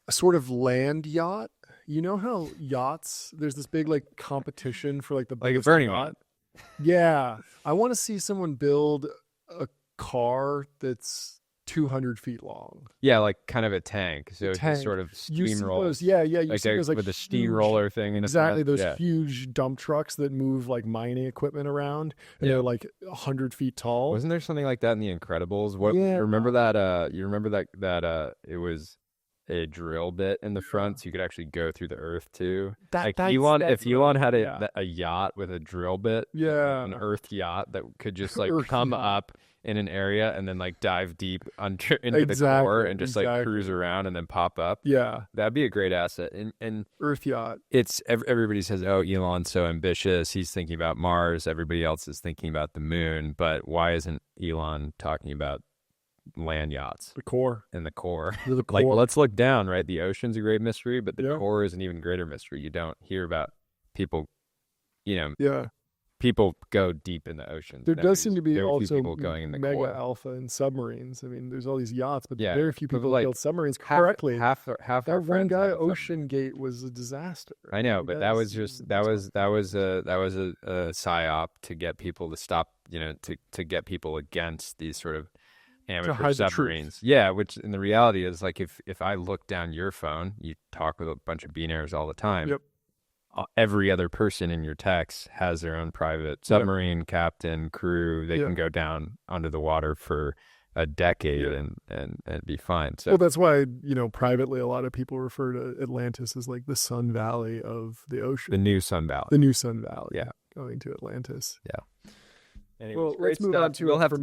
A sort of land yacht. You know how yachts, there's this big like competition for like the like a biggest Burning yacht? Man. Yeah. I want to see someone build a car that's 200 feet long. Yeah, like kind of a tank. So it's sort of steamrolls. You like see those like with a steamroller thing. Exactly, those huge dump trucks that move like mining equipment around, and they're like 100 feet tall. Wasn't there something like that in The Incredibles? What? Yeah. Remember that? You remember that it was a drill bit in the front, so you could actually go through the earth too. If Elon had a yacht with a drill bit, an earth yacht that could just like come up in an area and then like dive deep into the core and just like cruise around and then pop up. Yeah, that'd be a great asset. And earth yacht. It's everybody says, oh, Elon's so ambitious. He's thinking about Mars. Everybody else is thinking about the moon. But why isn't Elon talking about land yachts? The core. And the core. The core. Like, let's look down, right? The ocean's a great mystery, but the core is an even greater mystery. You don't hear about people, people go deep in the ocean. There does seem to be also people going in the mega core. alpha in submarines. I mean, there's all these yachts, but Yeah, very few people like build submarines correctly. Half that one guy, Ocean Gate, was a disaster. I know, but that was a psyop to get people to stop, to get people against these sort of amateur submarines. Yeah, which in the reality is like if I look down your phone, you talk with a bunch of binaries all the time. Yep. Every other person in your text has their own private submarine, captain, crew. They can go down under the water for a decade and be fine. So, well, that's why, privately a lot of people refer to Atlantis as like the Sun Valley of the ocean. The new Sun Valley. The new Sun Valley. Yeah. Going to Atlantis. Yeah. Anyways, well, let's move on to we'll have to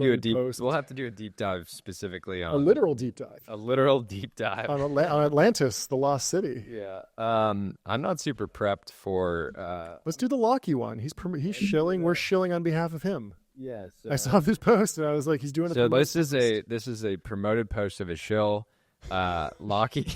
do a deep dive specifically on a literal deep dive. A literal deep dive on Atlantis, the lost city. Yeah. I'm not super prepped for. Let's do the Locky one. He's shilling. We're shilling on behalf of him. Yes. I saw this post and I was like, he's doing it. So this is a promoted post of a shill. Locky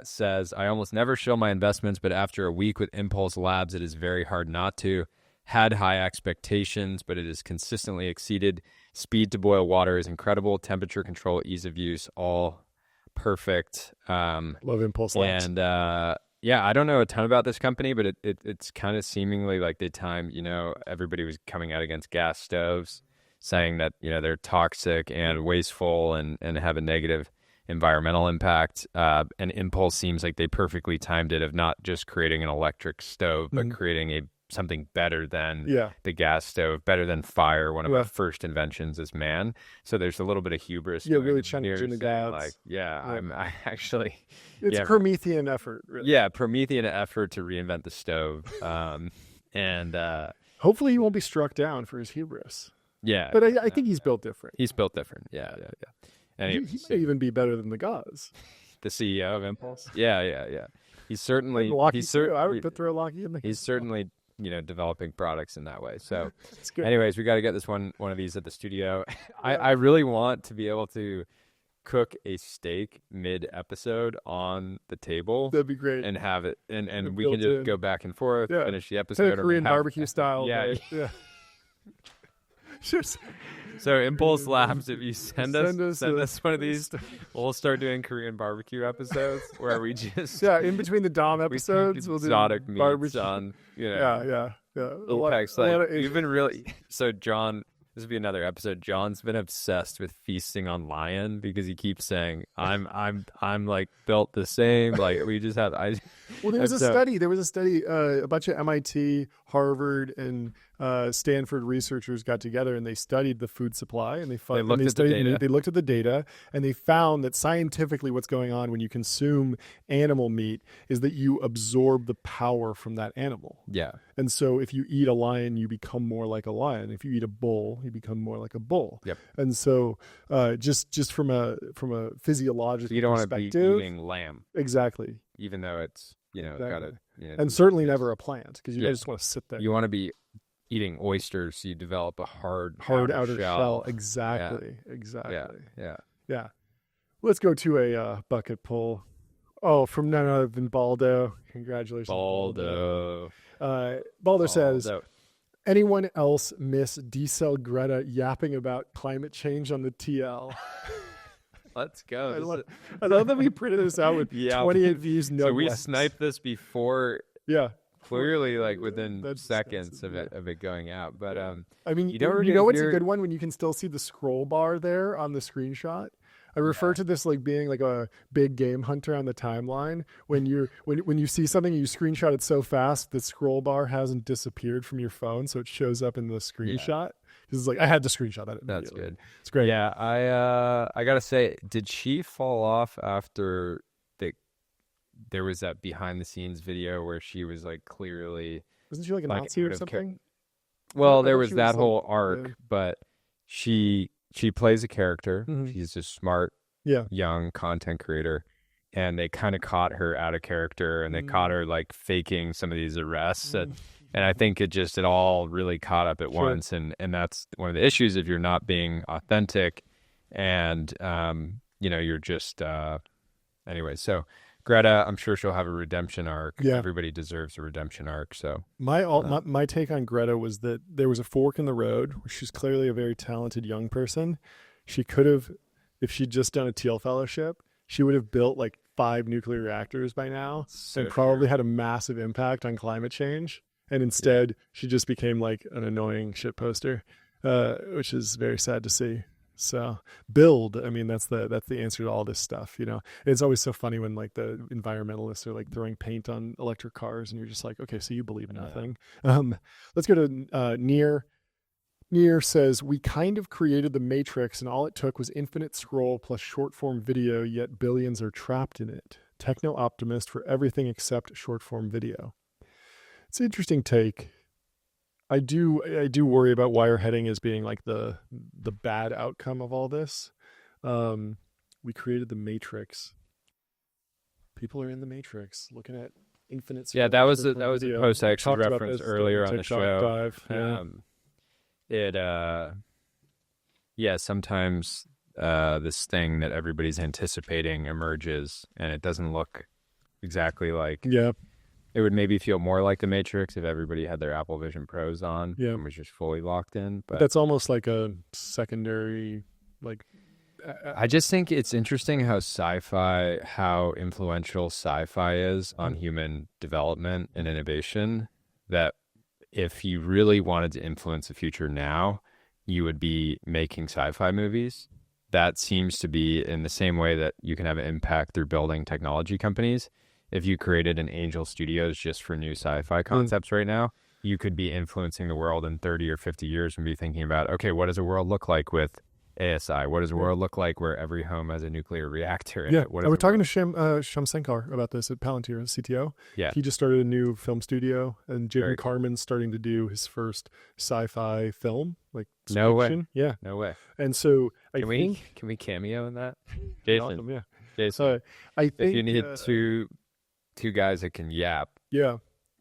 says, I almost never shill my investments, but after a week with Impulse Labs, it is very hard not to. Had high expectations, but it is consistently exceeded. Speed to boil water is incredible. Temperature control, ease of use, all perfect. Love Impulse Labs. And I don't know a ton about this company, but it's kind of seemingly like the time, everybody was coming out against gas stoves, saying that, they're toxic and wasteful and have a negative environmental impact. And Impulse seems like they perfectly timed it of not just creating an electric stove, but creating something better than the gas stove, better than fire. One of our first inventions is man. So there's a little bit of hubris. Yeah, really trying to the gods. Like, I actually... It's Promethean effort, really. Yeah, Promethean effort to reinvent the stove. And hopefully he won't be struck down for his hubris. Yeah, But I think he's built different. he's built different. Yeah. Anyway, He may even be better than the Gauze. the CEO of Impulse. Yeah. He's certainly Lockie too. I would throw Lockie in the. he's certainly developing products in that way. So, It's good. anyways, we got to get this one of these at the studio. I really want to be able to cook a steak mid episode on the table. That'd be great. And have it, and we can just go back and forth, finish the episode. Kind of Korean barbecue style. Yeah. Yeah. So Impulse Labs, if you send us one of these, we'll start doing Korean barbecue episodes where we just in between the Dom episodes, we'll do exotic meats barbecue. on Yeah. little packs. Like, you've been really so John. This would be another episode. John's been obsessed with feasting on lion because he keeps saying, "I'm like built the same." Like we just have. Well, there was a study. There was a study. A bunch of MIT, Harvard, and Stanford researchers got together and they studied the food supply and they looked at the data. They looked at the data and they found that scientifically, what's going on when you consume animal meat is that you absorb the power from that animal. Yeah. And so, if you eat a lion, you become more like a lion. If you eat a bull, you become more like a bull. Yep. And so, just from a physiological so you don't want to be eating lamb. Exactly. Even though it's exactly. got a and certainly never a plant because you just want to sit there. You want to be eating oysters, so you develop a hard outer shell. Yeah. Exactly. Yeah. Let's go to a bucket pull. Oh, from none other than Baldo. Congratulations, Baldo. Baldo says, anyone else miss D-Cell Greta yapping about climate change on the TL? Let's go. I love that we printed this out with 28 views. No, so we sniped this before. Yeah. Clearly, like within seconds of it going out. But I mean, you know what's a good one when you can still see the scroll bar there on the screenshot. I refer to this like being like a big game hunter on the timeline. When you see something, you screenshot it so fast the scroll bar hasn't disappeared from your phone, so it shows up in the screenshot. This is like I had to screenshot that. That's good. It's great. Yeah, I gotta say, did she fall off after there was that behind the scenes video where she was like clearly wasn't she like a Nazi or something? Well, there was that whole arc, but she plays a character. Mm-hmm. She's a smart, young content creator, and they kind of caught her out of character, and they caught her like faking some of these arrests, and I think it all really caught up at once, and that's one of the issues if you're not being authentic, and you're just anyway. So Greta, I'm sure she'll have a redemption arc. Yeah. Everybody deserves a redemption arc. So my take on Greta was that there was a fork in the road. She's clearly a very talented young person. She could have, if she'd just done a Teal Fellowship, she would have built like 5 nuclear reactors by now and probably had a massive impact on climate change. And instead, she just became like an annoying shit poster, which is very sad to see. So build, I mean, that's the answer to all this stuff. It's always so funny when like the environmentalists are like throwing paint on electric cars and you're just like, okay, so you believe in nothing. Let's go to Near. Near says, we kind of created the Matrix and all it took was infinite scroll plus short form video, yet billions are trapped in it. Techno optimist for everything except short form video. It's an interesting take. I do worry about wireheading as being like the bad outcome of all this. We created the Matrix. People are in the Matrix looking at infinite. Yeah, that was a post I actually referenced earlier on the show. Sometimes this thing that everybody's anticipating emerges, and it doesn't look exactly like. Yeah. It would maybe feel more like the Matrix if everybody had their Apple Vision Pros on and was just fully locked in. But that's almost like a secondary, like. I just think it's interesting how influential sci-fi is on human development and innovation. That if you really wanted to influence the future now, you would be making sci-fi movies. That seems to be in the same way that you can have an impact through building technology companies. If you created an Angel Studios just for new sci-fi concepts right now, you could be influencing the world in 30 or 50 years and be thinking about, okay, what does a world look like with ASI? What does the Yeah. world look like where every home has a nuclear reactor in Yeah, it? What I is was the talking world? to Sham Sankar about this at Palantir, CTO. Yeah, He just started a new film studio, and Jason very cool. Carmen's starting to do his first sci-fi film, like No way. fiction. Yeah, No way. and so I Can we think can we cameo in that? be Jason, awesome. Yeah, Jason, uh, I if you think need two guys that can yap, yeah.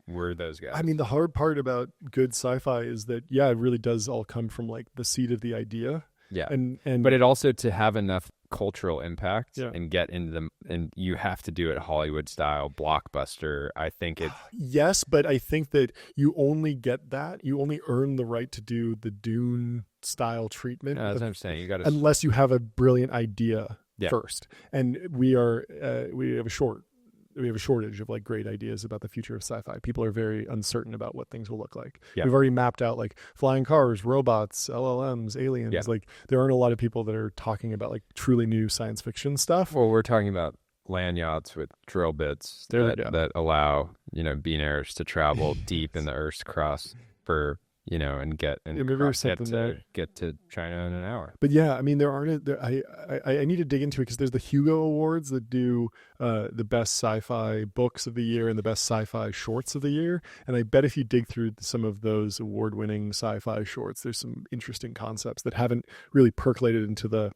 we're those I guys. mean, the hard part about good sci-fi is that yeah, it really does all come from like the seed of the idea, Yeah. But and it also to have enough cultural impact yeah. and get into them, and you have to do it Hollywood style blockbuster. I think it. Yes, but I think that you only get that. You only earn the right to do the Dune style treatment That's what I'm saying. You got to. unless you have a brilliant idea Yeah. first. And we have a shortage of like great ideas about the future of sci-fi. People are very uncertain about what things will look like. Yeah. We've already mapped out like flying cars, robots, LLMs, aliens. Yeah. Like there aren't a lot of people that are talking about like truly new science fiction stuff. Well, we're talking about land yachts with drill bits There they that, go. that allow beaners to travel deep in the Earth's crust for and get and Yeah, maybe there's something there. get to China in an hour. But yeah, I mean, there aren't. I need to dig into it because there's the Hugo Awards that do the best sci-fi books of the year and the best sci-fi shorts of the year. And I bet if you dig through some of those award-winning sci-fi shorts, there's some interesting concepts that haven't really percolated into the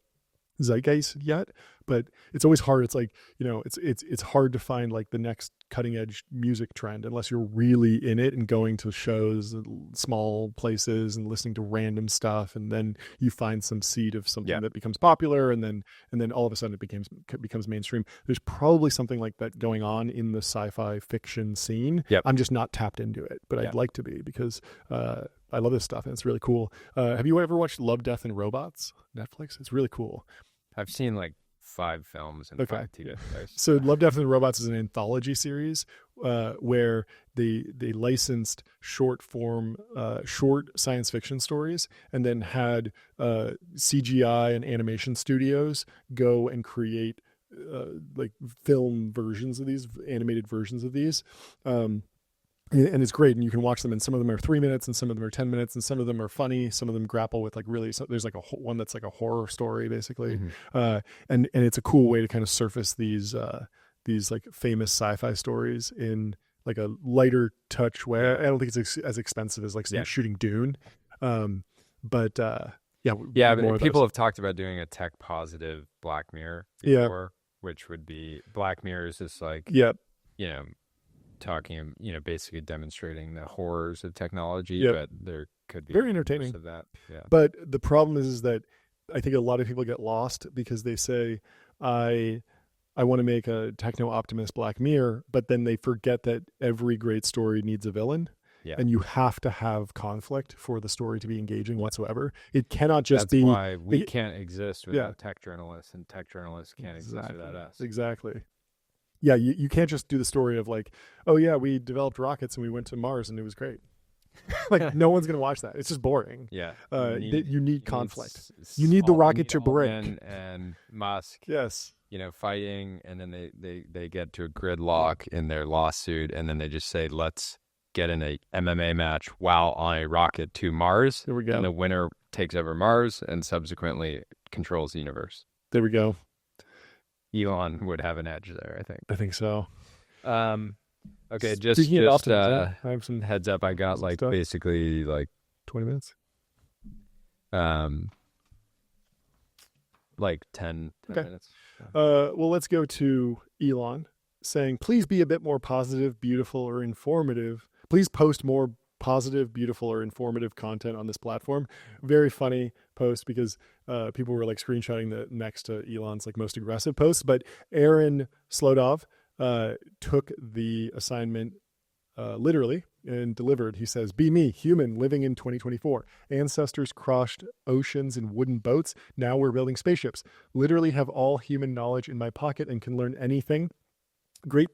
zeitgeist yet. But it's always hard. It's like it's hard to find like the next cutting edge music trend unless you're really in it and going to shows, small places, and listening to random stuff, and then you find some seed of something that becomes popular, and then all of a sudden it becomes mainstream. There's probably something like that going on in the sci-fi fiction scene. Yep. I'm just not tapped into it, but I'd like to be because I love this stuff and it's really cool. Have you ever watched Love, Death, and Robots? Netflix. It's really cool. I've seen like 5 films and 5 TV shows. So Love, Death, and Robots is an anthology series where they licensed short science fiction stories and then had CGI and animation studios go and create like film versions of these, animated versions of these. And it's great, and you can watch them, and some of them are 3 minutes and some of them are 10 minutes and some of them are funny, some of them grapple with like really, so there's like one that's like a horror story basically. And it's a cool way to kind of surface these like famous sci-fi stories in like a lighter touch way. I don't think it's as expensive as like shooting Dune, but yeah, but people have talked about doing a tech positive Black Mirror before, which would be Black Mirror is just like talking, basically demonstrating the horrors of technology, but there could be very entertaining of that. Yeah. But the problem is that I think a lot of people get lost because they say, I want to make a techno optimist Black Mirror, but then they forget that every great story needs a villain. Yeah. And you have to have conflict for the story to be engaging whatsoever. It cannot just That's why we can't exist without tech journalists, and tech journalists can't exist without us. Exactly. Yeah, you can't just do the story of like, oh yeah, we developed rockets and we went to Mars and it was great. Like no one's gonna watch that. It's just boring. Yeah, you need conflict. You need the rocket to break. And Musk, yes, fighting, and then they get to a gridlock in their lawsuit, and then they just say, let's get in a MMA match while on a rocket to Mars. There we go. And the winner takes over Mars and subsequently controls the universe. There we go. Elon would have an edge there, I think. I think so. Okay, just I have some heads up. I got like stuff. Basically like 20 minutes. Like 10 minutes. Well, let's go to Elon saying, please be a bit more positive, beautiful, or informative. Please post more positive, beautiful, or informative content on this platform. Very funny post because people were like screenshotting the next to Elon's like most aggressive posts. But Aaron Slodov took the assignment literally and delivered. He says, be me, human, living in 2024. Ancestors crossed oceans in wooden boats. Now we're building spaceships. Literally have all human knowledge in my pocket and can learn anything. Great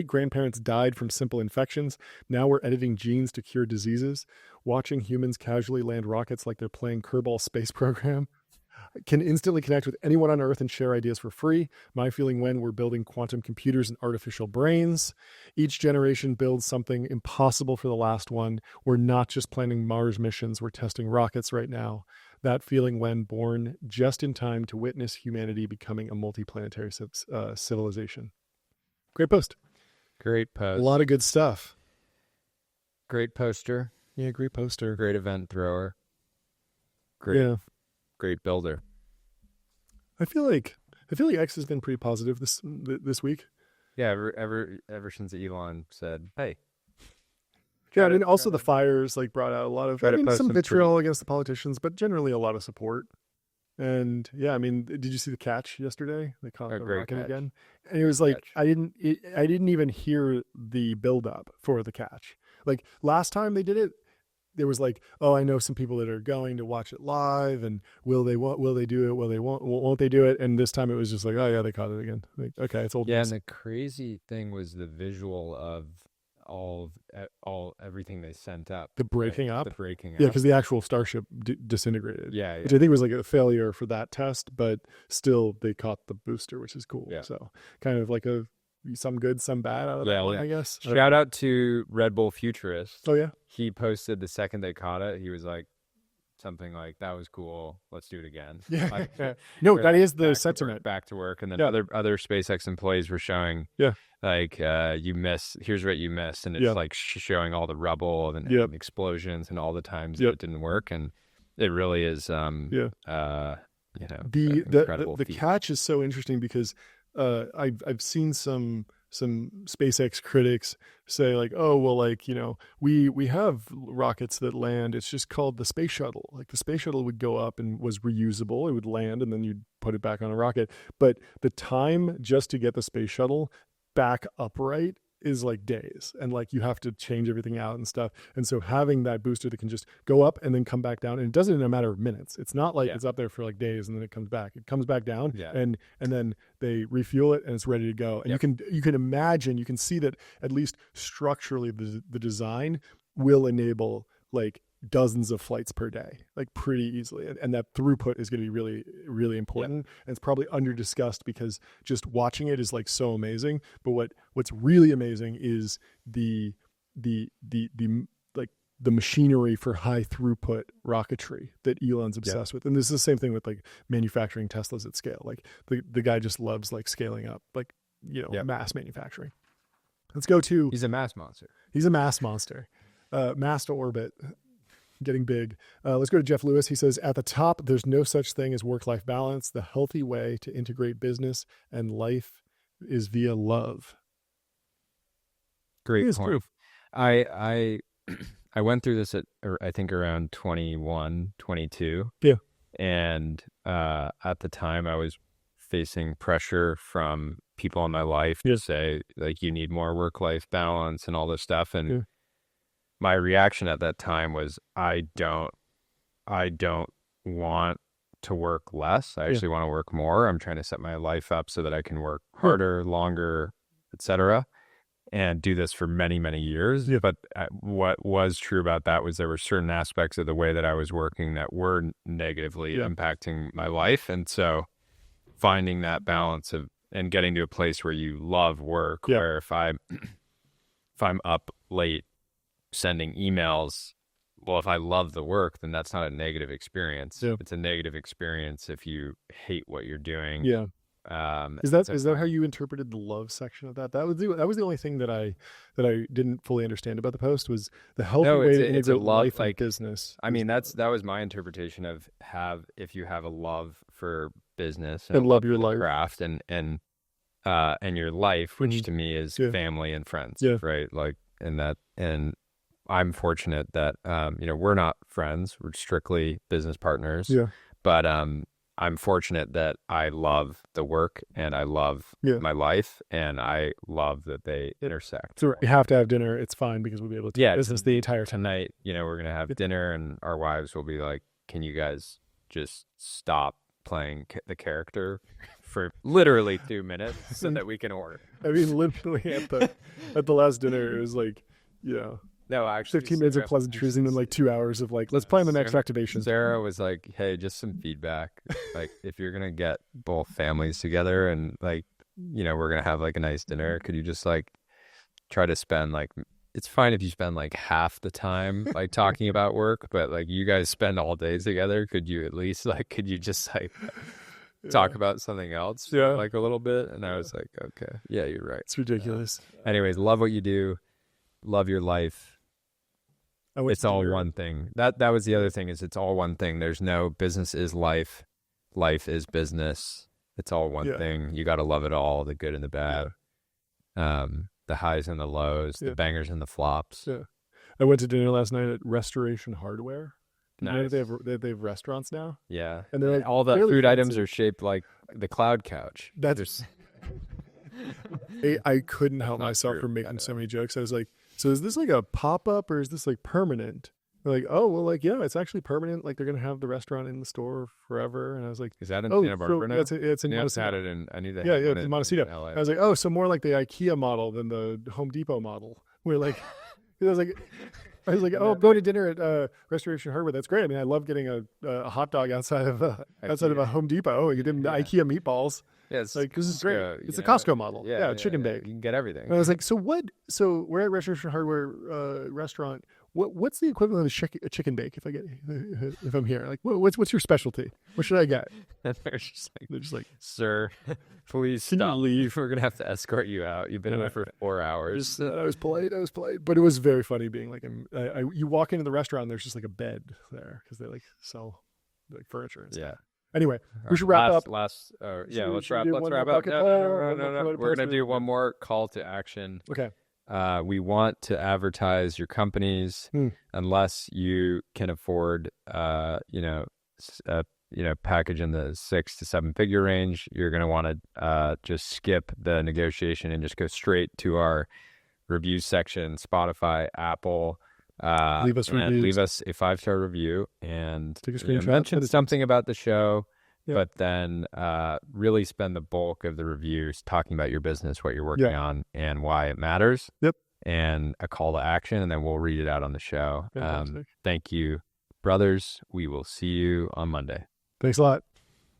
grandparents died from simple infections. Now we're editing genes to cure diseases. Watching humans casually land rockets like they're playing Kerbal Space Program. Can instantly connect with anyone on Earth and share ideas for free. My feeling when we're building quantum computers and artificial brains. Each generation builds something impossible for the last one. We're not just planning Mars missions. We're testing rockets right now. that feeling when born just in time to witness humanity becoming a multiplanetary civilization. Great post. Great A lot post. of good stuff. Great poster. Yeah, great poster. Great event thrower. Yeah. Great builder. I feel like X has been pretty positive this week. Yeah, ever since Elon said, "Hey." Yeah, I mean, also the fires like brought out a lot of, some vitriol against the politicians, but generally a lot of support. And yeah, I mean, did you see the catch yesterday? They caught the rocket again, and it was like I didn't even hear the build up for the catch. Like last time they did it, there was like, oh, I know some people that are going to watch it live, and will they do it? Will they won't they do it? And this time it was just like, oh yeah, they caught it again. Like, okay, it's old. Yeah, and the crazy thing was the visual of everything they sent up. The breaking up. Yeah, because the actual Starship disintegrated. Yeah, which I think was like a failure for that test, but still they caught the booster, which is cool. Yeah. So kind of like some good, some bad out of that one, I guess. Shout out to Red Bull Futurist. Oh yeah. He posted the second they caught it. He was like something like, "That was cool. Let's do it again." Yeah. Like, no, that is the sentiment. Back to work, and then other SpaceX employees were showing. Yeah. Like you missed. Here's what you missed, and it's like showing all the rubble and explosions and all the times that it didn't work, and it really is. The catch is so interesting because I've seen some SpaceX critics say like, oh well, like, you know, we have rockets that land. It's just called the space shuttle. Like the space shuttle would go up and was reusable. It would land and then you'd put it back on a rocket. But the time just to get the space shuttle back upright is like days, and like you have to change everything out and stuff. And so having that booster that can just go up and then come back down, and it does it in a matter of minutes. It's not like it's up there for like days and then it comes back. It comes back down, and then they refuel it and it's ready to go. And you can imagine, you can see that at least structurally the design will enable like dozens of flights per day, like pretty easily. And that throughput is going to be really, really important. And it's probably under discussed because just watching it is like so amazing. But what's really amazing is the like the machinery for high throughput rocketry that Elon's obsessed with. And this is the same thing with like manufacturing Teslas at scale. Like the guy just loves like scaling up, like, you know, mass manufacturing. Let's go to, he's a mass monster. Mass to orbit. Getting big. Let's go to Jeff Lewis. He says, at the top, there's no such thing as work-life balance. The healthy way to integrate business and life is via love. Great point. True. I went through this I think around 21, 22. Yeah. And at the time I was facing pressure from people in my life to say like, you need more work-life balance and all this stuff. And my reaction at that time was, I don't want to work less. I actually want to work more. I'm trying to set my life up so that I can work harder, longer, etc., and do this for many, many years. Yeah. But what was true about that was there were certain aspects of the way that I was working that were negatively impacting my life. And so finding that balance and getting to a place where you love work, where if I'm up late sending emails, well, if I love the work, then that's not a negative experience. It's a negative experience if you hate what you're doing. Is that how you interpreted the love section of that? That was the only thing that I didn't fully understand about the post, was the healthy way to integrate life and business. I mean, that was my interpretation of if you have a love for business and love your life, craft and your life, which to me is family and friends, right? Like, and I'm fortunate that, we're not friends. We're strictly business partners. But I'm fortunate that I love the work and I love my life, and I love that they intersect. So we have to have dinner. It's fine because we'll be able to do business the entire time. Tonight, we're going to have dinner, and our wives will be like, can you guys just stop playing the character for literally 2 minutes so that we can order? I mean, literally at the last dinner, it was like, no, actually, 15 minutes of pleasantries and then like 2 hours of like, let's plan the next activation. Sarah was like, hey, just some feedback. Like, if you're going to get both families together and like, we're going to have like a nice dinner, could you just like try to spend like it's fine if you spend like half the time like talking about work, but like you guys spend all day together. Could you at least like, could you just like talk Yeah. about something else for Yeah. like a little bit? And I Yeah. was like, okay, yeah, you're right. It's ridiculous. Anyways, love what you do. Love your life. I went It's to all dinner. one thing. That was the other thing is it's all one thing. There's no business is life. Life is business. It's all one Yeah. thing. You got to love it all, the good and the bad. The highs and the lows, Yeah. the bangers and the flops. Yeah. I went to dinner last night at Restoration Hardware. Do you know Nice. that they have restaurants now? Yeah. And they're like all the fairly food items fancy. are shaped like the cloud couch. That's I couldn't help Not myself true. from making so many jokes. I was like, so is this like a pop up or is this like permanent? They're like, oh well, like yeah, it's actually permanent. Like they're gonna have the restaurant in the store forever. And I was like, Is that in oh, Santa Barbara now? it's in I knew they had Montecito. it in. I knew they Yeah, had yeah, one it's in in Montecito. LA. I was like, oh, so more like the IKEA model than the Home Depot model. We're like, I was like, oh, I'm going to dinner at Restoration Hardware. That's great. I mean, I love getting a hot dog outside of a Home Depot. You did IKEA meatballs. Yeah, it's Like, this is great. Costco, It's you the know? Costco model. Yeah, chicken bake. You can get everything. And I was like, so what? So we're at Restoration Hardware restaurant. What's the equivalent of a chicken bake if I'm here? Like, what's your specialty? What should I get? And they're just like, sir, please Can you stop. leave? We're gonna have to escort you out. You've been away for 4 hours. I was polite. But it was very funny being like, you walk into the restaurant, and there's just like a bed there because they like sell like furniture and stuff. Yeah. Anyway, we should wrap up. Let's Should wrap. we do Let's one wrap more up. bucket No, poll no, or no, one no, more no. promoted We're gonna post? do one more call to action. Okay. We want to advertise your companies unless you can afford, package in the 6 to 7 figure range. You're going to want to just skip the negotiation and just go straight to our review section, Spotify, Apple. Leave us and reviews. leave us a 5-star review and Take a screenshot, mention send it to something about the show. Yeah. But then really spend the bulk of the reviews talking about your business, what you're working on, and why it matters. Yep. And a call to action, and then we'll read it out on the show. Fantastic. Thank you, brothers. We will see you on Monday. Thanks a lot.